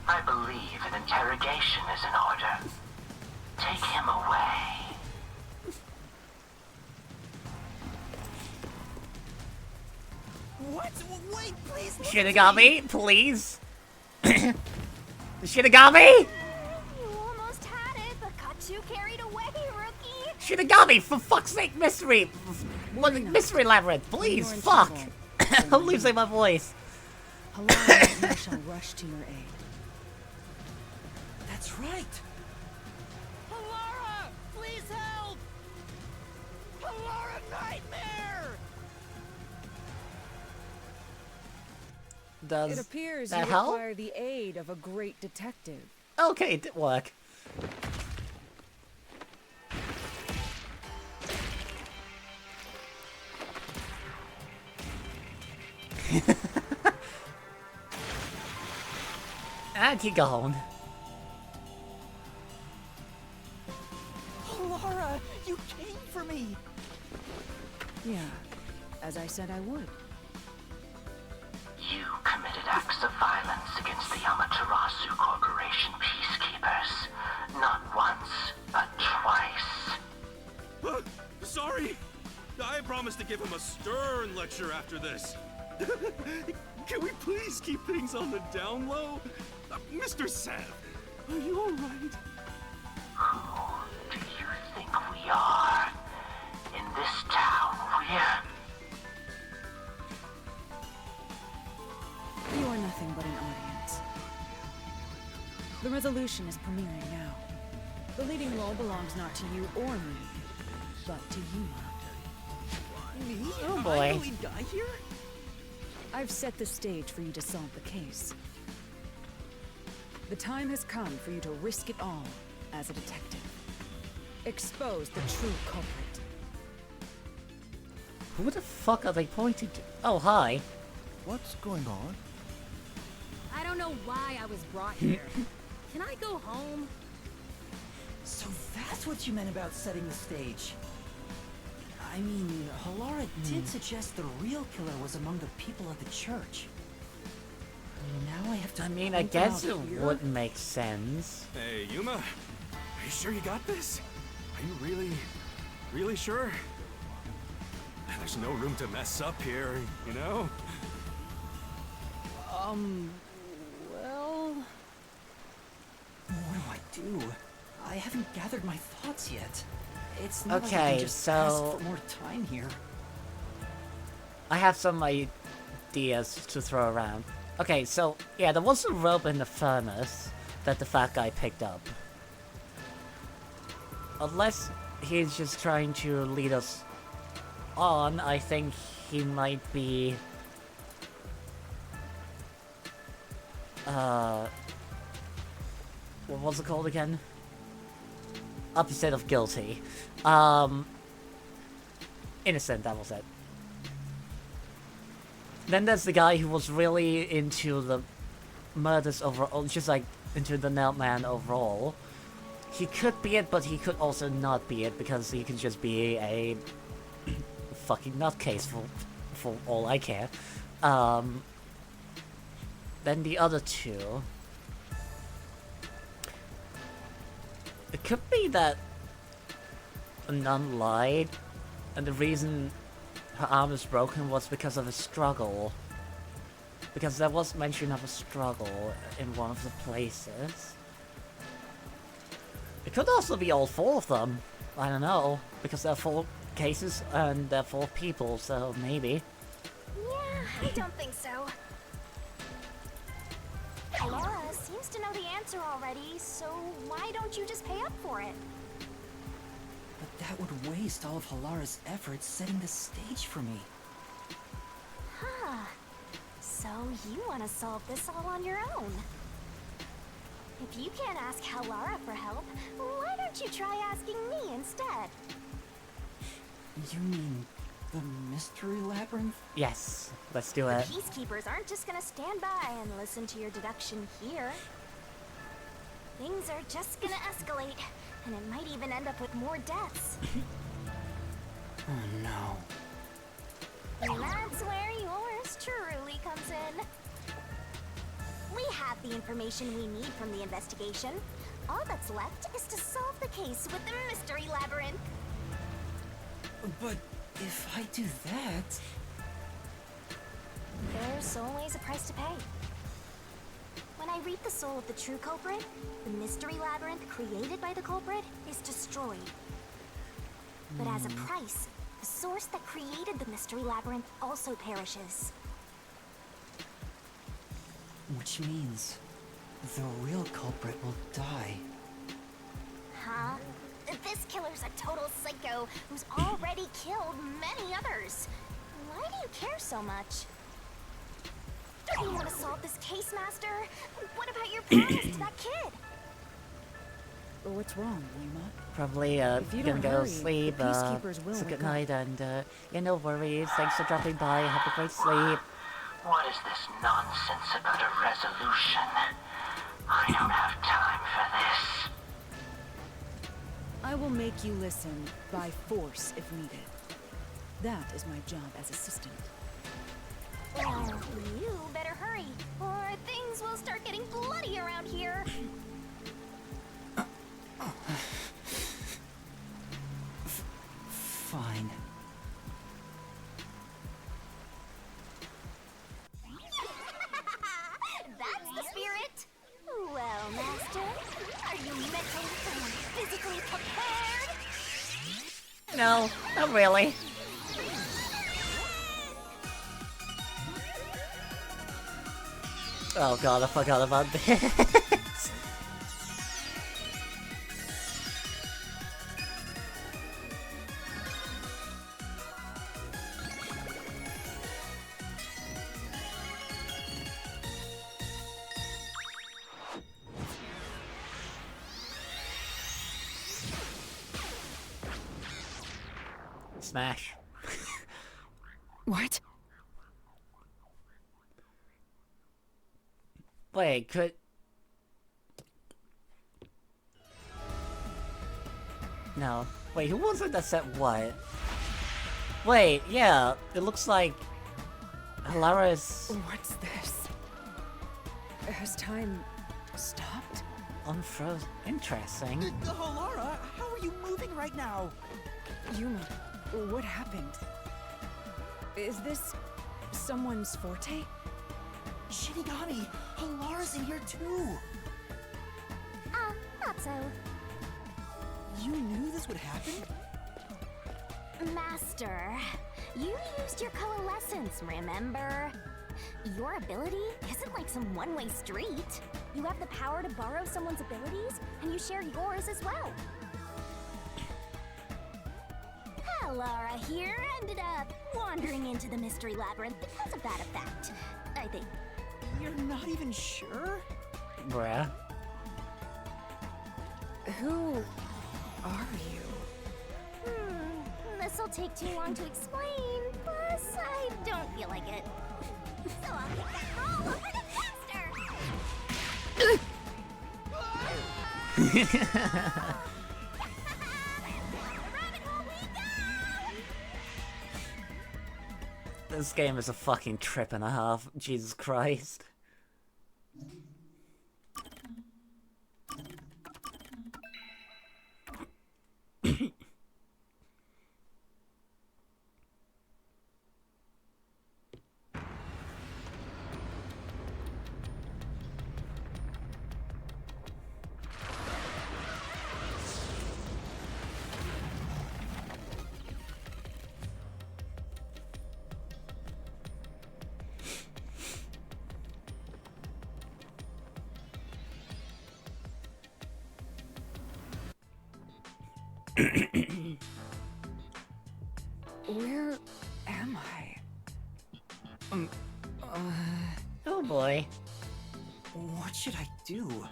I believe an interrogation is in order. Take him away. What? Wait, please. Shinigami, please. Shinigami! You almost had it, but got too carried away, rookie. Shinigami, for fuck's sake, mystery! Mystery labyrinth, please, You're in fuck! trouble. I'm losing my voice. Halara and I shall rush to your aid. That's right. Halara! Please help! Halara Nightmare! It Does appears that you help? require the aid of a great detective. Okay, it did work. And he gone. Laura, you came for me. Yeah, as I said I would. You committed acts of violence against the Amaterasu Corporation peacekeepers. Not once, but twice. Sorry! I promised to give him a stern lecture after this. Can we please keep things on the down low? Mr. Sam, are you alright? Who do you think we are? In this town, You are nothing but an audience. The resolution is premiering now. The leading role belongs not to you or me, but to Yuma. Me? Oh, Am boy. I the lead guy here? I've set the stage for you to solve the case. The time has come for you to risk it all as a detective. Expose the true culprit. Who the fuck are they pointing to? Oh, hi. What's going on? I don't know why I was brought here. Can I go home? So that's what you meant about setting the stage. I mean, Halara did suggest the real killer was among the people of the church. Now I have to. I mean, I point them guess out it here? would make sense. Hey, Yuma, are you sure you got this? Are you really sure? There's no room to mess up here, you know? Well... What do I do? I haven't gathered my thoughts yet. It's not like I Okay, can just ask so- for more time here. I have some ideas to throw around. Okay, so, yeah, there was a rope in the furnace that the fat guy picked up. Unless he's just trying to lead us on, I think he might be... What was it called again? Opposite of guilty. Innocent, that was it. Then there's the guy who was really into the murders overall, just like into the Nailed Man overall. He could be it, but he could also not be it, because he could just be a fucking nutcase for all I care. Then the other two... It could be that a nun lied, and the reason her arm is broken was because of a struggle. Because there was mention of a struggle in one of the places. It could also be all four of them. I don't know. Because there are 4 cases and there are 4 people, so maybe. Yeah, I don't think so. Laura seems to know the answer already, so why don't you just pay up for it? But that would waste all of Halara's efforts setting the stage for me. Huh. So you want to solve this all on your own? If you can't ask Halara for help, why don't you try asking me instead? You mean the mystery labyrinth? Yes, let's do it. Peacekeepers aren't just gonna stand by and listen to your deduction here. Things are just gonna escalate, and it might even end up with more deaths. Oh no. And that's where yours truly comes in. We have the information we need from the investigation. All that's left is to solve the case with the mystery labyrinth. But if I do that... There's always a price to pay. When I reap the soul of the true culprit, the mystery labyrinth created by the culprit is destroyed. But as a price, the source that created the mystery labyrinth also perishes. Which means the real culprit will die. Huh? This killer's a total psycho who's already killed many others. Why do you care so much? Don't you want to solve this case, Master? What about your promise to that kid? What's wrong, Yuma? Probably If you gonna don't go hurry, to the sleep. peacekeepers will So good wake up. night, and yeah, no worries. Thanks for dropping by. Have a great sleep. What is this nonsense about a resolution? I don't have time for this. I will make you listen by force if needed. That is my job as assistant. Well, you better hurry, or things will start getting bloody around here. Fine. No, not really. Oh god, I forgot about this. Smash. What? Wait, could... No. Wait, who was it that said what? Wait, yeah, it looks like... Halara is... What's this? Has time stopped? unfrozen. Interesting. Halara, how are you moving right now? Yuma, what happened? Is this someone's forte? Shinigami, Halara's in here too. Not so. You knew this would happen? Master, you used your coalescence, remember? Your ability isn't like some one-way street. You have the power to borrow someone's abilities, and you share yours as well. Halara here ended up wandering into the Mystery Labyrinth because of that effect, I think. You're not even sure? Bruh. Who are you? This'll take too long to explain, plus I don't feel like it. So I'll get that roll over to faster! This game is a fucking trip and a half. Jesus Christ. Where am I? Oh boy. What should I do?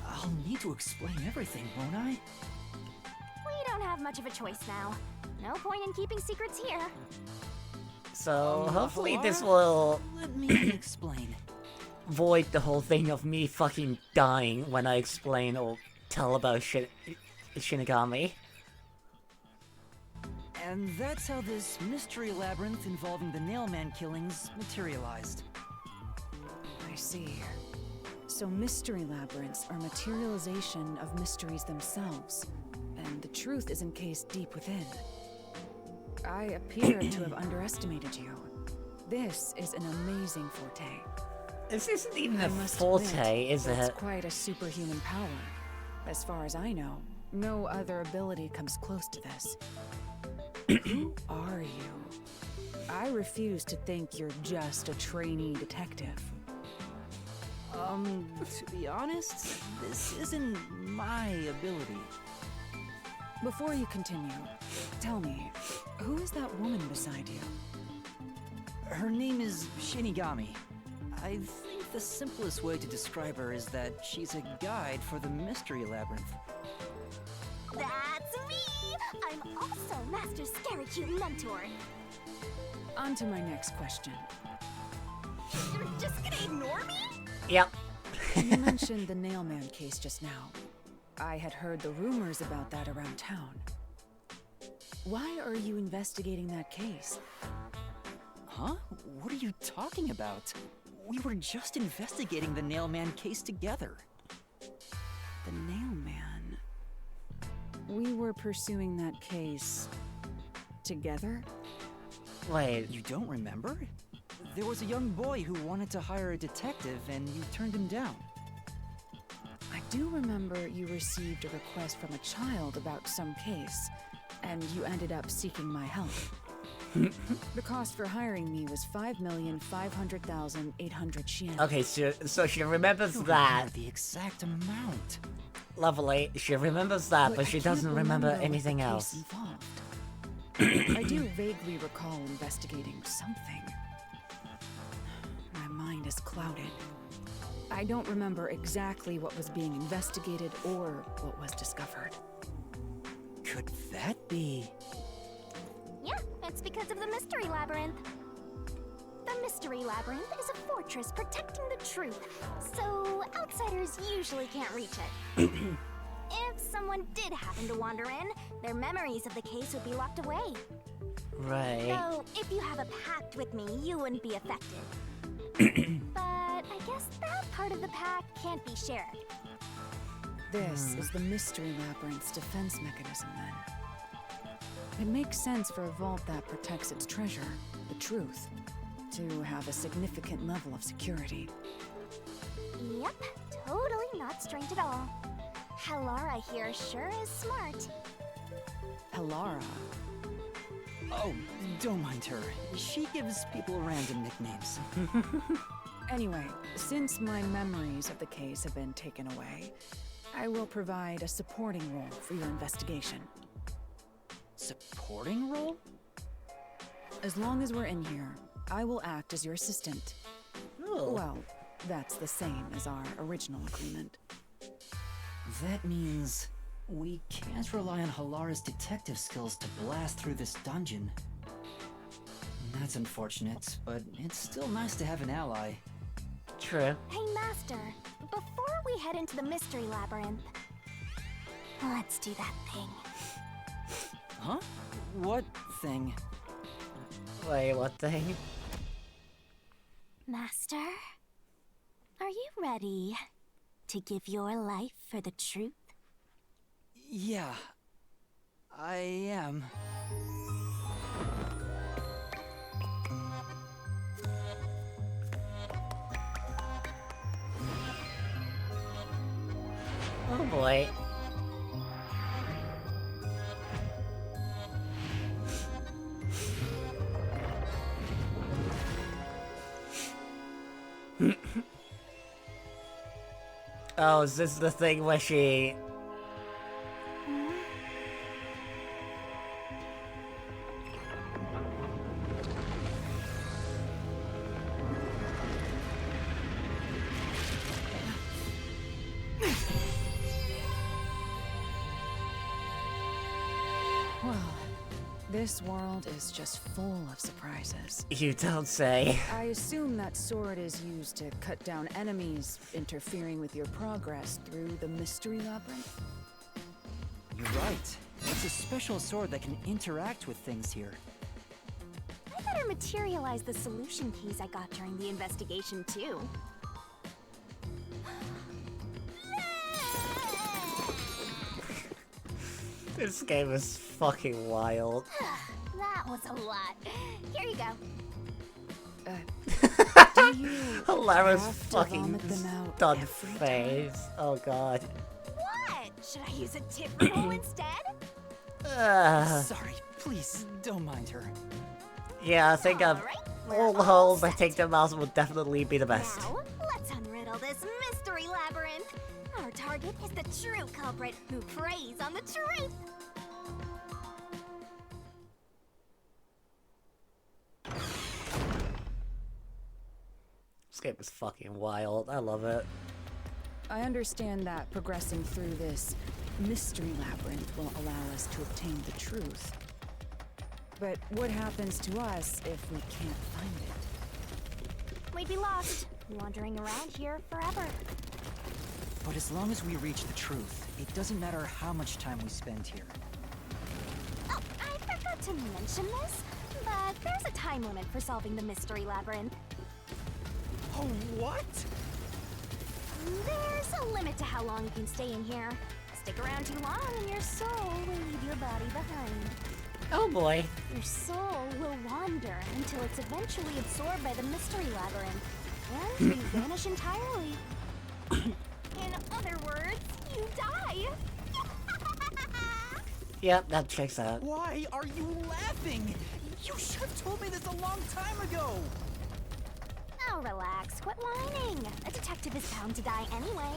I'll need to explain everything, won't I? We don't have much of a choice now. No point in keeping secrets here. So hopefully this Halara? will Let me explain. void the whole thing of me fucking dying when I explain or tell about Shinigami. And that's how this mystery labyrinth involving the Nailman killings materialized. I see. So mystery labyrinths are materialization of mysteries themselves, and the truth is encased deep within. I appear to have underestimated you. This is an amazing forte. This isn't even a I must forte, admit, is that's it? quite a superhuman power. As far as I know, no other ability comes close to this. Who are you? I refuse to think you're just a trainee detective. To be honest, this isn't my ability. Before you continue, tell me, who is that woman beside you? Her name is Shinigami. I think the simplest way to describe her is that she's a guide for the Mystery Labyrinth. That's me! I'm also Master Scary Cute Mentor. On to my next question. You're just gonna ignore me? Yep. You mentioned the Nailman case just now. I had heard the rumors about that around town. Why are you investigating that case? Huh? What are you talking about? We were just investigating the Nailman case together. The Nailman. We were pursuing that case together? Wait, You don't remember? There was a young boy who wanted to hire a detective and you turned him down. I do remember you received a request from a child about some case, and you ended up seeking my help. The cost for hiring me was 5,500,800 Xian. Okay, so she remembers You that. remember the exact amount. Lovely. She remembers that, but I she can't doesn't remember what the anything case else. involved. I do vaguely recall investigating something. My mind is clouded. I don't remember exactly what was being investigated or what was discovered. Could that be? Yeah, it's because of the Mystery Labyrinth. The Mystery Labyrinth is a fortress protecting the truth, so outsiders usually can't reach it. If someone did happen to wander in, their memories of the case would be locked away. Right. So, if you have a pact with me, you wouldn't be affected. But I guess that part of the pact can't be shared. This is the Mystery Labyrinth's defense mechanism, then. It makes sense for a vault that protects its treasure, the truth, to have a significant level of security. Yep, totally not strange at all. Halara here sure is smart. Halara. Oh, don't mind her. She gives people random nicknames. Anyway, since my memories of the case have been taken away, I will provide a supporting role for your investigation. Supporting role? As long as we're in here, I will act as your assistant. Oh. Well, that's the same as our original agreement. That means we can't rely on Halara's detective skills to blast through this dungeon. That's unfortunate, but it's still nice to have an ally. True. Hey, Master, before we head into the Mystery Labyrinth, let's do that thing. Huh? What thing? Wait, what thing? Master, are you ready to give your life for the truth? Yeah, I am. Oh boy. Oh, is this the thing where she... Well, this world is just full of surprises. You don't say. I assume that sword is used to cut down enemies, interfering with your progress through the Mystery Labyrinth. You're right. It's a special sword that can interact with things here. I better materialize the solution keys I got during the investigation, too. This game is fucking wild. That was a lot. Here you go. Do you Hilarious have to fucking vomit them out stunned every time? face. Oh god. What? Should I use a tip roll instead? Sorry, please, don't mind her. Yeah, I think of Alright, all we're the holes I set. take them out would definitely be the best. Now, let's unriddle this mystery labyrinth. Our target is the true culprit who preys on the truth. This game is fucking wild. I love it. I understand that progressing through this Mystery Labyrinth will allow us to obtain the truth. But what happens to us if we can't find it? We'd be lost, wandering around here forever. But as long as we reach the truth, it doesn't matter how much time we spend here. Oh, I forgot to mention this, but there's a time limit for solving the mystery labyrinth. Oh, what? There's a limit to how long you can stay in here. Stick around too long and your soul will leave your body behind. Oh boy. Your soul will wander until it's eventually absorbed by the mystery labyrinth, and you vanish entirely. In other words, you die. Yep, that checks out. Why are you laughing? You should have told me this a long time ago! Oh, relax. Quit whining. A detective is bound to die anyway.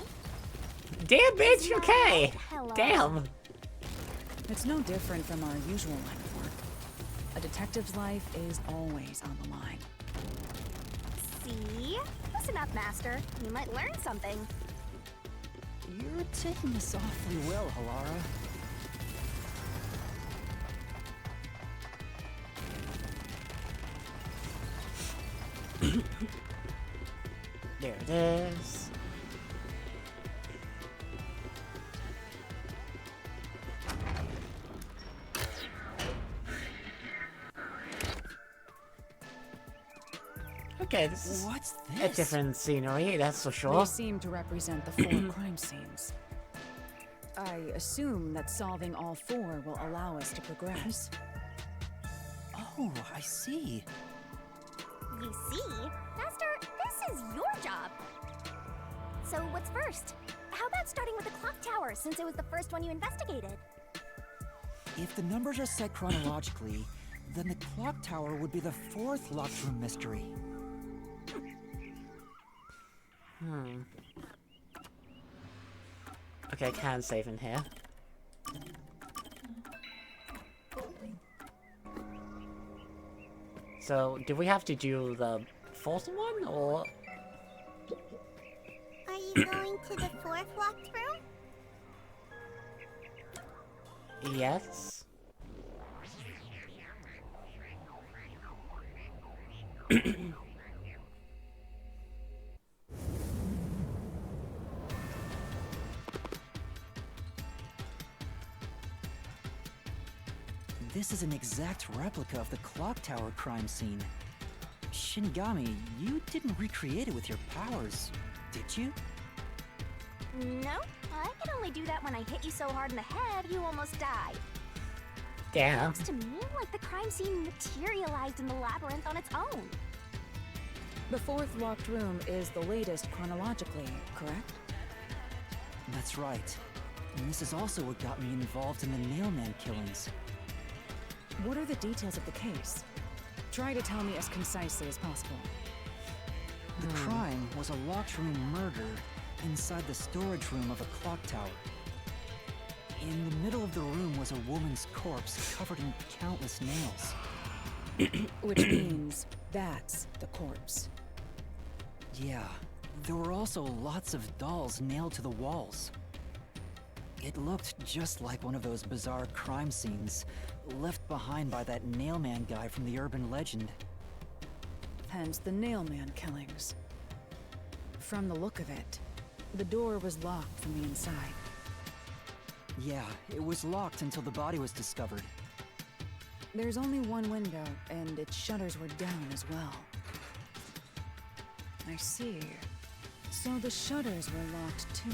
Damn, bitch, okay. Hello. Damn. It's no different from our usual line of work. A detective's life is always on the line. See? Listen up, Master. You might learn something. You're taking this awfully well, Halara. There it is. Okay, this is What's a this? different scenery, that's for They sure. seem to represent the 4 crime scenes. I assume that solving all 4 will allow us to progress. Oh, I see. You see? Master, this is your job. So what's first? How about starting with the clock tower, since it was the first one you investigated? If the numbers are set chronologically, then the clock tower would be the 4th locked room mystery. Okay, I can save in here. So, do we have to do the 4th one, or...? Are you going to the 4th locked room? Yes? This is an exact replica of the clock tower crime scene. Shinigami, you didn't recreate it with your powers, did you? No, I can only do that when I hit you so hard in the head you almost died. Damn. Looks to me like the crime scene materialized in the labyrinth on its own. The 4th locked room is the latest chronologically, correct? That's right. And this is also what got me involved in the Nailman killings. What are the details of the case? Try to tell me as concisely as possible. The crime was a locked room murder inside the storage room of a clock tower. In the middle of the room was a woman's corpse covered in countless nails. Which means that's the corpse. Yeah, there were also lots of dolls nailed to the walls. It looked just like one of those bizarre crime scenes left behind by that Nailman guy from the urban legend. Hence the Nailman killings. From the look of it, the door was locked from the inside. Yeah, it was locked until the body was discovered. There's only one window, and its shutters were down as well. I see. So the shutters were locked too.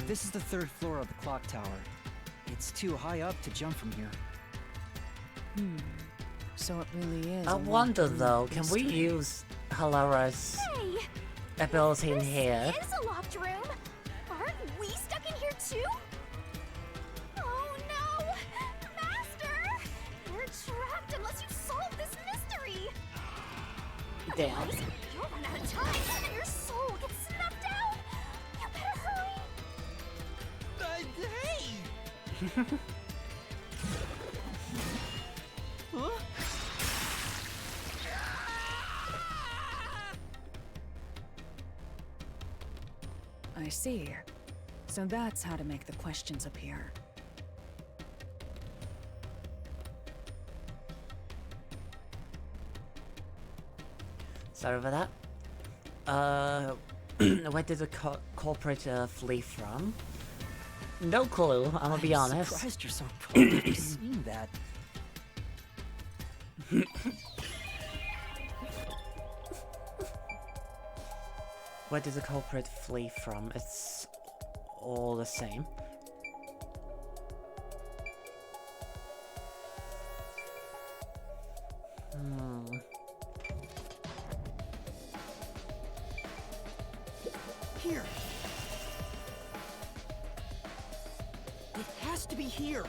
This is the 3rd floor of the clock tower. It's too high up to jump from here. So it really is. I a wonder locked room though, can we mystery. use Halara's Hey! ability in This here? is a locked room! Aren't we stuck in here too? Oh no! Master! We're trapped unless you solve this mystery! Damn. Otherwise, you'll run out of time and your soul gets snuffed out! You better hurry! Hey! Huh? I see. So that's how to make the questions appear. Sorry about that. Where did the culprit flee from? No clue, I'm gonna be I'm honest. surprised you're so cold after seeing that. Where did the culprit flee from? It's all the same. Here. It has to be here.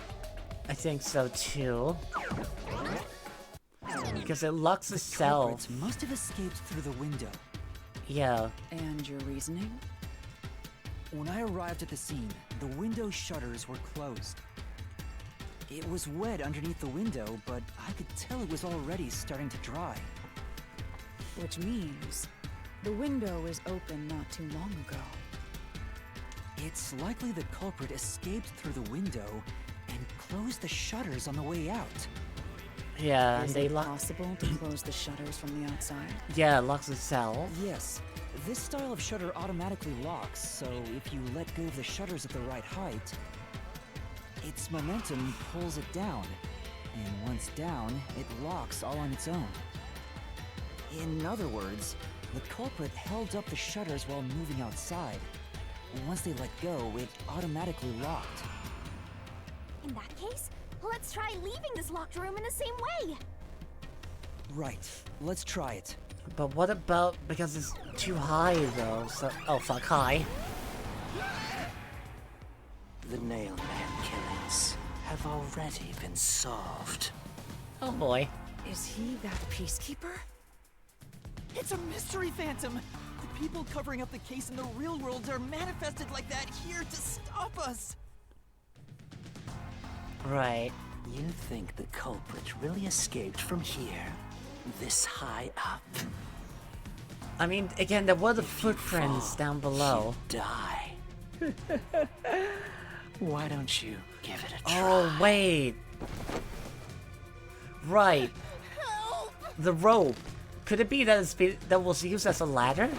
I think so too. Because it locks The itself. culprits must have escaped through the window. Yeah. And your reasoning? When I arrived at the scene, the window shutters were closed. It was wet underneath the window, but I could tell it was already starting to dry. Which means the window was open not too long ago. It's likely the culprit escaped through the window and closed the shutters on the way out. Yeah, and Is they it lock. possible to close the shutters from the outside? Yeah, it locks itself. Yes, this style of shutter automatically locks, so if you let go of the shutters at the right height, its momentum pulls it down, and once down, it locks all on its own. In other words, the culprit held up the shutters while moving outside. Once they let go, it automatically locked. In that case, let's try leaving this locked room in the same way. Right, let's try it. But what about because it's too high though? So oh fuck, high. The Nailman killings have already been solved. Oh boy. Is he that peacekeeper? It's a mystery phantom! The people covering up the case in the real world are manifested like that here to stop us! Right. You think the culprit really escaped from here? This high up? I mean, again, there were the If you footprints fall, down below. you die. Why don't you give it a try? Oh wait. Right. The rope. Could it be that that was used as a ladder?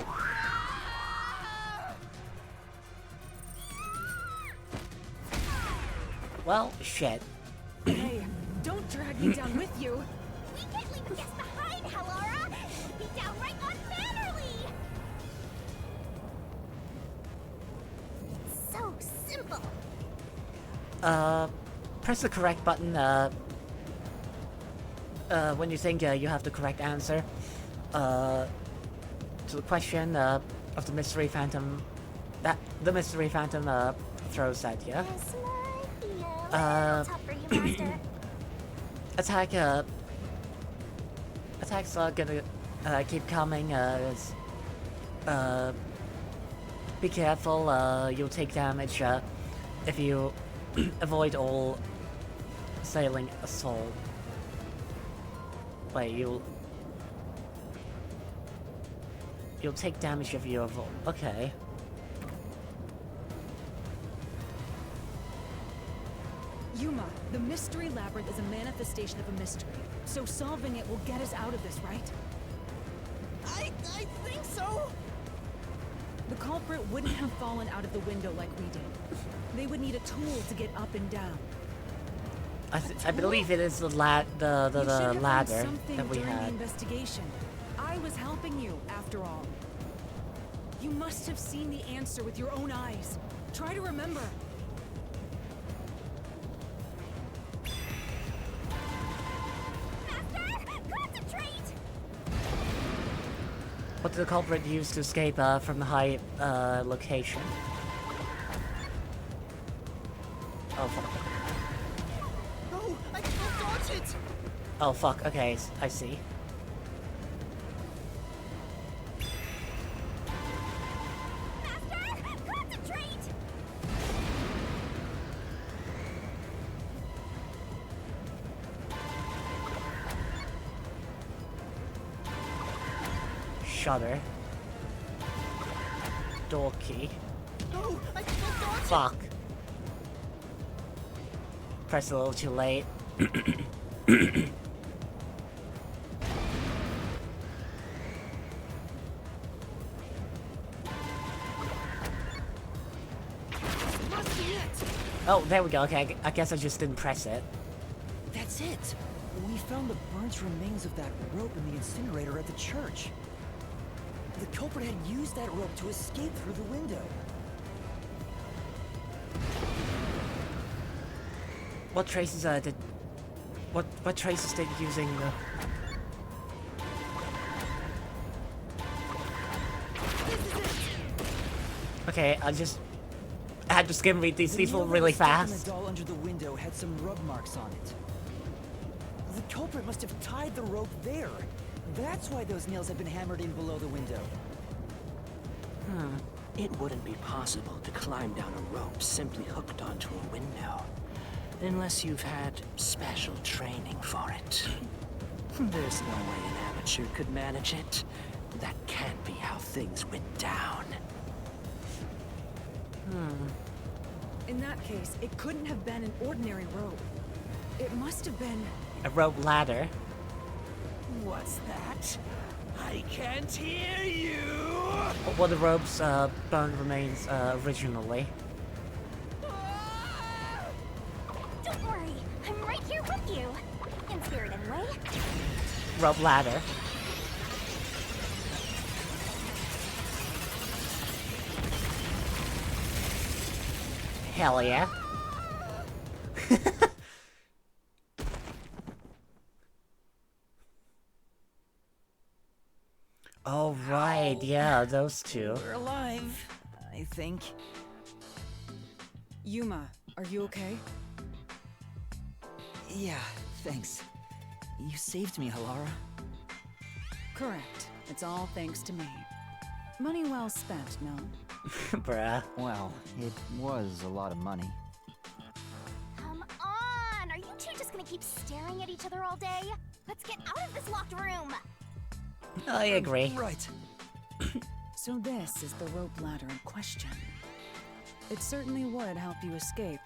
Well, shit. Hey, don't drag me down with you. We can't leave the guests behind, Hallara! It'd be downright unmannerly! It's so simple. Press the correct button, when you think you have the correct answer, to the question, of the Mystery Phantom, that the Mystery Phantom, throws at you. This might be a little tough for you, Master. Attacks are gonna, keep coming, be careful, you'll take damage, if you avoid all sailing assault. Wait, you'll take damage if you avoid. Okay. Yuma, the mystery labyrinth is a manifestation of a mystery. So solving it will get us out of this, right? I think so! The culprit wouldn't have fallen out of the window like we did. They would need a tool to get up and down. I believe it is the You should have found ladder something that we during the had. investigation. I was helping you, after all. You must have seen the answer with your own eyes. Try to remember. Master, concentrate! What did the culprit use to escape from the high location? Oh fuck. No, I can't dodge it! Oh fuck. Okay, I see. Master, concentrate! Shutter. Door key. No, I can't dodge it! Fuck. Press a little too late. Must be it! Oh, there we go. Okay, I guess I just didn't press it. That's it! We found the burnt remains of that rope in the incinerator at the church. The culprit had used that rope to escape through the window. What traces did? What traces did using the? Okay, I had to skim read these The people nail that really was stuck in fast. The doll under the window had some rub marks on it. The culprit must have tied the rope there. That's why those nails have been hammered in below the window. It wouldn't be possible to climb down a rope simply hooked onto a window. Unless you've had special training for it. There's no way an amateur could manage it. That can't be how things went down. In that case, it couldn't have been an ordinary rope. It must have been... A rope ladder. What's that? I can't hear you! What were the rope's bone remains originally? Don't worry, I'm right here with you. In spirit, anyway. Rope ladder. Hell yeah. Oh right, yeah, those two. We're alive, I think. Yuma, are you okay? Yeah, thanks. You saved me, Halara. Correct. It's all thanks to me. Money well spent, no? Bruh. Well, it was a lot of money. Come on! Are you two just gonna keep staring at each other all day? Let's get out of this locked room! I agree. Right. So this is the rope ladder in question. It certainly would help you escape.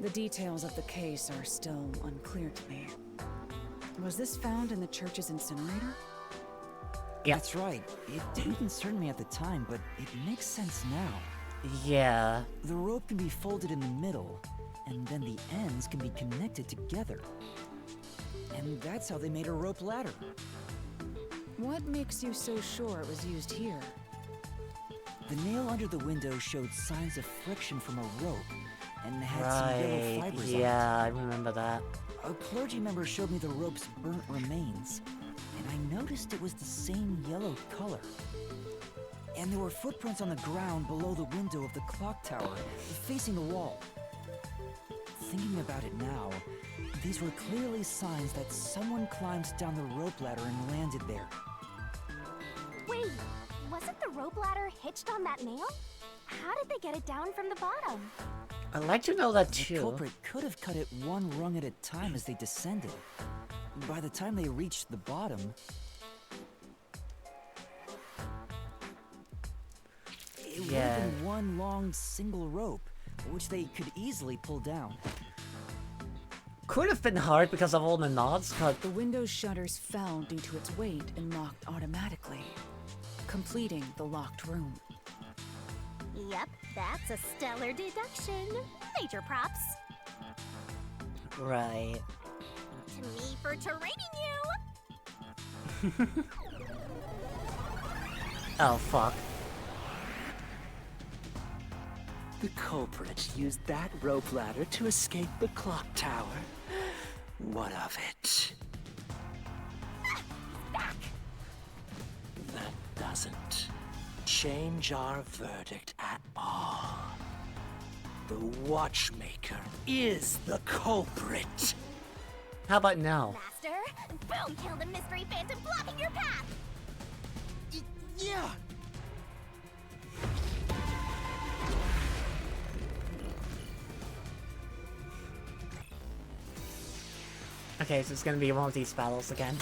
The details of the case are still unclear to me. Was this found in the church's incinerator? Yeah. That's right. It didn't concern me at the time, but it makes sense now. Yeah. The rope can be folded in the middle, and then the ends can be connected together. And that's how they made a rope ladder. What makes you so sure it was used here? The nail under the window showed signs of friction from a rope, and had some yellow Right. fibers on Yeah, I remember that. it. A clergy member showed me the rope's burnt remains, and I noticed it was the same yellow color. And there were footprints on the ground below the window of the clock tower, facing the wall. Thinking about it now, these were clearly signs that someone climbed down the rope ladder and landed there. Wait, wasn't the rope ladder hitched on that nail? How did they get it down from the bottom? I'd like to know that The too. culprit could have cut it one rung at a time as they descended. By the time they reached the bottom, it would Yeah. have been one long single rope, which they could easily pull down. Could have been hard because of all the knots, but The window's shutters fell due to its weight and locked automatically, completing the locked room. Yep, that's a stellar deduction. Major props. right. To me for training you! Oh fuck. The culprit used that rope ladder to escape the clock tower. What of it? Back! That doesn't change our verdict at all. The Watchmaker is the culprit. How about now? Master, boom! Kill the mystery phantom blocking your path! Yeah! Okay, so it's gonna be one of these battles again.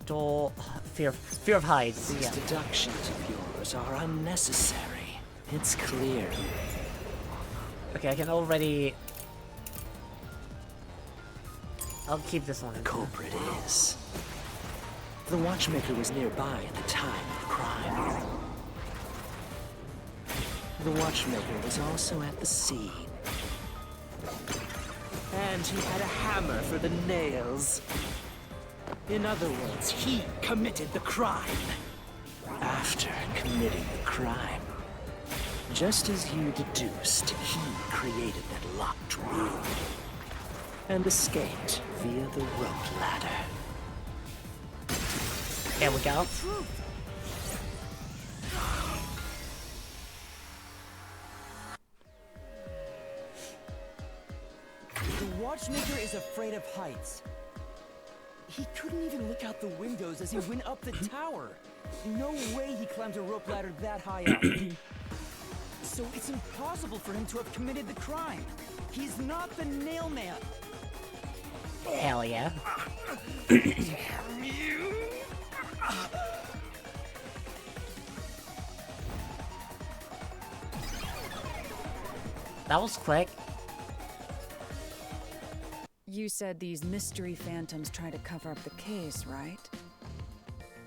Door, fear of heights. These Yeah. deductions of yours are unnecessary. It's clear. Okay, I can already. I'll keep this one. The culprit is. The Watchmaker was nearby at the time of the crime. The Watchmaker was also at the scene. And he had a hammer for the nails. In other words, he committed the crime. After committing the crime, Just as you deduced, he created that locked room and escaped via the rope ladder. There we go. The watchmaker is afraid of heights. He couldn't even look out the windows as he went up the tower. No way he climbed a rope ladder that high up. So it's impossible for him to have committed the crime. He's not the nail man. Hell yeah. Damn you! That was quick. You said these mystery phantoms try to cover up the case, right?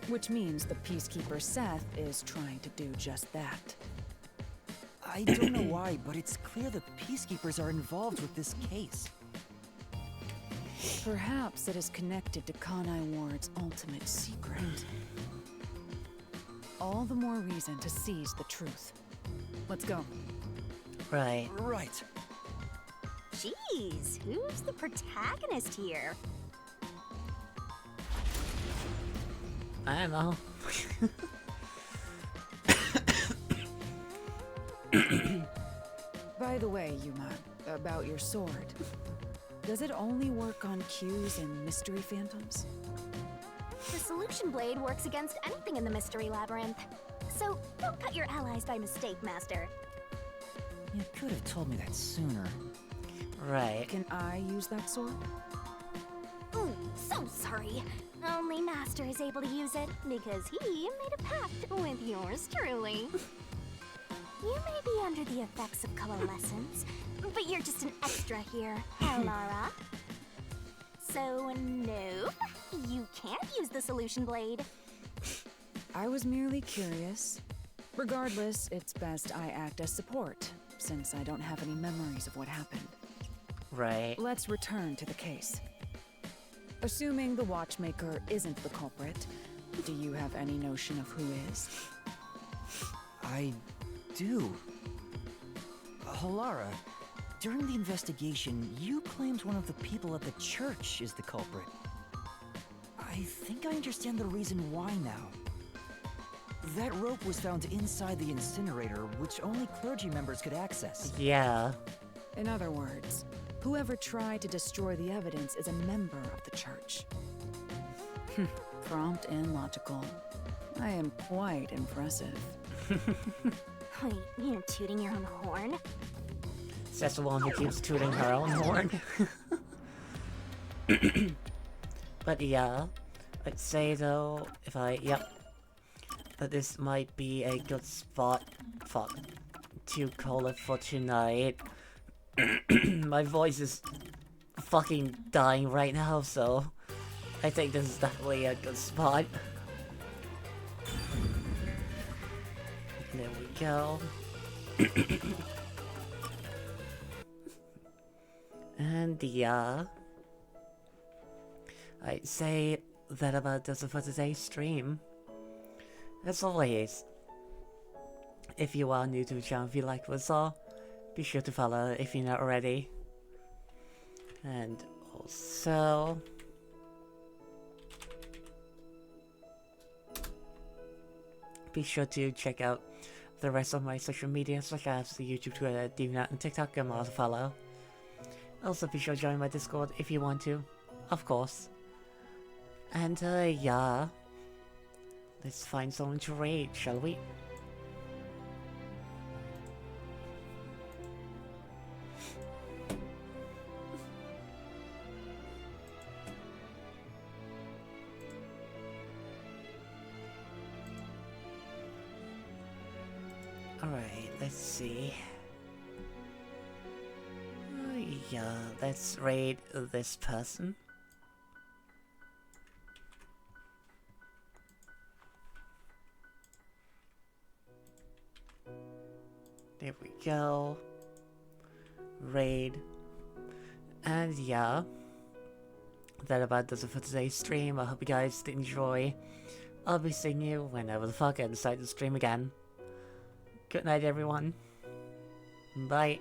Which means the Peacekeeper Seth is trying to do just that. I don't know why, but it's clear the Peacekeepers are involved with this case. Perhaps it is connected to Kanai Ward's ultimate secret. All the more reason to seize the truth. Let's go. Right. Right. Jeez, who's the protagonist here? I don't know. By the way, Yuma, about your sword. Does it only work on cues and mystery phantoms? The solution blade works against anything in the mystery labyrinth. So don't cut your allies by mistake, Master. You could have told me that sooner. Right. Can I use that sword? Ooh, so sorry. Only Master is able to use it because he made a pact with yours truly. You may be under the effects of coalescence, but you're just an extra here, Elara. So, nope, you can't use the solution blade. I was merely curious. Regardless, it's best I act as support, since I don't have any memories of what happened. Right. Let's return to the case. Assuming the watchmaker isn't the culprit, do you have any notion of who is? I do. Halara, during the investigation, you claimed one of the people at the church is the culprit. I think I understand the reason why now. That rope was found inside the incinerator, which only clergy members could access. Yeah. In other words, whoever tried to destroy the evidence is a member of the church. Prompt and logical. I am quite impressive. Wait, you're tooting your own horn? That's the one who keeps tooting her own horn. But yeah, I'd say though, if I, that this might be a good spot to call it for tonight. My voice is fucking dying right now, so I think this is definitely a good spot. There we go. And yeah, I'd say that about does it for today's stream. As always, if you are new to the channel, if you like what you saw, be sure to follow if you're not already. And also, be sure to check out the rest of my social media, such as the YouTube, Twitter, DeviantArt, and TikTok. Give them all a follow. Also, be sure to join my Discord if you want to, of course. And yeah, let's find someone to raid, shall we? Alright, let's see. Yeah, let's raid this person. There we go. Raid. And yeah, that about does it for today's stream. I hope you guys did enjoy. I'll be seeing you whenever the fuck I decide to stream again. Good night, everyone. Bye.